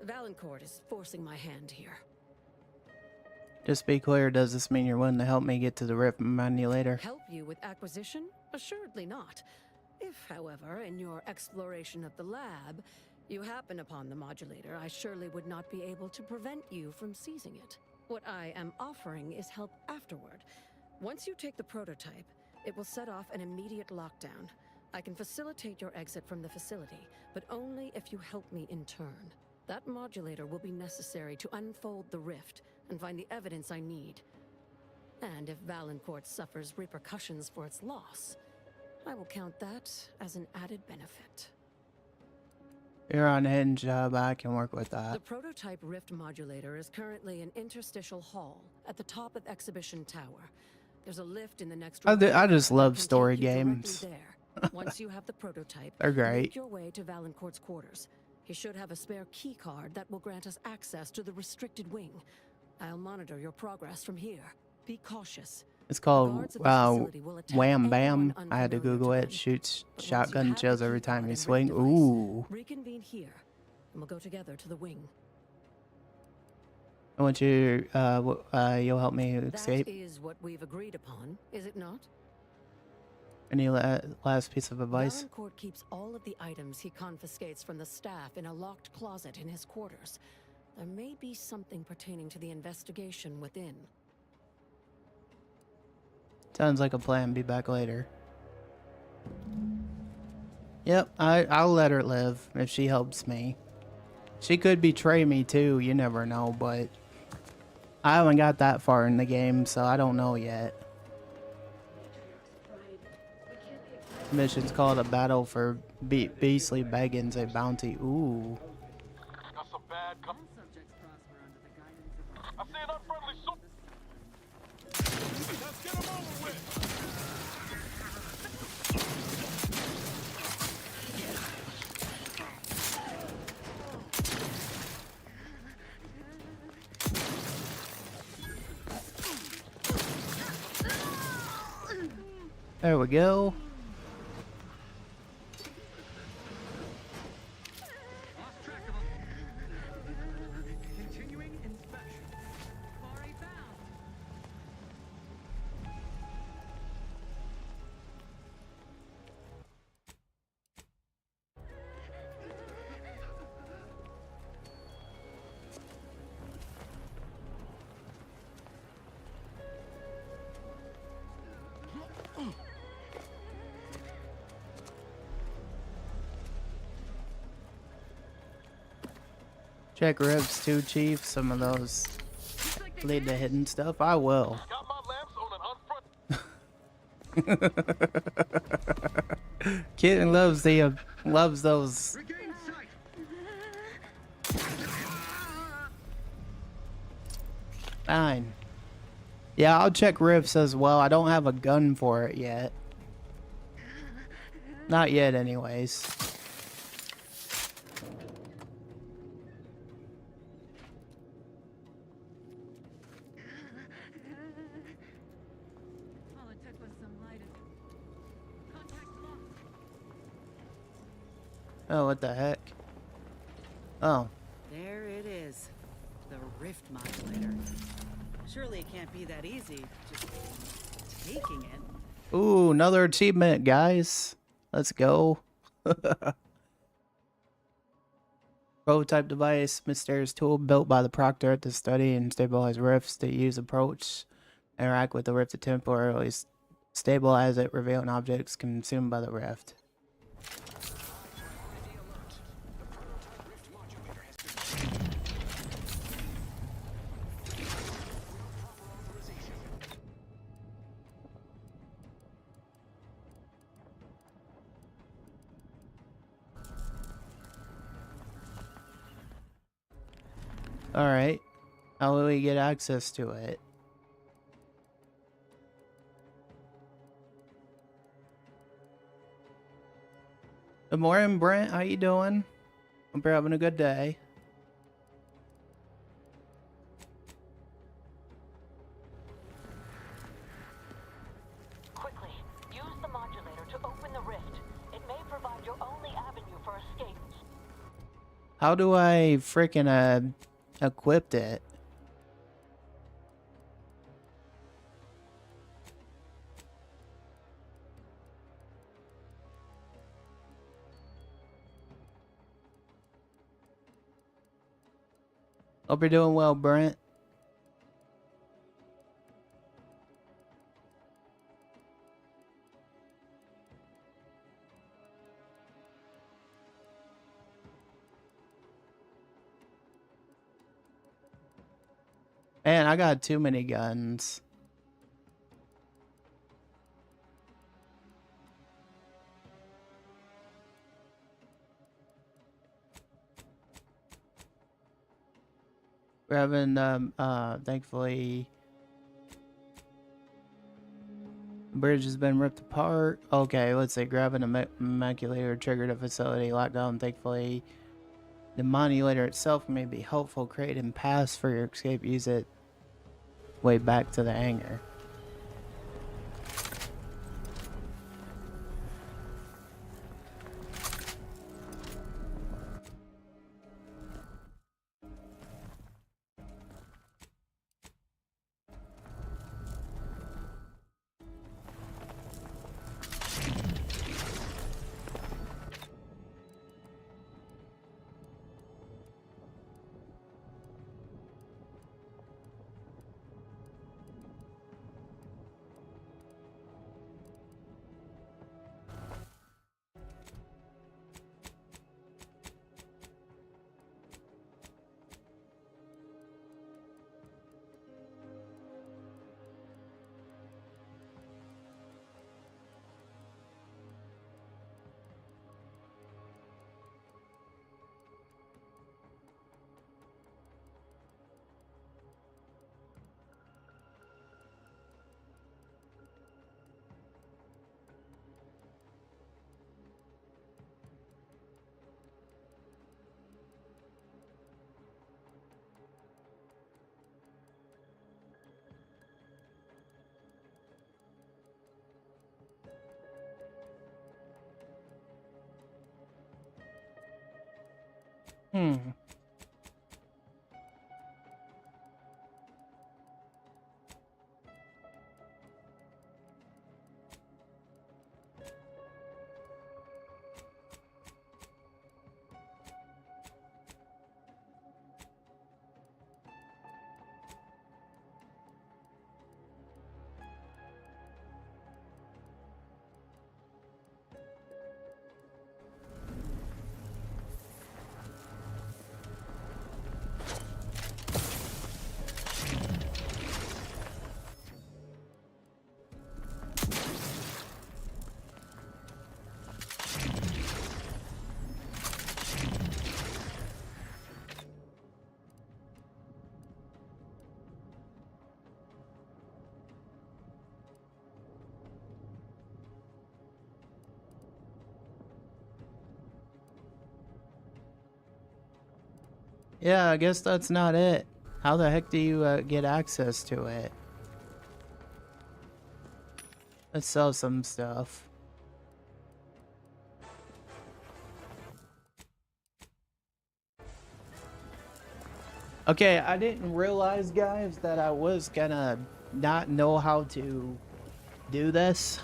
Valancourt is forcing my hand here. Just be clear, does this mean you're willing to help me get to the rift menu later? Help you with acquisition? Assuredly not. If, however, in your exploration of the lab, you happen upon the modulator, I surely would not be able to prevent you from seizing it. What I am offering is help afterward. Once you take the prototype, it will set off an immediate lockdown. I can facilitate your exit from the facility, but only if you help me in turn. That modulator will be necessary to unfold the rift and find the evidence I need. And if Valancourt suffers repercussions for its loss, I will count that as an added benefit. You're on a hidden job. I can work with The that. prototype rift modulator is currently in interstitial hall at the top of Exhibition Tower. There's a lift in the next room. I just love Can story take you directly games. there. Once you have the prototype, They're make great. your way to Valancourt's quarters. He should have a spare key card that will grant us access to the restricted wing. I'll monitor your progress from here. Be cautious. It's called Wham Bam. I had to Google it. Shoots shotgun shells every time you swing. Ooh. Reconvene here, and we'll go together to the wing. I want you. You'll help me escape. That is what we've agreed upon, is it not? Any last piece of advice? Valancourt keeps all of the items he confiscates from the staff in a locked closet in his quarters. There may be something pertaining to the investigation within. Sounds like a plan. Be back later. Yep, I'll let her live if she helps me. She could betray me too, you never know, but I haven't got that far in the game, so I don't know yet. Mission's called A Battle for Beastly Beggins, a bounty. Ooh. Got some bad I see an unfriendly soul. Let's get him over with. There we go. Check ribs too, Chief. Some of those lead to hidden stuff. I will. Kitten loves those. Fine. Yeah, I'll check rifts as well. I don't have a gun for it yet. Not yet, anyways. Oh, what the heck? Oh. There it is. The rift modulator. Surely it can't be that easy. Just taking it. Ooh, another achievement, guys. Let's go. Prototype device, mysterious tool built by the proctor to study and stabilize rifts. To use approach, interact with the rift to temporarily stabilize it, revealing objects consumed by the rift. Alright. How will we get access to it? Good morning, Brent. How you doing? Hope you're having a good day. Quickly, use the modulator to open the rift. It may provide your only avenue for escape. How do I freaking equip it? Hope you're doing well, Brent. Man, I got too many guns. We're having, thankfully, the bridge has been ripped apart. Okay, let's see. Grabbing a maculator triggered a facility lockdown. Thankfully, The modulator itself may be helpful creating paths for your escape. Use it way back to the hangar. Hmm. Yeah, I guess that's not it. How the heck do you get access to it? Let's sell some stuff. Okay, I didn't realize, guys, that I was gonna not know how to do this.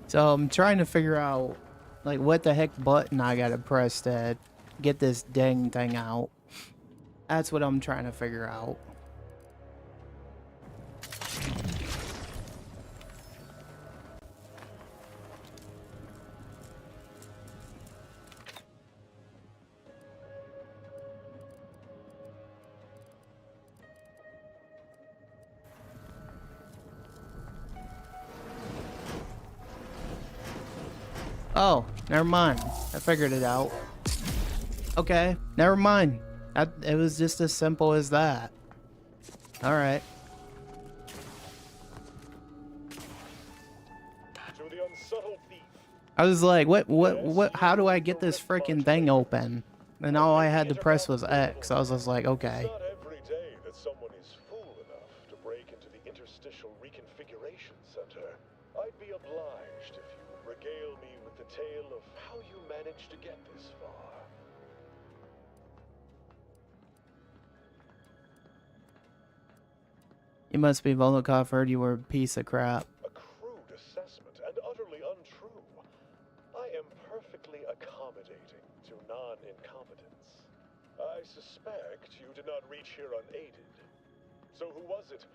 So I'm trying to figure out, like, what the heck button I gotta press to get this dang thing out. That's what I'm trying to figure out. Oh, never mind. I figured it out. Okay, never mind. It was just as simple as that. Alright. I was like, what, how do I get this freaking thing open? And all I had to press was X. I was just like, okay. Every day that someone is fool enough to break into the Interstitial Reconfiguration Center. I'd be obliged if you would regale me with the tale of how you managed to get this far. You must be Volokov. Heard you were a piece of crap. A crude assessment and utterly untrue. I am perfectly accommodating to non-incompetence. I suspect you did not reach here unaided. So who was it?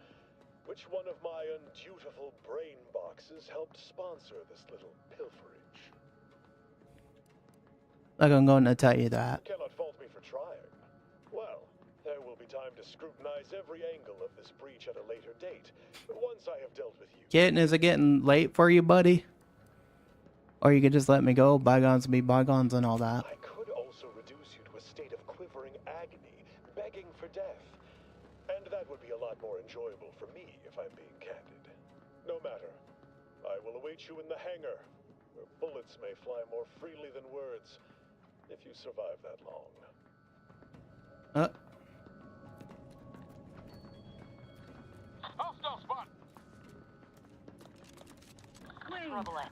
Which one of my undutiful brain boxes helped sponsor this little pilferage? Like, I'm going to tell you that. You cannot fault me for trying. Well, there will be time to scrutinize every angle of this breach at a later date, once I have dealt with you. Kitten, is it getting late for you, buddy? Or you could just let me go. Bygones be bygones and all that. I could also reduce you to a state of quivering agony, begging for death. And that would be a lot more enjoyable for me, if I'm being candid. No matter. I will await you in the hangar, where bullets may fly more freely than words, you survive that long. Hostile spot! Trouble it.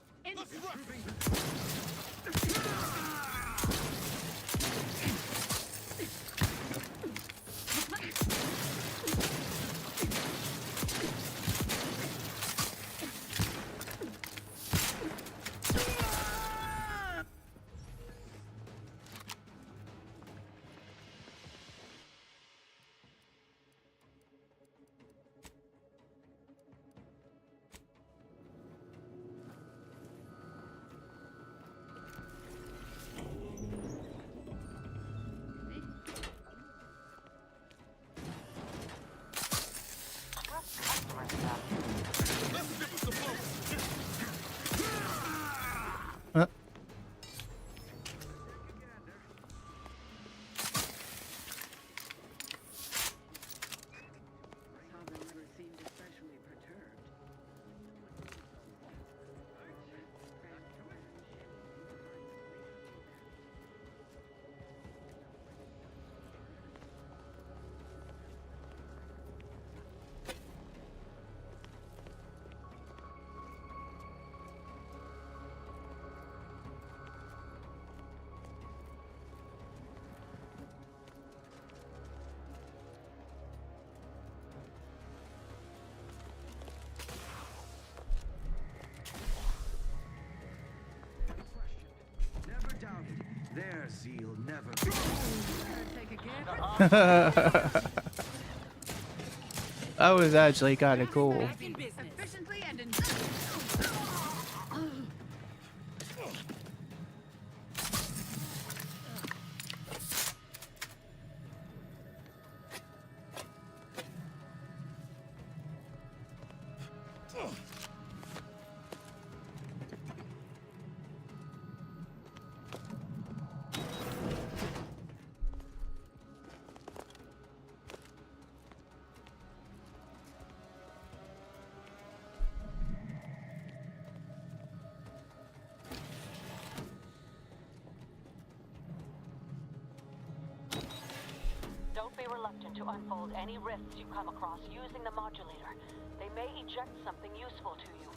Their zeal never That was actually kind of cool. Efficiently and in Don't be reluctant to unfold any rifts you come across using the modulator. They may eject something useful to you.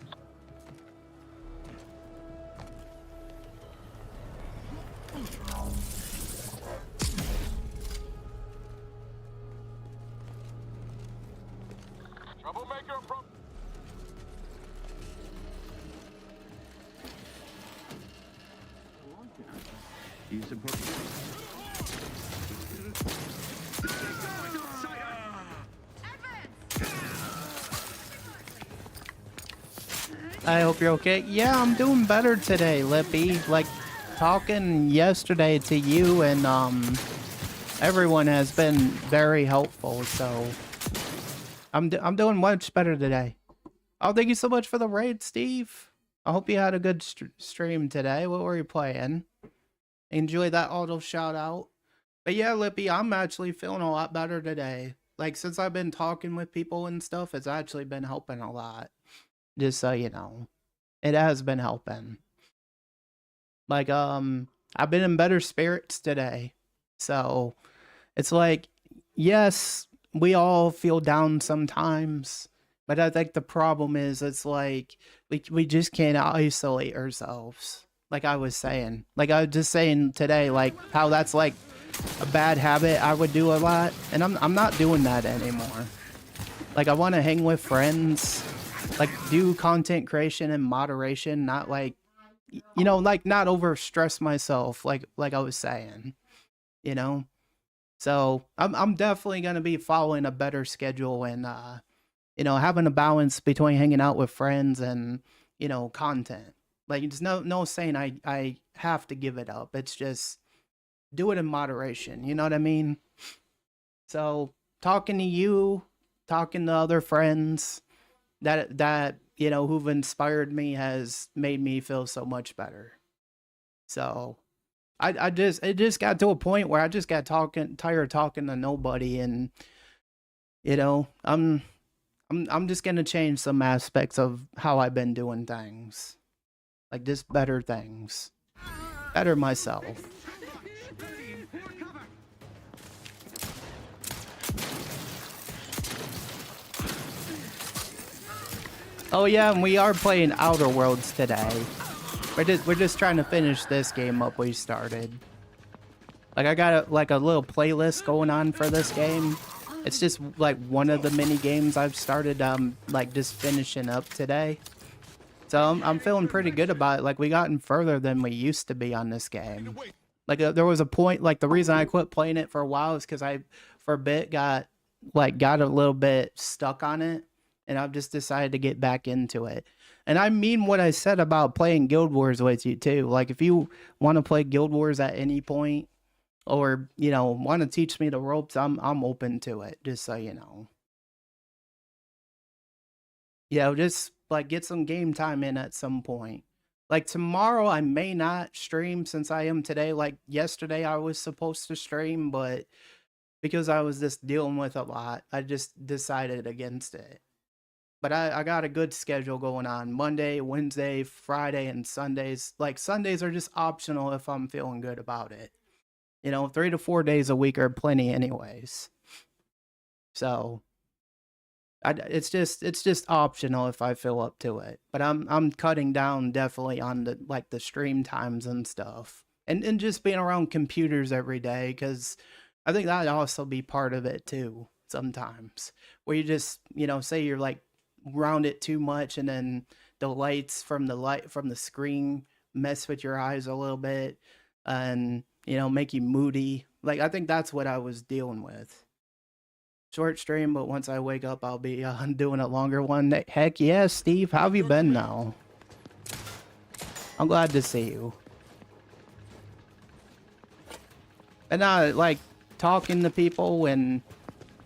Troublemaker from... You support... I hope you're okay. Yeah, I'm doing better today, Lippy. Like, talking yesterday to you and, everyone has been very helpful, so... I'm doing much better today. Oh, thank you so much for the raid, Steve. I hope you had a good stream today. What were you playing? Enjoy that auto shout out. But yeah, Lippy, I'm actually feeling a lot better today. Like, since I've been talking with people and stuff, it's actually been helping a lot. Just so you know. It has been helping. Like, I've been in better spirits today. So, it's like, yes, we all feel down sometimes. But I think the problem is, it's like, we just can't isolate ourselves. Like I was saying. Like I was just saying today, like, how that's like a bad habit I would do a lot. And I'm not doing that anymore. Like, I want to hang with friends. Like, do content creation in moderation, not like, you know, like, not overstress myself, like I was saying, you know? So, I'm definitely going to be following a better schedule and, you know, having a balance between hanging out with friends and, you know, content. Like, there's no saying I have to give it up. It's just, do it in moderation, you know what I mean? So, talking to you, talking to other friends, that you know, who've inspired me has made me feel so much better. So it just got to a point where I just got tired of talking to nobody, and you know, I'm just gonna change some aspects of how I've been doing things. Like, just better things. Better myself. Oh yeah, and we are playing Outer Worlds today. We're just trying to finish this game up we started. Like I got a little playlist going on for this game. It's just like one of the mini games I've started like just finishing up today. So I'm feeling pretty good about it. Like we gotten further than we used to be on this game. Like there was a point, like the reason I quit playing it for a while is because I for a bit got a little bit stuck on it, and I've just decided to get back into it. And I mean what I said about playing Guild Wars with you too. Like if you want to play Guild Wars at any point, or you know want to teach me the ropes, I'm open to it. Just so you know. Yeah, just like get some game time in at some point. Like tomorrow I may not stream since I am today. Like yesterday I was supposed to stream, but because I was just dealing with a lot, I just decided against it. But I got a good schedule going on. Monday, Wednesday, Friday, and Sundays. Like Sundays are just optional if I'm feeling good about it. You know, 3 to 4 days a week are plenty anyways. So it's just optional if I feel up to it. But I'm cutting down definitely on the stream times and stuff. And just being around computers every day, because I think that'd also be part of it too sometimes. Where you just, you know, say you're like round it too much and then the lights from the screen mess with your eyes a little bit and, you know, make you moody. Like I think that's what I was dealing with. Short stream, but once I wake up I'll be doing a longer one. Heck yeah, Steve, how have you been now? I'm glad to see you. And like talking to people and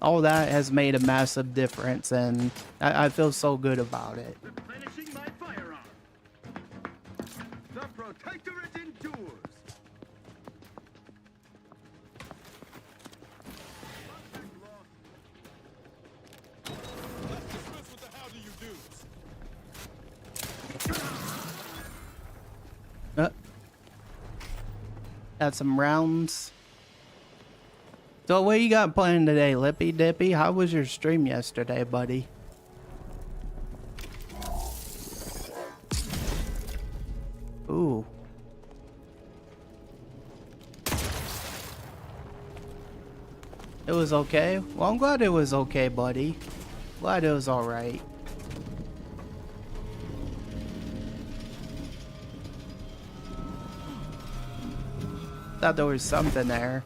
all that has made a massive difference, and I feel so good about it. Replenishing my firearm. The Protectorate endures. Let's dismiss with the how do you do's. Got some rounds. So what you got playing today, Lippy Dippy? How was your stream yesterday, buddy? Ooh. It was okay? Well, I'm glad it was okay, buddy. Glad it was alright. Thought there was something there.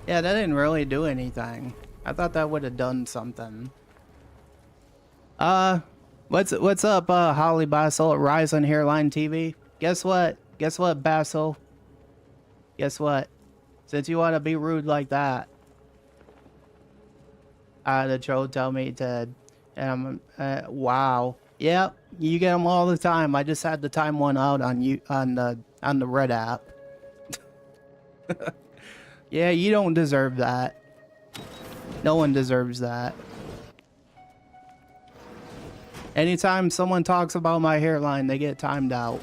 Yeah, that didn't really do anything. I thought that would have done something. What's up, Holly Basil at Rise on Hairline TV? Guess what? Guess what, Basil? Guess what? Since you want to be rude like that, the troll told me to, wow. Yep, you get them all the time. I just had to time one out on you on the Red app. Yeah, you don't deserve that. No one deserves that. Anytime someone talks about my hairline, they get timed out.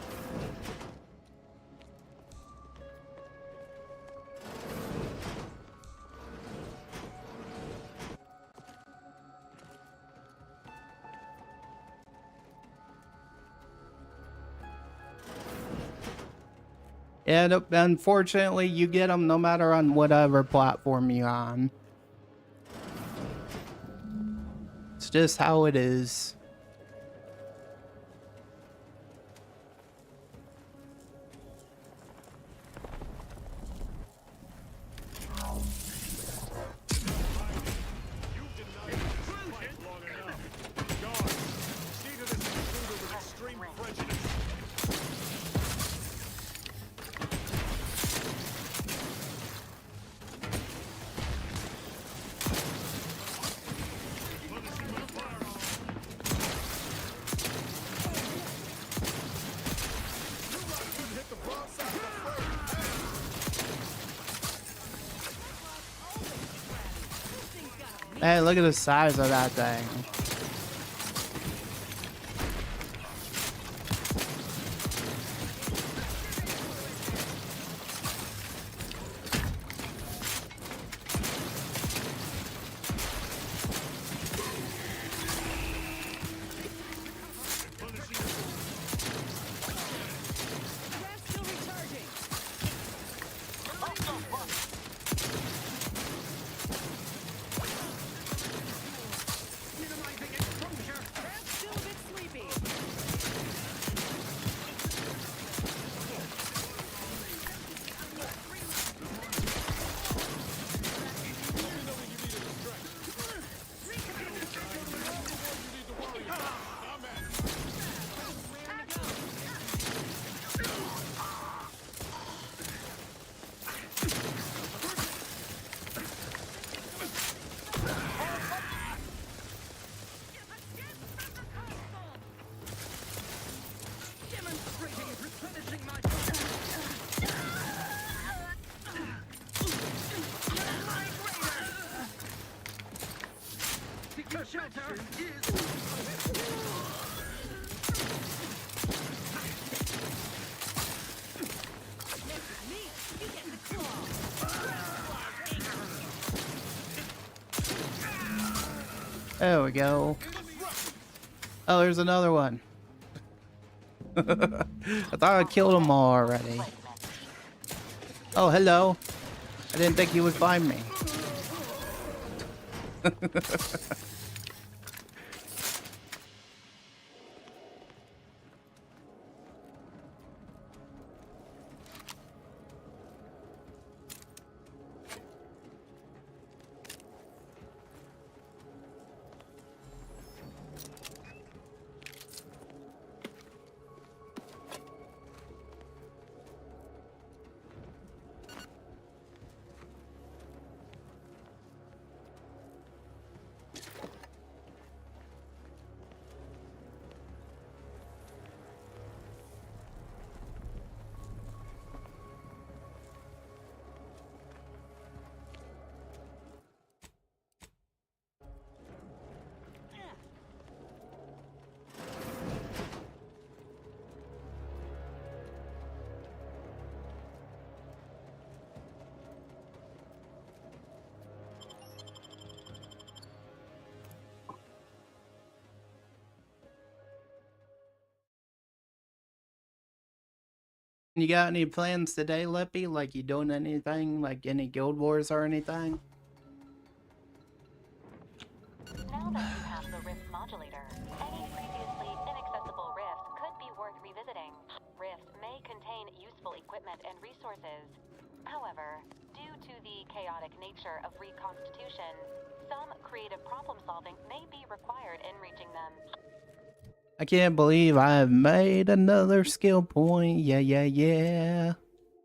And unfortunately, you get them no matter on whatever platform you're on. It's just how it is. Hey, look at the size of that thing. shelter is... There we go. Oh, there's another one. I thought I killed them all already. Oh, hello. I didn't think you would find me. You got any plans today, Lippy? Like, you doing anything? Like, any guild wars or anything? Now that you have the rift modulator, any previously inaccessible rift could be worth revisiting. Rifts may contain useful equipment and resources. However, due to the chaotic nature of reconstitution, some creative problem solving may be required in reaching them. I can't believe I've made another skill point. Yeah, yeah, yeah.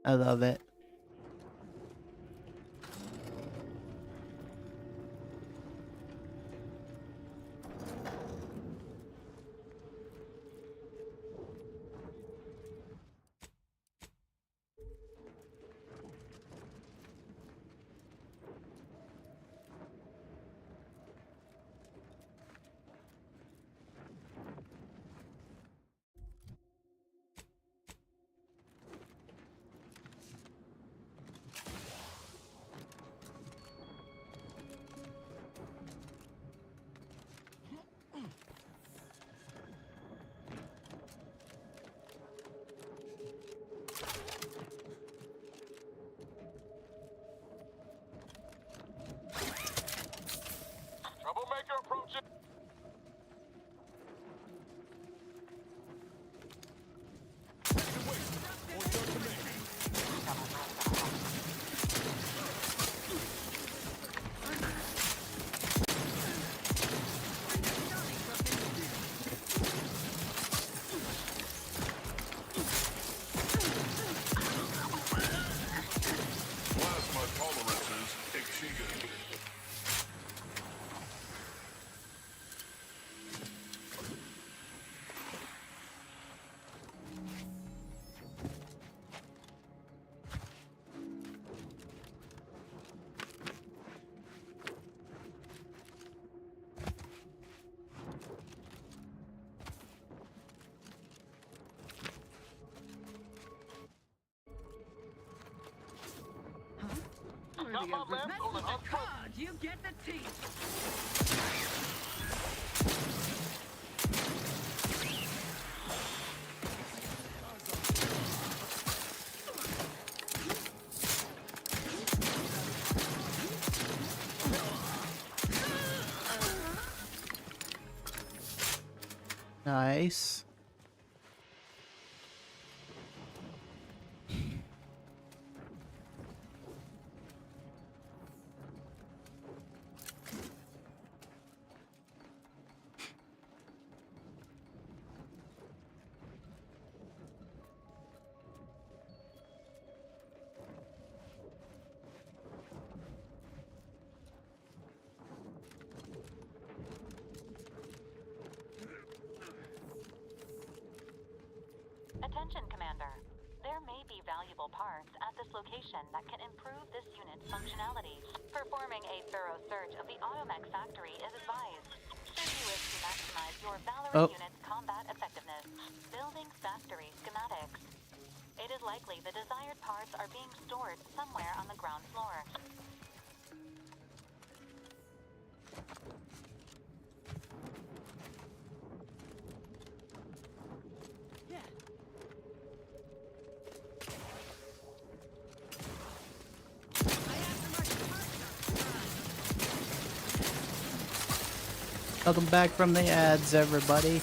I love it. Troublemaker approaching. Plasma tolerances exceeded. Got my lamps on an card, you get the teeth. Nice. Attention, Commander. There may be valuable parts at this location that can improve this unit's functionality. Performing a thorough search of the Automech factory is advised. wish to maximize your Valorant Oh. unit's combat effectiveness. Building factory schematics. It is likely the desired parts are being stored somewhere on the ground floor. Welcome back from the ads, everybody.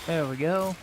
There we go.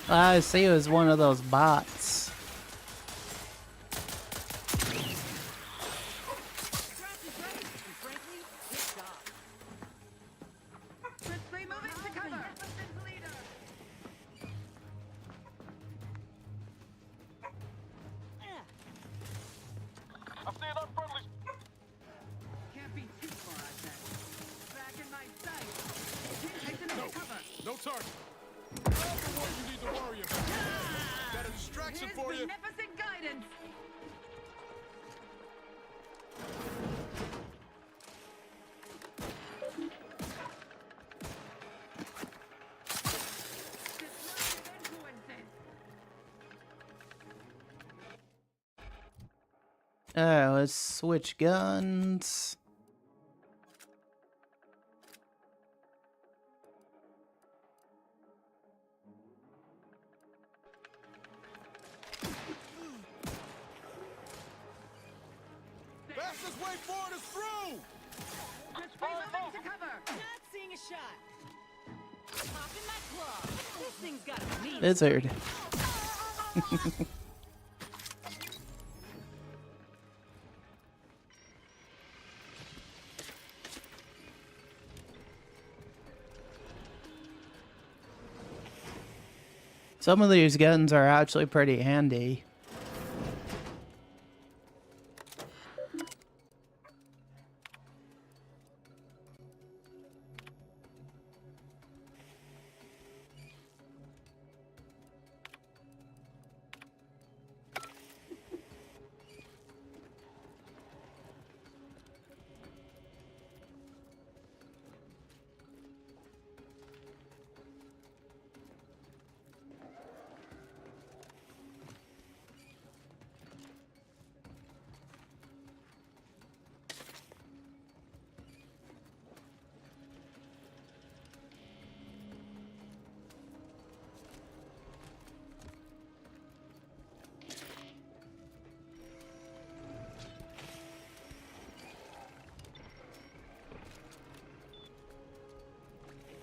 I see it was one of those bots. No target. Not the one you need to worry about. Got a distraction for you. Beneficent guidance. Alright, let's switch guns. Fastest way forward is through! Moving to cover. Not seeing a shot. This thing's got a mean Lizard. Some of these guns are actually pretty handy.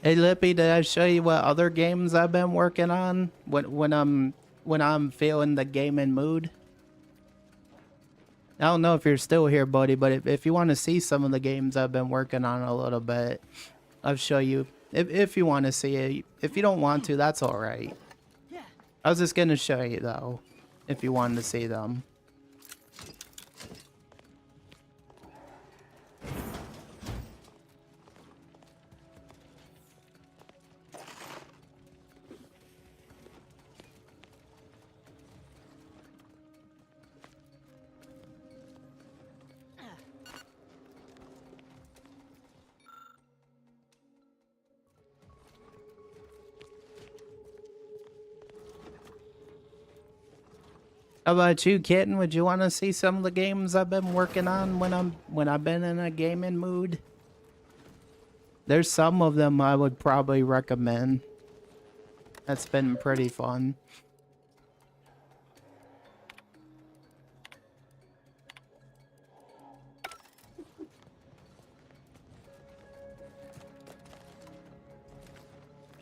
Hey Lippy, did I show you what other games I've been working on when I'm feeling the gaming mood? I don't know if you're still here, buddy, but if you want to see some of the games I've been working on a little bit, I'll show you. If you want to see it. If you don't want to, that's alright. I was just gonna show you though, if you wanted to see them. How about you, Kitten? Would you want to see some of the games I've been working on when I've been in a gaming mood? There's some of them I would probably recommend. That's been pretty fun.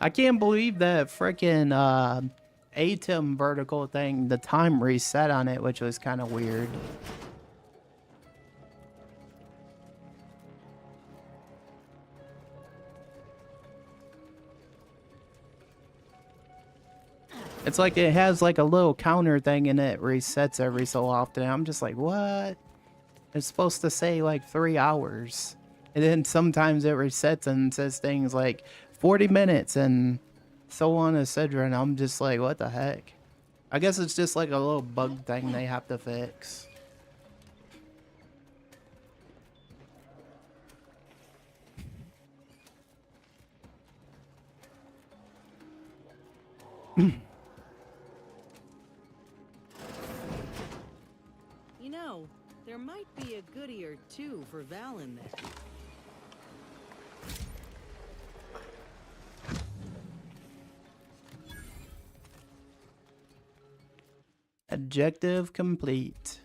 I can't believe that frickin' ATEM vertical thing, the time reset on it, which was kind of weird. It's like it has like a little counter thing and it resets every so often. I'm just like, what? It's supposed to say like 3 hours. And then sometimes it resets and says things like 40 minutes and so on, etc. And I'm just like, what the heck? I guess it's just like a little bug thing they have to fix. You know, there might be a goodie or two for Val in there. Objective complete.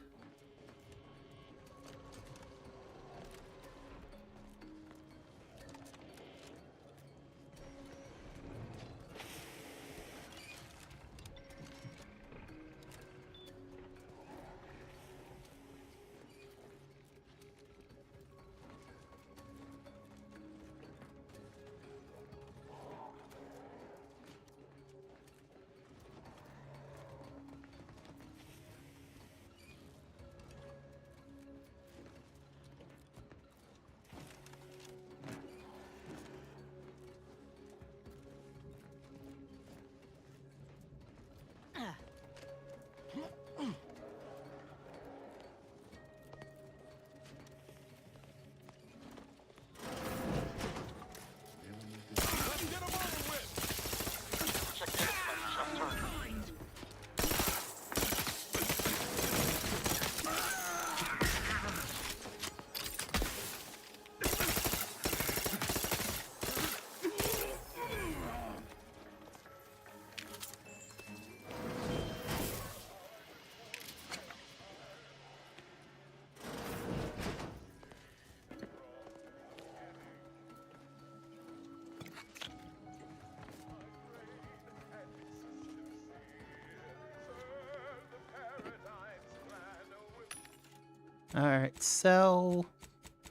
Alright, sell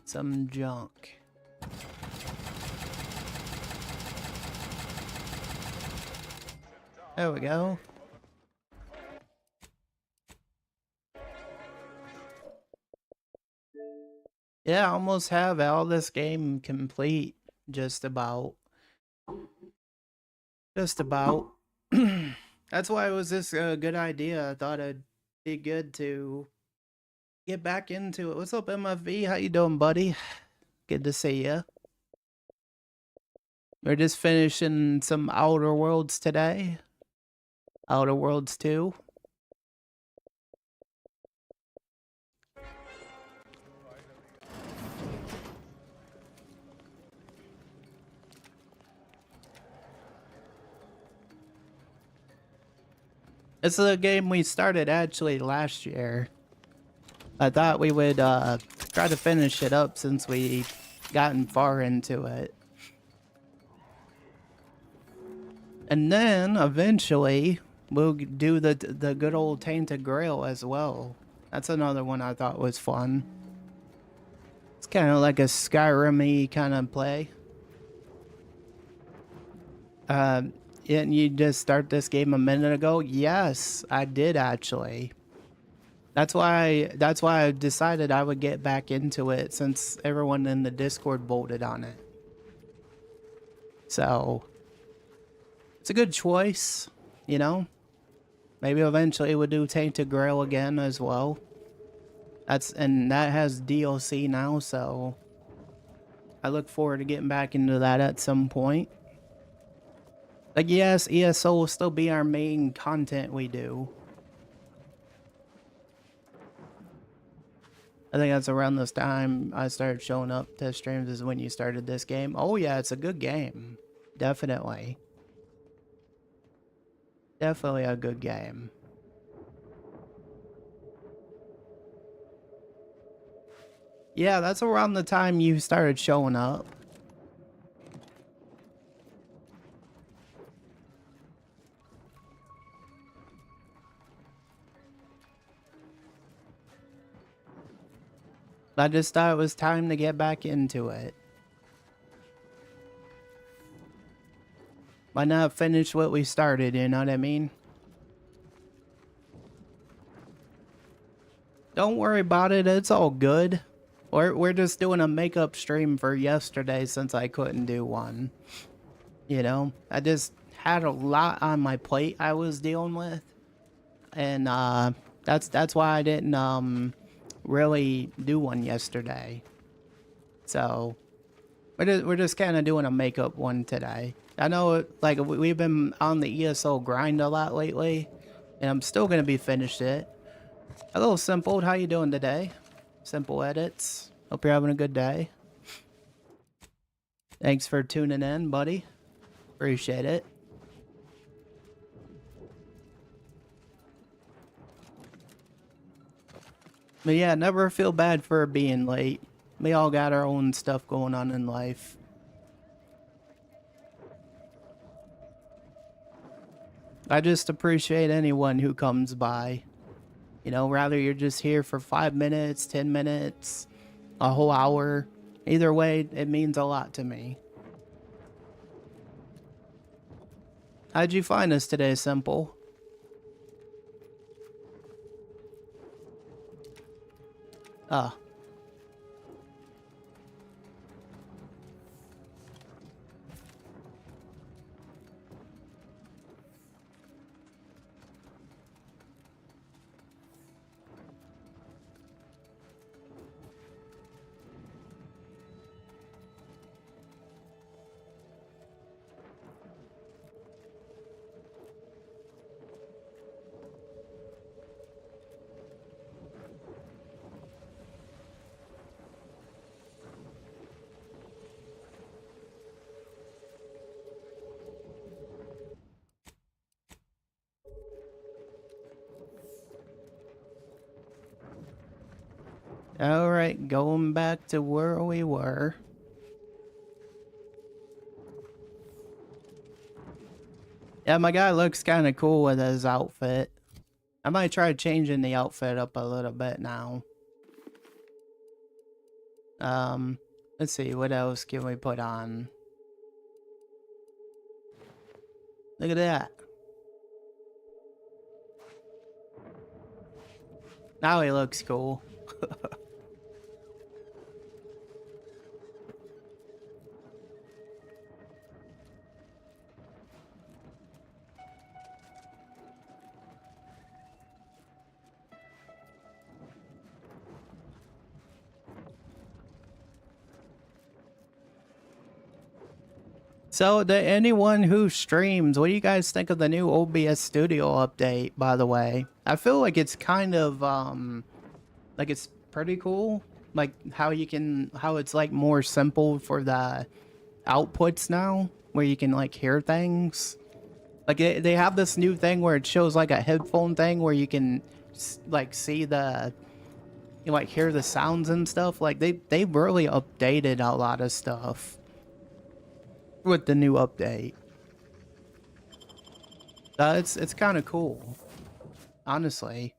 some junk. There we go. Yeah, I almost have all this game complete. Just about. Just about. That's why it was this good idea. I thought it'd be good to get back into it. What's up, MFV? How you doing, buddy? Good to see ya. We're just finishing some Outer Worlds today. Outer Worlds 2. This is a game we started actually last year. I thought we would try to finish it up since we gotten far into it. And then eventually we'll do the good old Tainted Grail as well. That's another one I thought was fun. It's kind of like a Skyrim-y kind of play. Didn't you just start this game a minute ago? Yes, I did actually. That's why I decided I would get back into it since everyone in the Discord voted on it. So it's a good choice, you know? Maybe eventually we'll do Tainted Grail again as well. And that has DLC now, so I look forward to getting back into that at some point. Like, yes, ESO will still be our main content we do. I think that's around this time I started showing up to streams is when you started this game. Oh yeah, it's a good game. Definitely. Definitely a good game. Yeah, that's around the time you started showing up. I just thought it was time to get back into it. Why not finish what we started, you know what I mean? Don't worry about it, it's all good. We're just doing a makeup stream for yesterday since I couldn't do one. You know, I just had a lot on my plate I was dealing with. And that's why I didn't really do one yesterday. So we're just kind of doing a makeup one today. I know, like, we've been on the ESO grind a lot lately, and I'm still gonna be finished it. Hello, Simple. How you doing today? Simple Edits. Hope you're having a good day. Thanks for tuning in, buddy. Appreciate it. But yeah, never feel bad for being late. We all got our own stuff going on in life. I just appreciate anyone who comes by. You know, rather you're just here for 5 minutes, 10 minutes, a whole hour. Either way, it means a lot to me. How'd you find us today, Simple? Ah. Alright, going back to where we were. Yeah, my guy looks kind of cool with his outfit. I might try changing the outfit up a little bit now. Let's see, what else can we put on? Look at that. Now he looks cool. So, to anyone who streams, what do you guys think of the new OBS Studio update, by the way? I feel like it's kind of, like it's pretty cool. Like, how it's, like, more simple for the outputs now, where you can, like, hear things. Like, they have this new thing where it shows, like, a headphone thing where you can, like, see the, you like, hear the sounds and stuff. Like, they really updated a lot of stuff with the new update. It's kind of cool, honestly.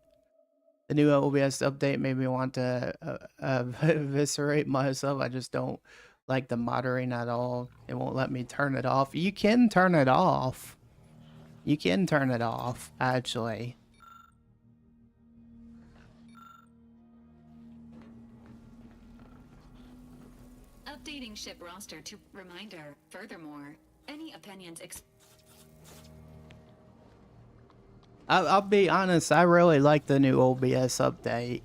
The new OBS update made me want to eviscerate myself. I just don't like the moderating at all. It won't let me turn it off. You can turn it off. You can turn it off, actually. Updating ship roster to reminder. Furthermore, any opinions I'll be honest, I really like the new OBS update.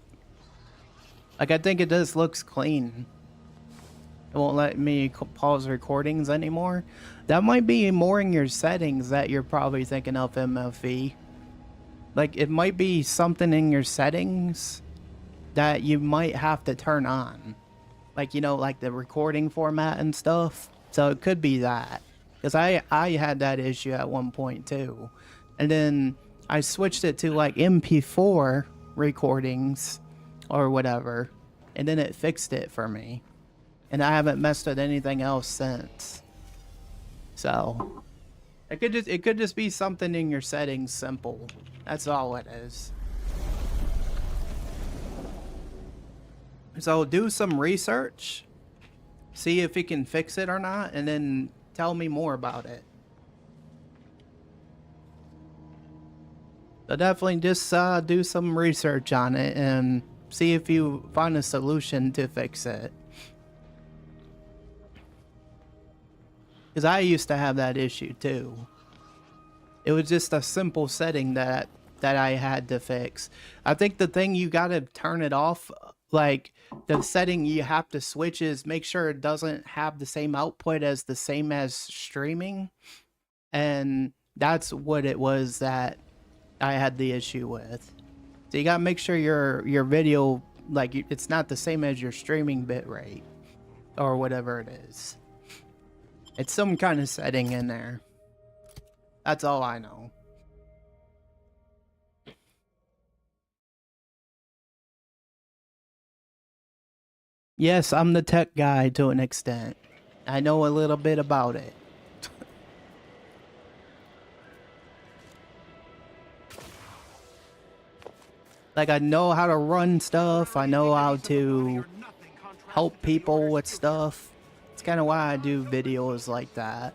Like, I think it just looks clean. It won't let me pause recordings anymore. That might be more in your settings that you're probably thinking of, MFE. Like, it might be something in your settings that you might have to turn on. Like, you know, like the recording format and stuff. So it could be that. Because I had that issue at one point too. And then I switched it to like MP4 recordings or whatever. And then it fixed it for me. And I haven't messed with anything else since. So it could just be something in your settings simple. That's all it is. So do some research, see if you can fix it or not, and then tell me more about it. So definitely just do some research on it and see if you find a solution to fix it. Because I used to have that issue too. It was just a simple setting that I had to fix. I think the thing you gotta turn it off, like the setting you have to switch is make sure it doesn't have the same output as streaming. And that's what it was that I had the issue with. So you gotta make sure your video, like, it's not the same as your streaming bitrate or whatever it is. It's some kind of setting in there. That's all I know. Yes, I'm the tech guy to an extent. I know a little bit about it. Like, I know how to run stuff. I know how to help people with stuff. It's kind of why I do videos like that.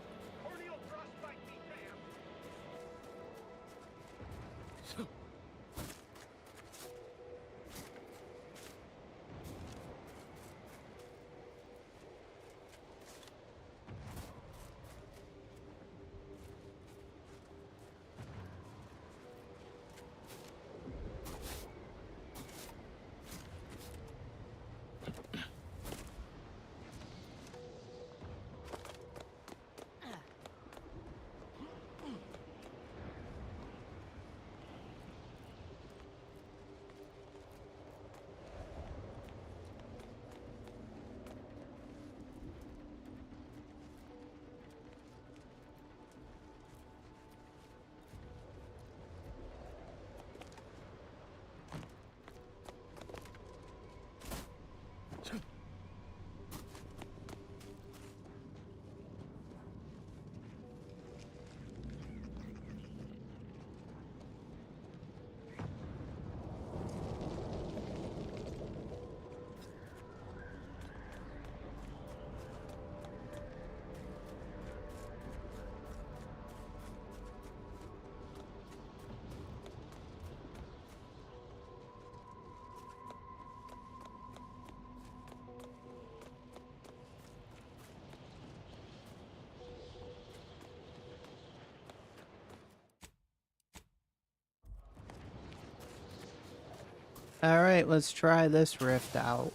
Alright, let's try this rift out.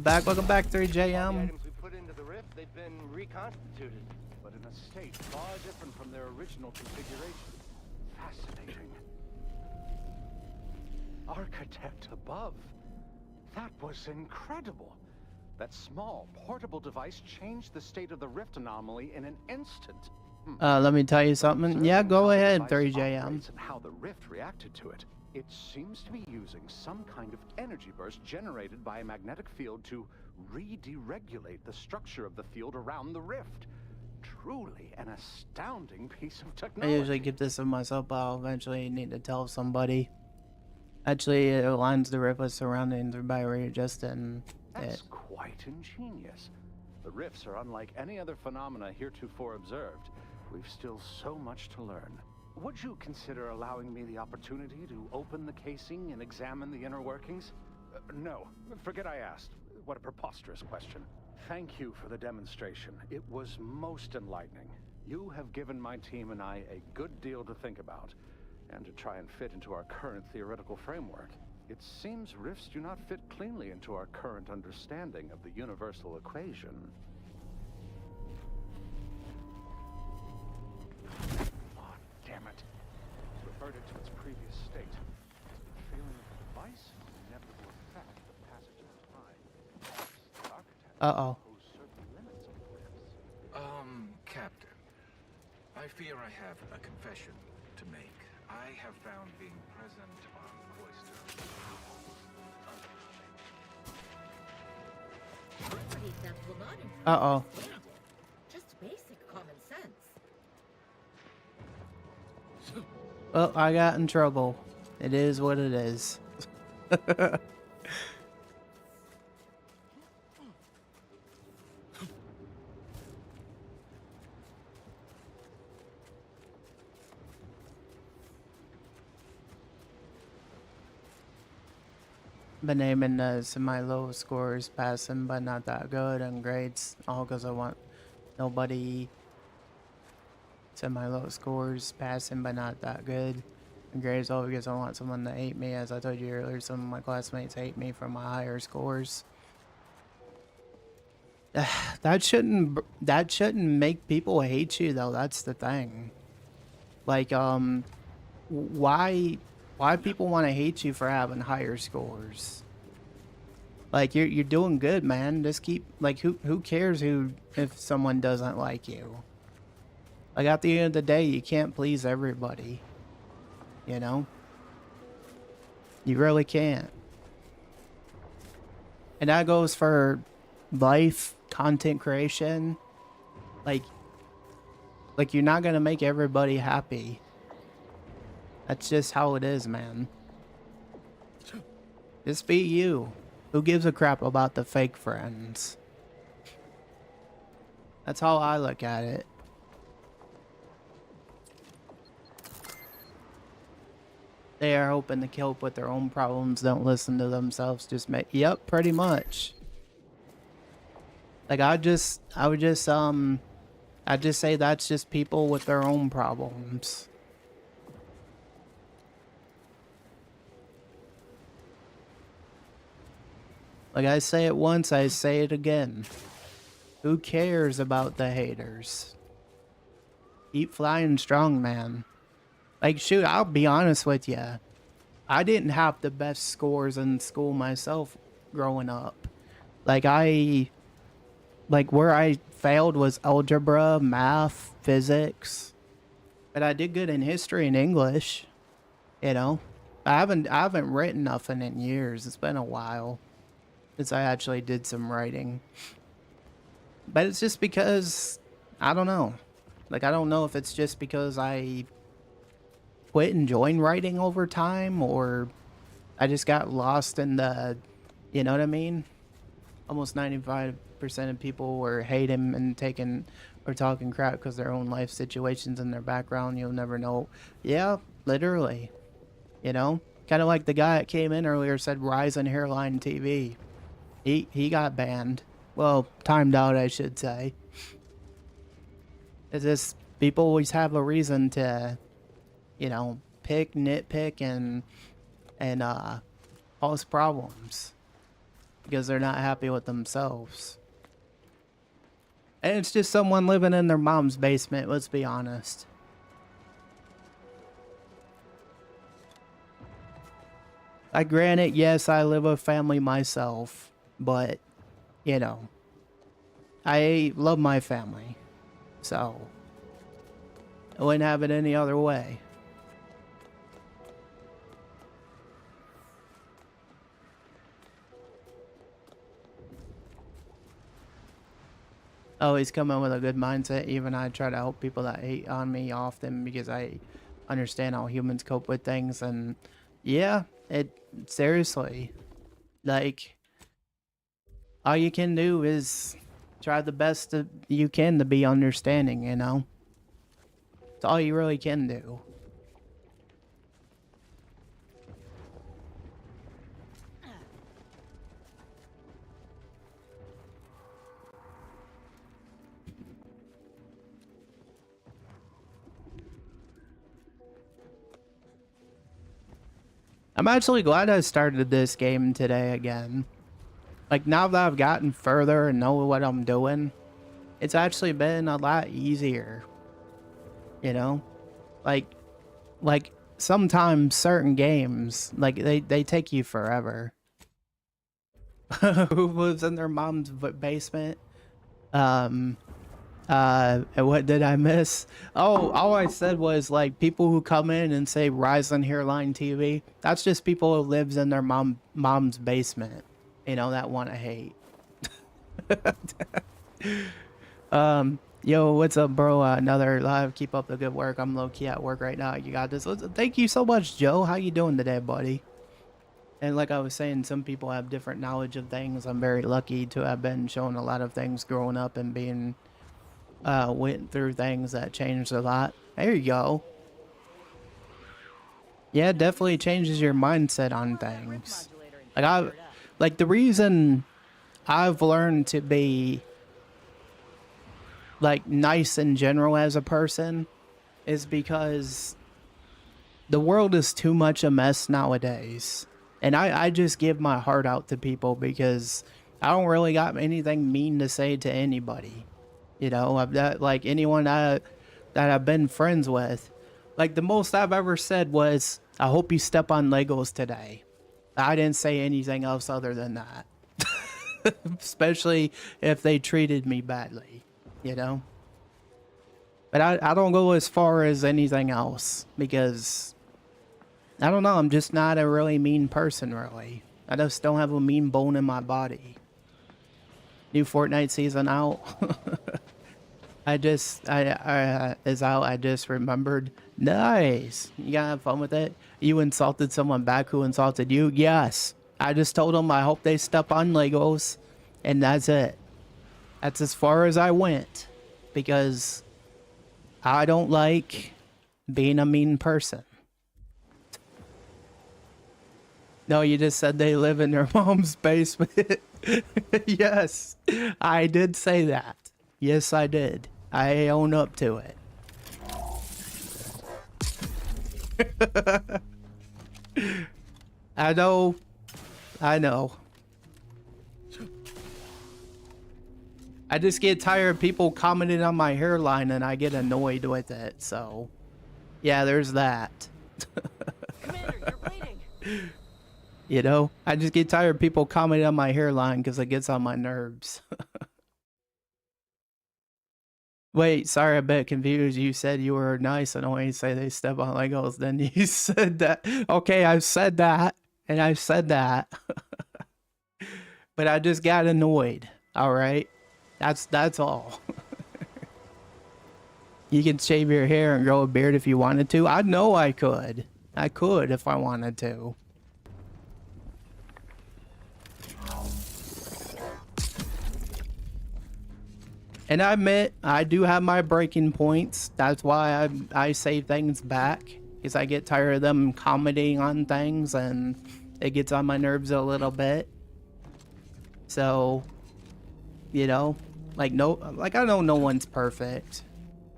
Welcome back, 3JM. The items we put into the rift, they've been reconstituted, but in a state far different from their original configuration. Fascinating. Architect above. That was incredible. That small, portable device changed the state of the rift anomaly in an instant. Let me tell you something. Yeah, go ahead, 3JM. And how the rift reacted to it. It seems to be using some kind of energy burst generated by a magnetic field to re-deregulate the structure of the field around the rift. Truly an astounding piece of I technology. usually keep this to myself, but I'll eventually need to tell somebody. Actually, it aligns the rift with surroundings by readjusting That's it. quite ingenious. The rifts are unlike any other phenomena heretofore observed. We've still so much to learn. Would you consider allowing me the opportunity to open the casing and examine the inner workings? No, forget I asked. What a preposterous question. Thank you for the demonstration. It was most enlightening. You have given my team and I a good deal to think about, and to try and fit into our current theoretical framework. It seems rifts do not fit cleanly into our current understanding of the universal equation. Oh, damn it. It's reverted to its previous state. The feeling of the device, the inevitable effect of the passage of time. The architect imposed certain limits on the rifts. Captain. I fear I have a confession to make. I have found being present on Cloister. Property theft will not improve Uh-oh. the standard. Just basic common sense. Well, I got in trouble. It is what it is. Been aiming my low scores, passing but not that good, and grades all because I want nobody. Semi low scores, passing but not that good, and grades all because I want someone to hate me. As I told you earlier, some of my classmates hate me for my higher scores. That shouldn't make people hate you though. That's the thing. Like why people want to hate you for having higher scores? Like you're doing good, man. Just keep, like, who cares if someone doesn't like you? Like, at the end of the day, you can't please everybody. You know? You really can't. And that goes for life, content creation. Like you're not gonna make everybody happy. That's just how it is, man. Just be you. Who gives a crap about the fake friends? That's how I look at it. They are hoping to cope with their own problems, don't listen to themselves, just make, yep, pretty much. Like, I'd just say that's just people with their own problems. Like, I say it once, I say it again. Who cares about the haters? Keep flying strong, man. Like, shoot, I'll be honest with you. I didn't have the best scores in school myself growing up. Like, where I failed was algebra, math, physics. But I did good in history and English. You know? I haven't written nothing in years. It's been a while since I actually did some writing. But it's just because, I don't know. Like, I don't know if it's just because I quit enjoying writing over time, or I just got lost in the, you know what I mean? Almost 95% of people were hating and taking or talking crap because their own life situations and their background, you'll never know. Yeah, literally. You know? Kind of like the guy that came in earlier said Rise and Hairline TV. He got banned. Well, timed out, I should say. It's just, people always have a reason to, you know, nitpick, and cause problems because they're not happy with themselves. And it's just someone living in their mom's basement, let's be honest. Like, granted, yes, I live with family myself, but, you know, I love my family, so I wouldn't have it any other way. Always come in with a good mindset. Even I try to help people that hate on me often because I understand how humans cope with things. And yeah, it seriously, like, all you can do is try the best that you can to be understanding, you know? It's all you really can do. I'm actually glad I started this game today again. Like, now that I've gotten further and know what I'm doing, it's actually been a lot easier. You know? Like sometimes certain games, like, they take you forever. Who lives in their mom's basement? What did I miss? Oh, all I said was, like, people who come in and say Rise on Hairline TV, that's just people who lives in their mom's basement, you know, that want to hate. Yo, what's up, bro? Another live. Keep up the good work. I'm low-key at work right now. You got this. Thank you so much, Joe. How you doing today, buddy? And like I was saying, some people have different knowledge of things. I'm very lucky to have been shown a lot of things growing up and being went through things that changed a lot. There you go. Yeah, it definitely changes your mindset on things. Like the reason I've learned to be like nice in general as a person is because the world is too much a mess nowadays. And I just give my heart out to people because I don't really got anything mean to say to anybody. You know, I've got, like, anyone that I've been friends with, like, the most I've ever said was, I hope you step on Legos today. I didn't say anything else other than that. Especially if they treated me badly, you know? But I don't go as far as anything else because, I don't know, I'm just not a really mean person, really. I just don't have a mean bone in my body. New Fortnite season out. I is out. I just remembered. Nice. You gotta have fun with it. You insulted someone back who insulted you. Yes. I just told them I hope they step on Legos, and that's it. That's as far as I went because I don't like being a mean person. No, you just said they live in their mom's basement. Yes, I did say that. Yes, I did. I own up to it. I know. I know. I just get tired of people commenting on my hairline and I get annoyed with it, so yeah, there's that. Commander, you're bleeding. You know, I just get tired of people commenting on my hairline because it gets on my nerves. Wait, sorry, I'm a bit confused. You said you were nice and only say they step on Legos. Then you said that. Okay, I've said that. And I've said that. But I just got annoyed. All right? That's all. You can shave your hair and grow a beard if you wanted to. I know I could. I could if I wanted to. And I admit, I do have my breaking points. That's why I say things back. Because I get tired of them commenting on things and it gets on my nerves a little bit. So, you know, like I know no one's perfect,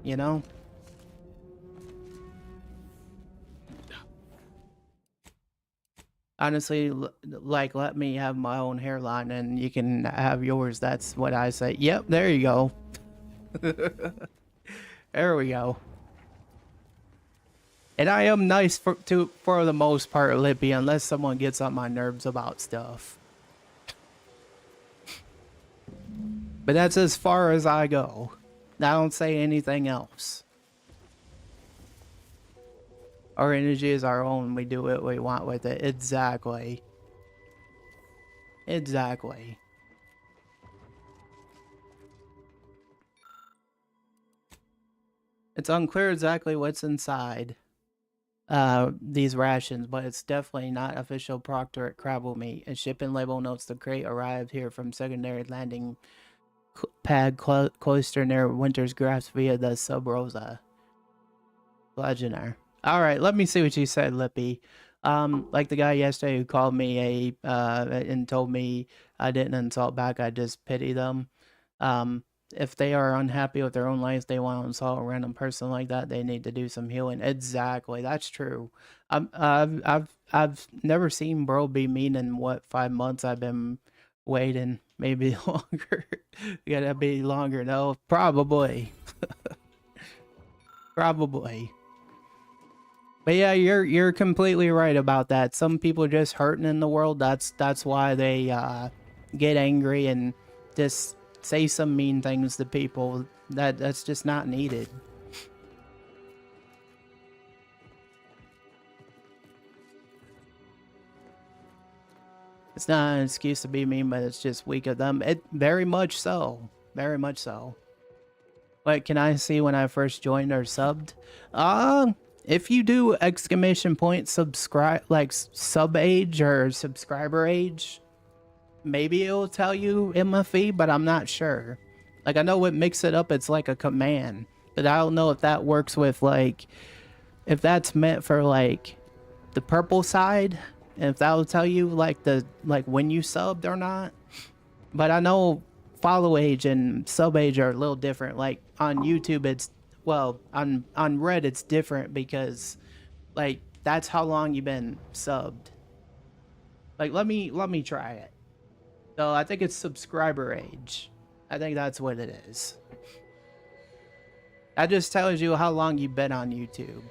you know? Honestly, like, let me have my own hairline and you can have yours. That's what I say. Yep, there you go. There we go. And I am nice for the most part, Lippy, unless someone gets on my nerves about stuff. But that's as far as I go. I don't say anything else. Our energy is our own. We do what we want with it. Exactly. Exactly. It's unclear exactly what's inside these rations, but it's definitely not official proctor at Crabble Meat. A shipping label notes the crate arrived here from secondary landing pad cloister near Winter's Grass via the Sub Rosa. Legionnaire. Alright, let me see what you said, Lippy. Like the guy yesterday who called me and told me I didn't insult back, I just pity them. If they are unhappy with their own lives, they want to insult a random person like that, they need to do some healing. Exactly, that's true. I've never seen bro be mean in what 5 months I've been waiting. Maybe longer. Gotta be longer, no? Probably. Probably. But yeah, you're completely right about that. Some people are just hurting in the world. That's why they get angry and just say some mean things to people. That's just not needed. It's not an excuse to be mean, but it's just weak of them. It very much so. Very much so. What can I see when I first joined or subbed? If you do exclamation point subscribe, like sub age or subscriber age, maybe it'll tell you in my feed, but I'm not sure. Like, I know what Mix It Up, it's like a command, but I don't know if that works with, like, if that's meant for, like, the purple side, and if that will tell you, like, when you subbed or not. But I know follow age and sub age are a little different. Like, on YouTube, it's, well, on Red, it's different because, like, that's how long you've been subbed. Like, let me try it. So I think it's subscriber age. I think that's what it is. That just tells you how long you've been on YouTube.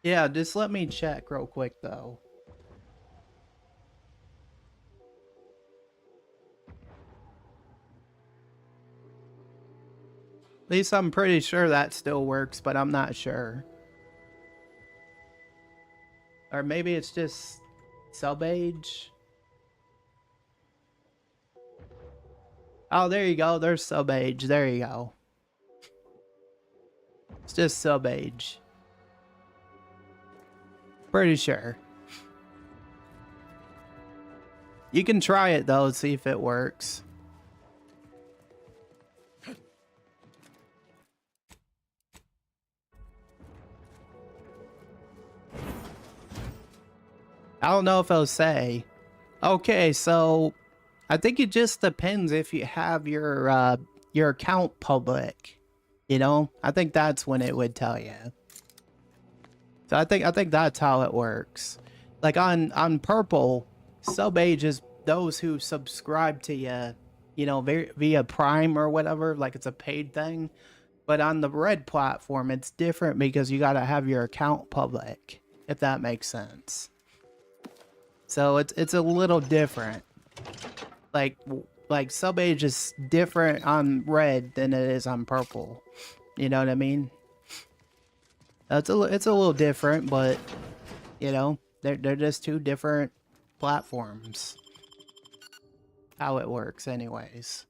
Yeah, just let me check real quick though. At least I'm pretty sure that still works, but I'm not sure. Or maybe it's just sub age. Oh, there you go. There's sub age. There you go. It's just sub age. Pretty sure. You can try it though, see if it works. I don't know if it'll say. Okay, so I think it just depends if you have your account public. You know, I think that's when it would tell you. So I think that's how it works. Like on purple, sub age is those who subscribe to you, you know, via Prime or whatever, like it's a paid thing. But on the red platform, it's different because you got to have your account public, if that makes sense. So it's a little different. Like sub age is different on red than it is on purple. You know what I mean? It's a little different, but you know, they're just two different platforms. How it works anyways.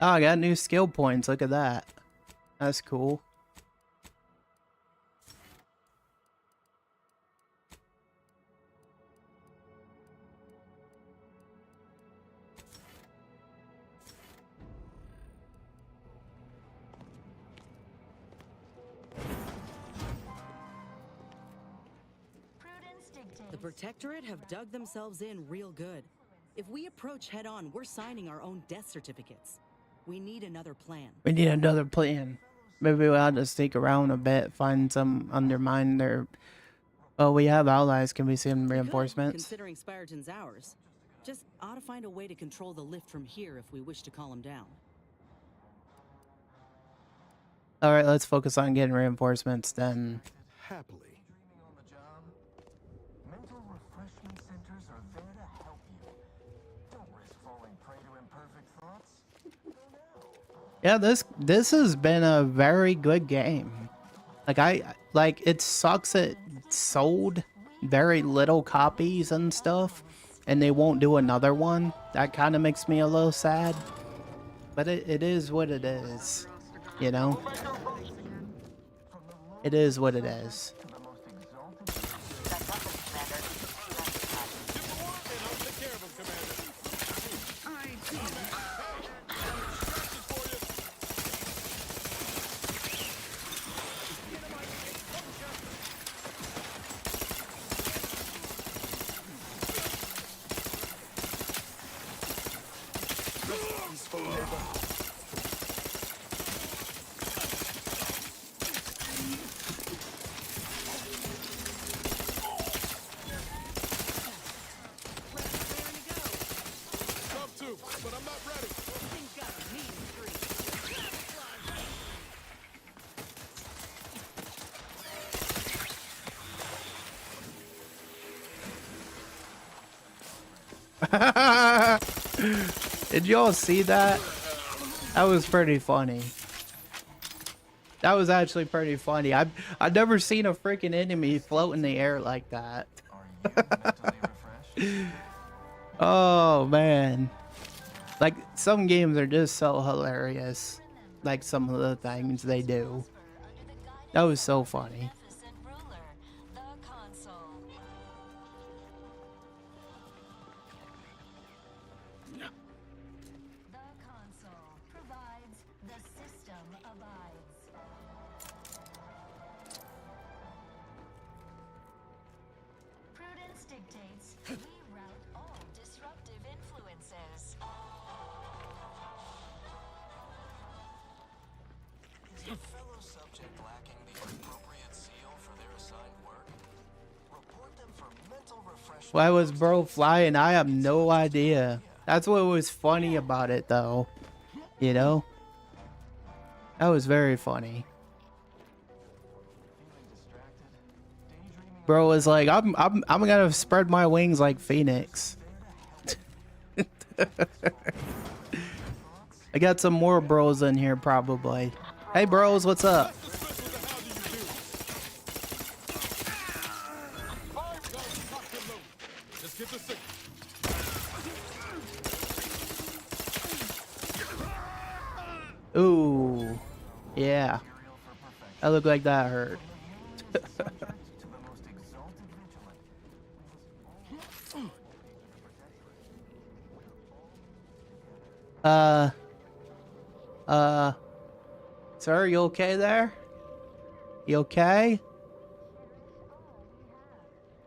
Oh, I got new skill points. Look at that. That's cool. The Protectorate have dug themselves in real good. If we approach head-on, we're signing our own death certificates. We need another plan. We need another plan. Maybe we'll have to sneak around a bit, find some undermine their... Oh, we have allies. Can we send reinforcements? Considering Spyreton's ours. Just ought to find a way to control the lift from here if we wish to call him down. Alright, let's focus on getting reinforcements then. Happily. Mental refreshment centers are there to help you. Don't risk falling prey to imperfect thoughts. Yeah, this has been a very good game. Like it sucks it sold very little copies and stuff, and they won't do another one. That kind of makes me a little sad. But it is what it is, you know? It is what it is. Did y'all see that? That was pretty funny. That was actually pretty funny. I've never seen a freaking enemy float in the air like that. Oh man. Like some games are just so hilarious. Like some of the things they do. That was so funny. Why was bro flying? I have no idea. That's what was funny about it though. You know? That was very funny. Bro was like, I'm gonna spread my wings like Phoenix. I got some more bros in here probably. Hey bros, what's up? Ooh, yeah. That looked like that hurt. Sir, you okay there? You okay?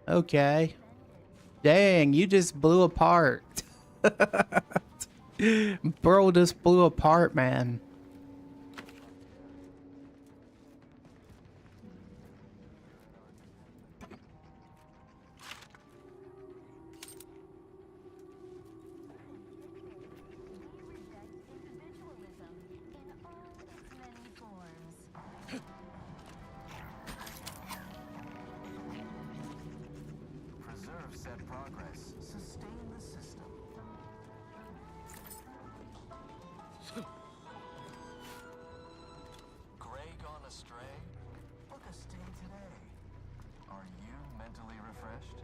Okay. Dang, you just blew apart. Bro just blew apart, man. Preserve said progress. Sustain the system. Gray gone astray? Book a stay today. Are you mentally refreshed?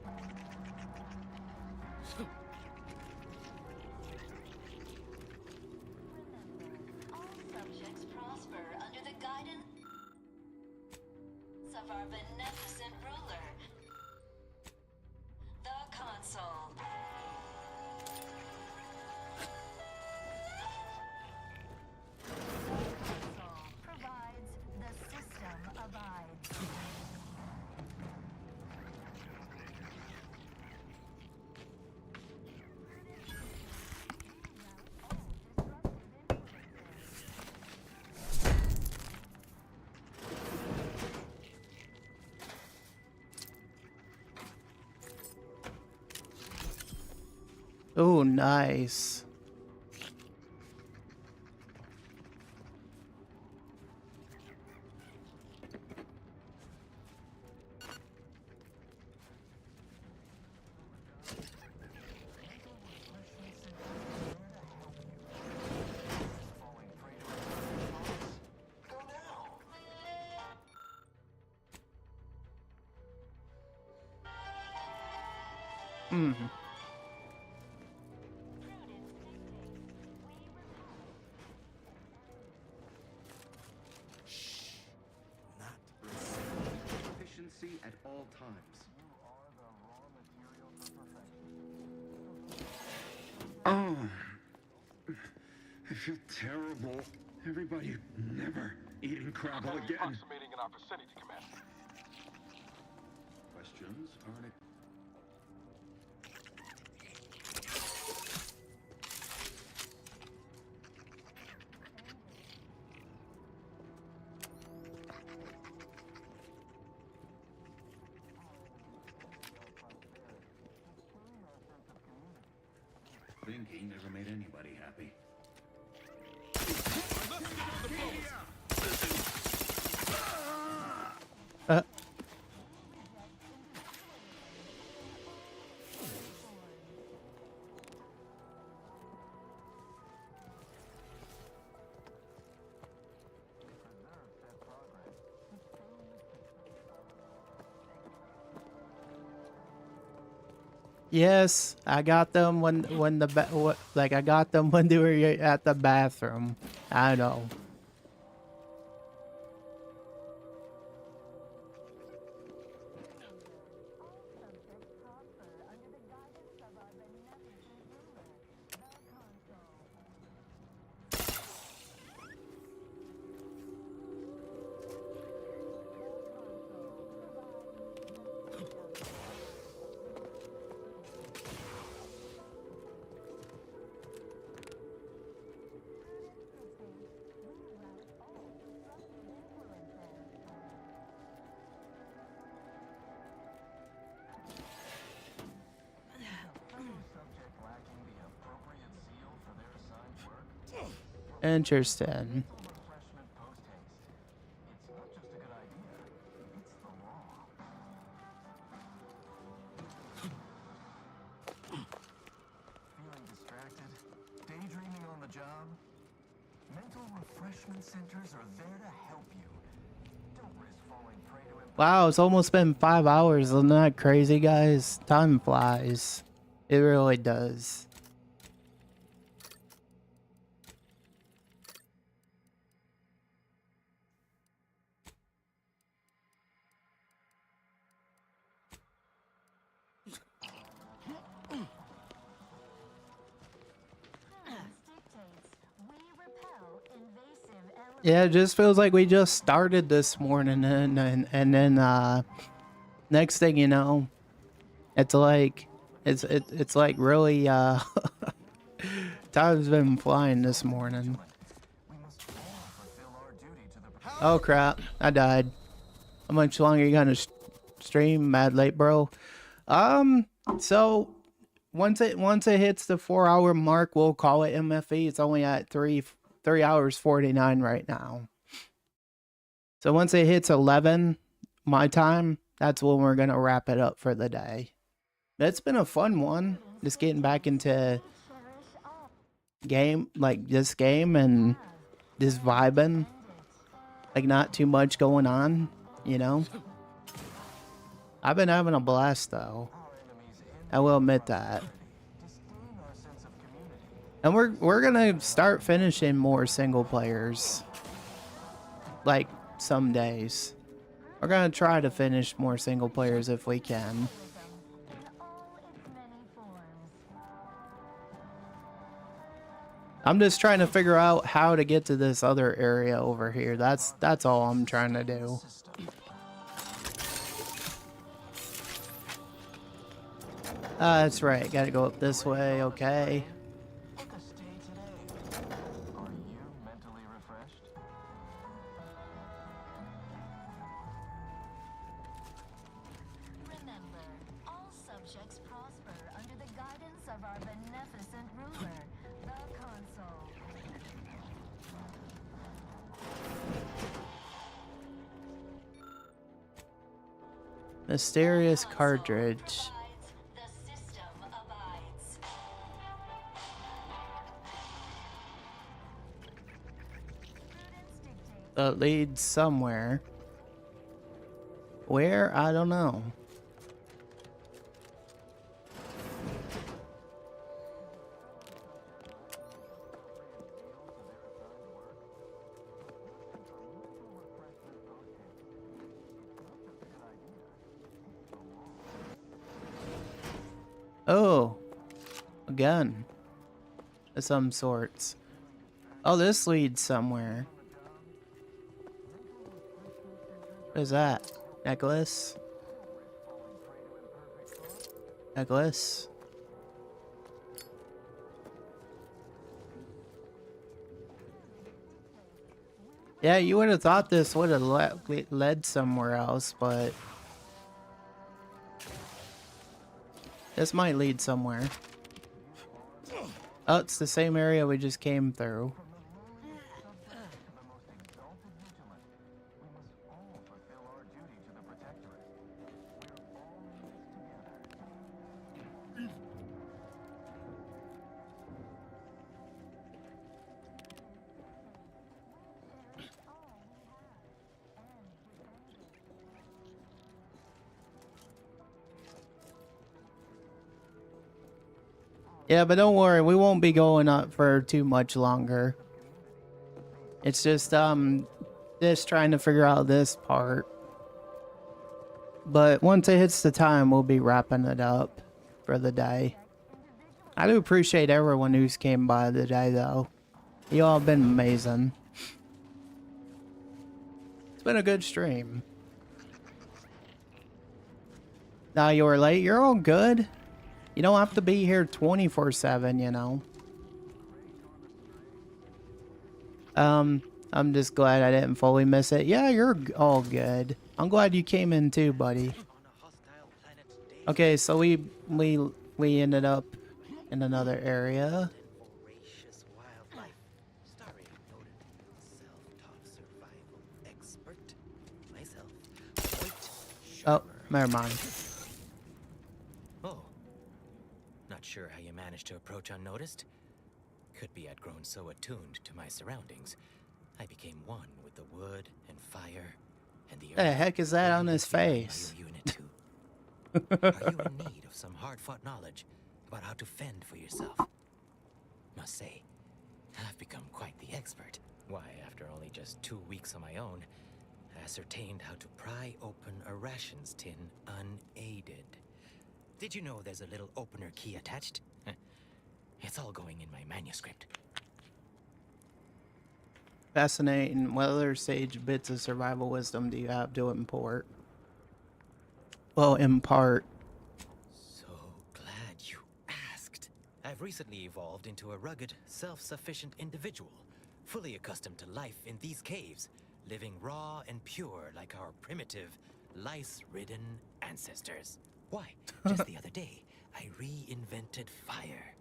All subjects prosper under the guidance of our beneficent ruler, the Consul. Provides, the system abides. Oh, nice. Mm-hmm. Efficiency at all times. Oh, I feel terrible. Everybody never eating Crabble again. Approximating in our vicinity, Commander. Questions are thinking never made anybody happy. Yes, I got them when I got them when they were at the bathroom. I know. Interesting. Feeling distracted? Daydreaming on the job? Mental refreshment centers are there to help you. Don't risk falling prey to Wow, it's almost been 5 hours. Isn't that crazy, guys? Time flies. It really does. Yeah, it just feels like we just started this morning, and then next thing you know, it's like it's like really time's been flying this morning. Oh crap, I died. How much longer you gonna stream, Mad Late Bro? So once it hits the 4-hour mark, we'll call it MFE. It's only at 3 hours 49 right now. So once it hits 11 my time, that's when we're gonna wrap it up for the day. It's been a fun one, just getting back into this game and just vibing. Like not too much going on, you know. I've been having a blast though. I will admit that. And we're gonna start finishing more single players. Like some days. We're gonna try to finish more single players if we can. I'm just trying to figure out how to get to this other area over here. That's all I'm trying to do. That's right. Gotta go up this way. Okay. Remember, all subjects prosper under the guidance of our beneficent ruler, the console. Mysterious cartridge. It leads somewhere. Where? I don't know. Oh, a gun of some sorts. Oh, this leads somewhere. What is that? Necklace? Necklace? Yeah, you would have thought this would have led somewhere else, but this might lead somewhere. Oh, it's the same area we just came through. Yeah, but don't worry, we won't be going up for too much longer. It's just trying to figure out this part. But once it hits the time, we'll be wrapping it up for the day. I do appreciate everyone who's came by today, though. You all have been amazing. It's been a good stream. Now you were late. You're all good. You don't have to be here 24/7, you know. I'm just glad I didn't fully miss it. Yeah, you're all good. I'm glad you came in too, buddy. Okay, so we ended up in another area. Oh, never mind. Oh, not sure how you managed to approach unnoticed. Could be I'd grown so attuned to my surroundings, I became one with the wood and fire and the earth. The heck is that on his face? Are you in need of some hard-fought knowledge about how to fend for yourself? Must say, I've become quite the expert. Why, after only just 2 weeks on my own, I ascertained how to pry open a rations tin unaided. Did you know there's a little opener key attached? It's all going in my manuscript. Fascinating. What other sage bits of survival wisdom do you have to import? Well, impart. So glad you asked. I've recently evolved into a rugged, self-sufficient individual, fully accustomed to life in these caves, living raw and pure like our primitive, lice-ridden ancestors. Why, just the other day, I reinvented fire.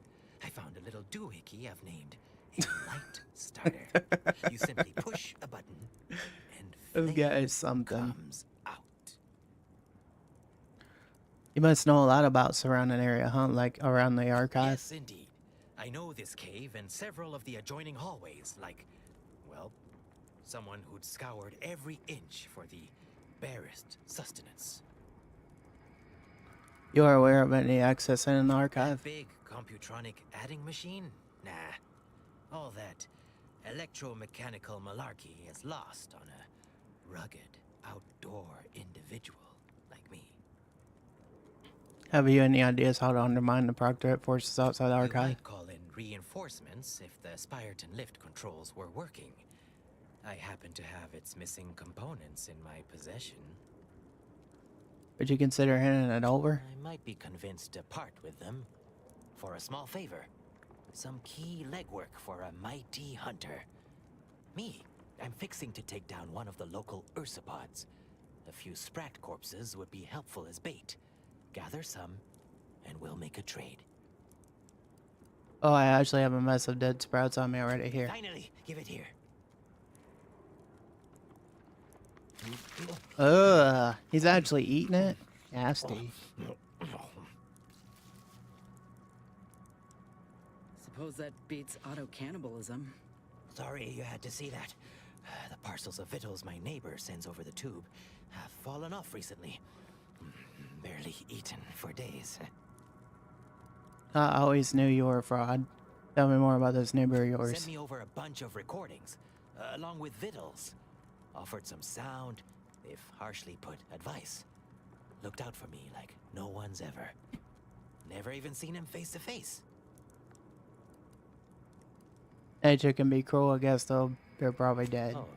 I found a little doohickey I've named a light starter. You simply push a button and This guy is something. comes out. You must know a lot about surrounding area, huh? Like around the archive? Yes, indeed. I know this cave and several of the adjoining hallways, like, well, someone who'd scoured every inch for the barest sustenance. You are aware of any access in an archive? Big computronic adding machine? Nah. All that electromechanical malarkey is lost on a rugged, outdoor individual like me. Have you any ideas how to undermine the Proctorate forces outside the You archive? might call in reinforcements if the Spyreton lift controls were working. I happen to have its missing components in my possession. Would you consider handing it over? I might be convinced to part with them for a small favor. Some key legwork for a mighty hunter. Me, I'm fixing to take down one of the local ursopods. A few sprat corpses would be helpful as bait. Gather some, and we'll make a trade. Oh, I actually have a mess of dead sprouts on me already here. Finally, give it here. Ugh, he's actually eating it? Nasty. Suppose that beats auto-cannibalism. Sorry you had to see that. The parcels of victuals my neighbor sends over the tube have fallen off recently. Barely eaten for days. I always knew you were a fraud. Tell me more about this neighbor of yours. Sent me over a bunch of recordings, along with victuals. Offered some sound, if harshly put, advice. Looked out for me like no one's ever. Never even seen him face to face. Nature can be cruel, I guess, though. They're probably dead. Oh,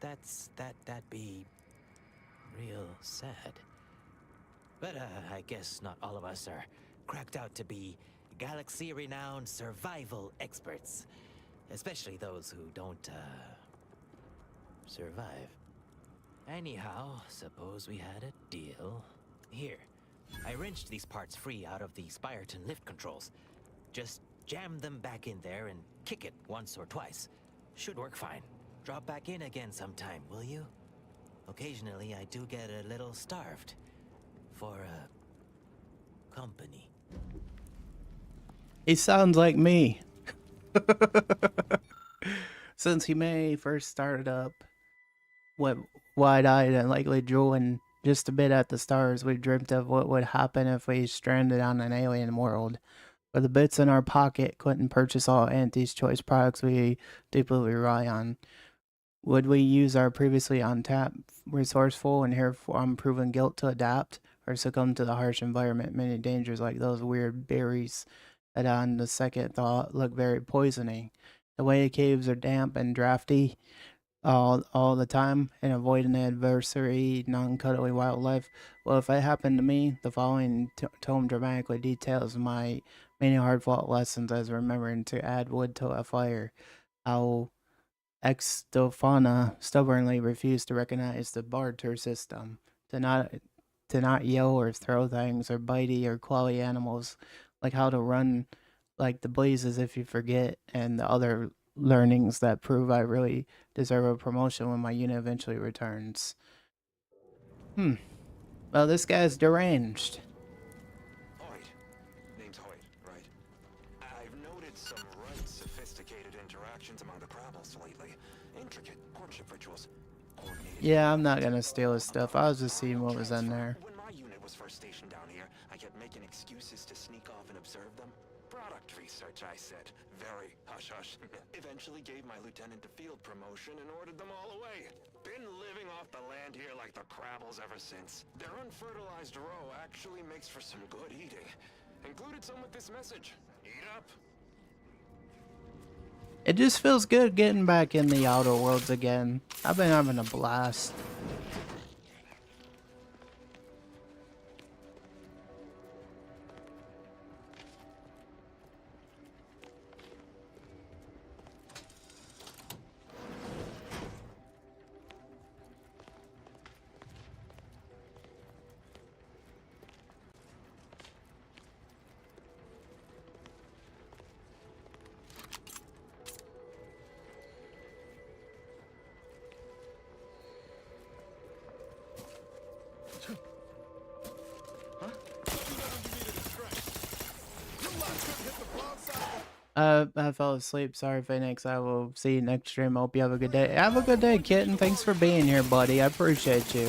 that'd be real sad. But I guess not all of us are cracked out to be galaxy-renowned survival experts. Especially those who don't, survive. Anyhow, suppose we had a deal. Here, I wrenched these parts free out of the Spyreton lift controls. Just jam them back in there and kick it once or twice. Should work fine. Drop back in again sometime, will you? Occasionally, I do get a little starved. For, company. He sounds like me. Since humanity first started up, went wide-eyed and likely drooling just a bit at the stars, we dreamt of what would happen if we stranded on an alien world. But the bits in our pocket couldn't purchase all Auntie's choice products we deeply rely on. Would we use our previously untapped, resourceful, and herefore unproven guilt to adapt, or succumb to the harsh environment, many dangers like those weird berries that on the second thought look very poisoning? The way the caves are damp and drafty all the time, and avoiding the adversary, non-cuddly wildlife. Well, if it happened to me, the following tome dramatically details my many hard-fought lessons as remembering to add wood to a fire. How Extofana stubbornly refused to recognize the barter system, to not yell or throw things or bitey or clawy animals, like how to run like the blazes if you forget, and the other learnings that prove I really deserve a promotion when my unit eventually returns. Well, this guy's deranged. Hoyt. Name's Hoyt, right? I've noted some right sophisticated interactions among the Crabbles lately. Intricate courtship rituals. Yeah, I'm not gonna steal his stuff. I was just seeing what was in there. When my unit was first stationed down here, I kept making excuses to sneak off and observe them. Product research, I said. Very hush-hush. Eventually gave my lieutenant the field promotion and ordered them all away. Been living off the land here like the Crabbles ever since. Their unfertilized roe actually makes for some good eating. Included some with this message. Eat up. It just feels good getting back in the outer worlds again. I've been having a blast. I fell asleep. Sorry, Phoenix. I will see you next stream. I hope you have a good day. Have a good day, kitten. Thanks for being here, buddy. I appreciate you.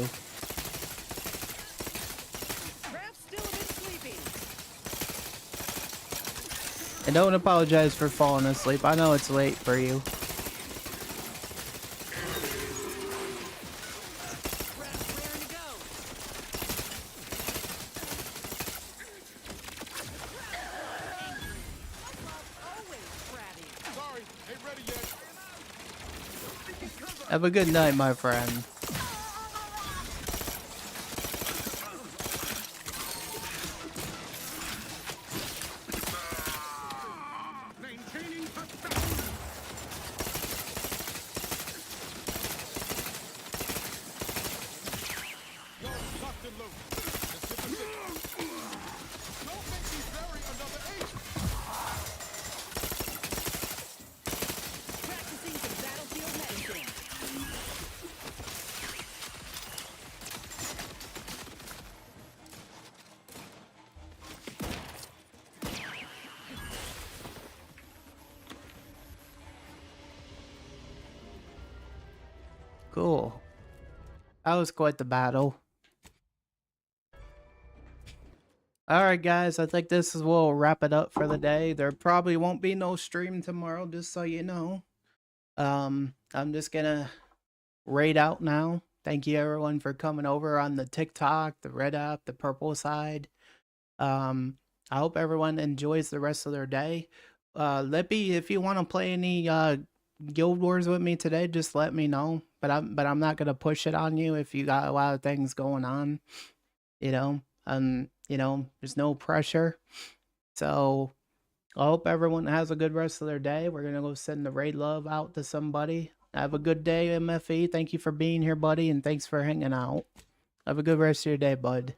And don't apologize for falling asleep. I know it's late for you. Have a good night, my friend. Cool. That was quite the battle. Alright guys, I think this is we'll wrap it up for the day. There probably won't be no stream tomorrow, just so you know. I'm just gonna raid out now. Thank you everyone for coming over on the TikTok, the red app, the purple side. I hope everyone enjoys the rest of their day. Lippy, if you want to play any Guild Wars with me today, just let me know. But I'm not gonna push it on you if you got a lot of things going on. You know, there's no pressure. So I hope everyone has a good rest of their day. We're gonna go send the raid love out to somebody. Have a good day, MFE. Thank you for being here, buddy, and thanks for hanging out. Have a good rest of your day, bud.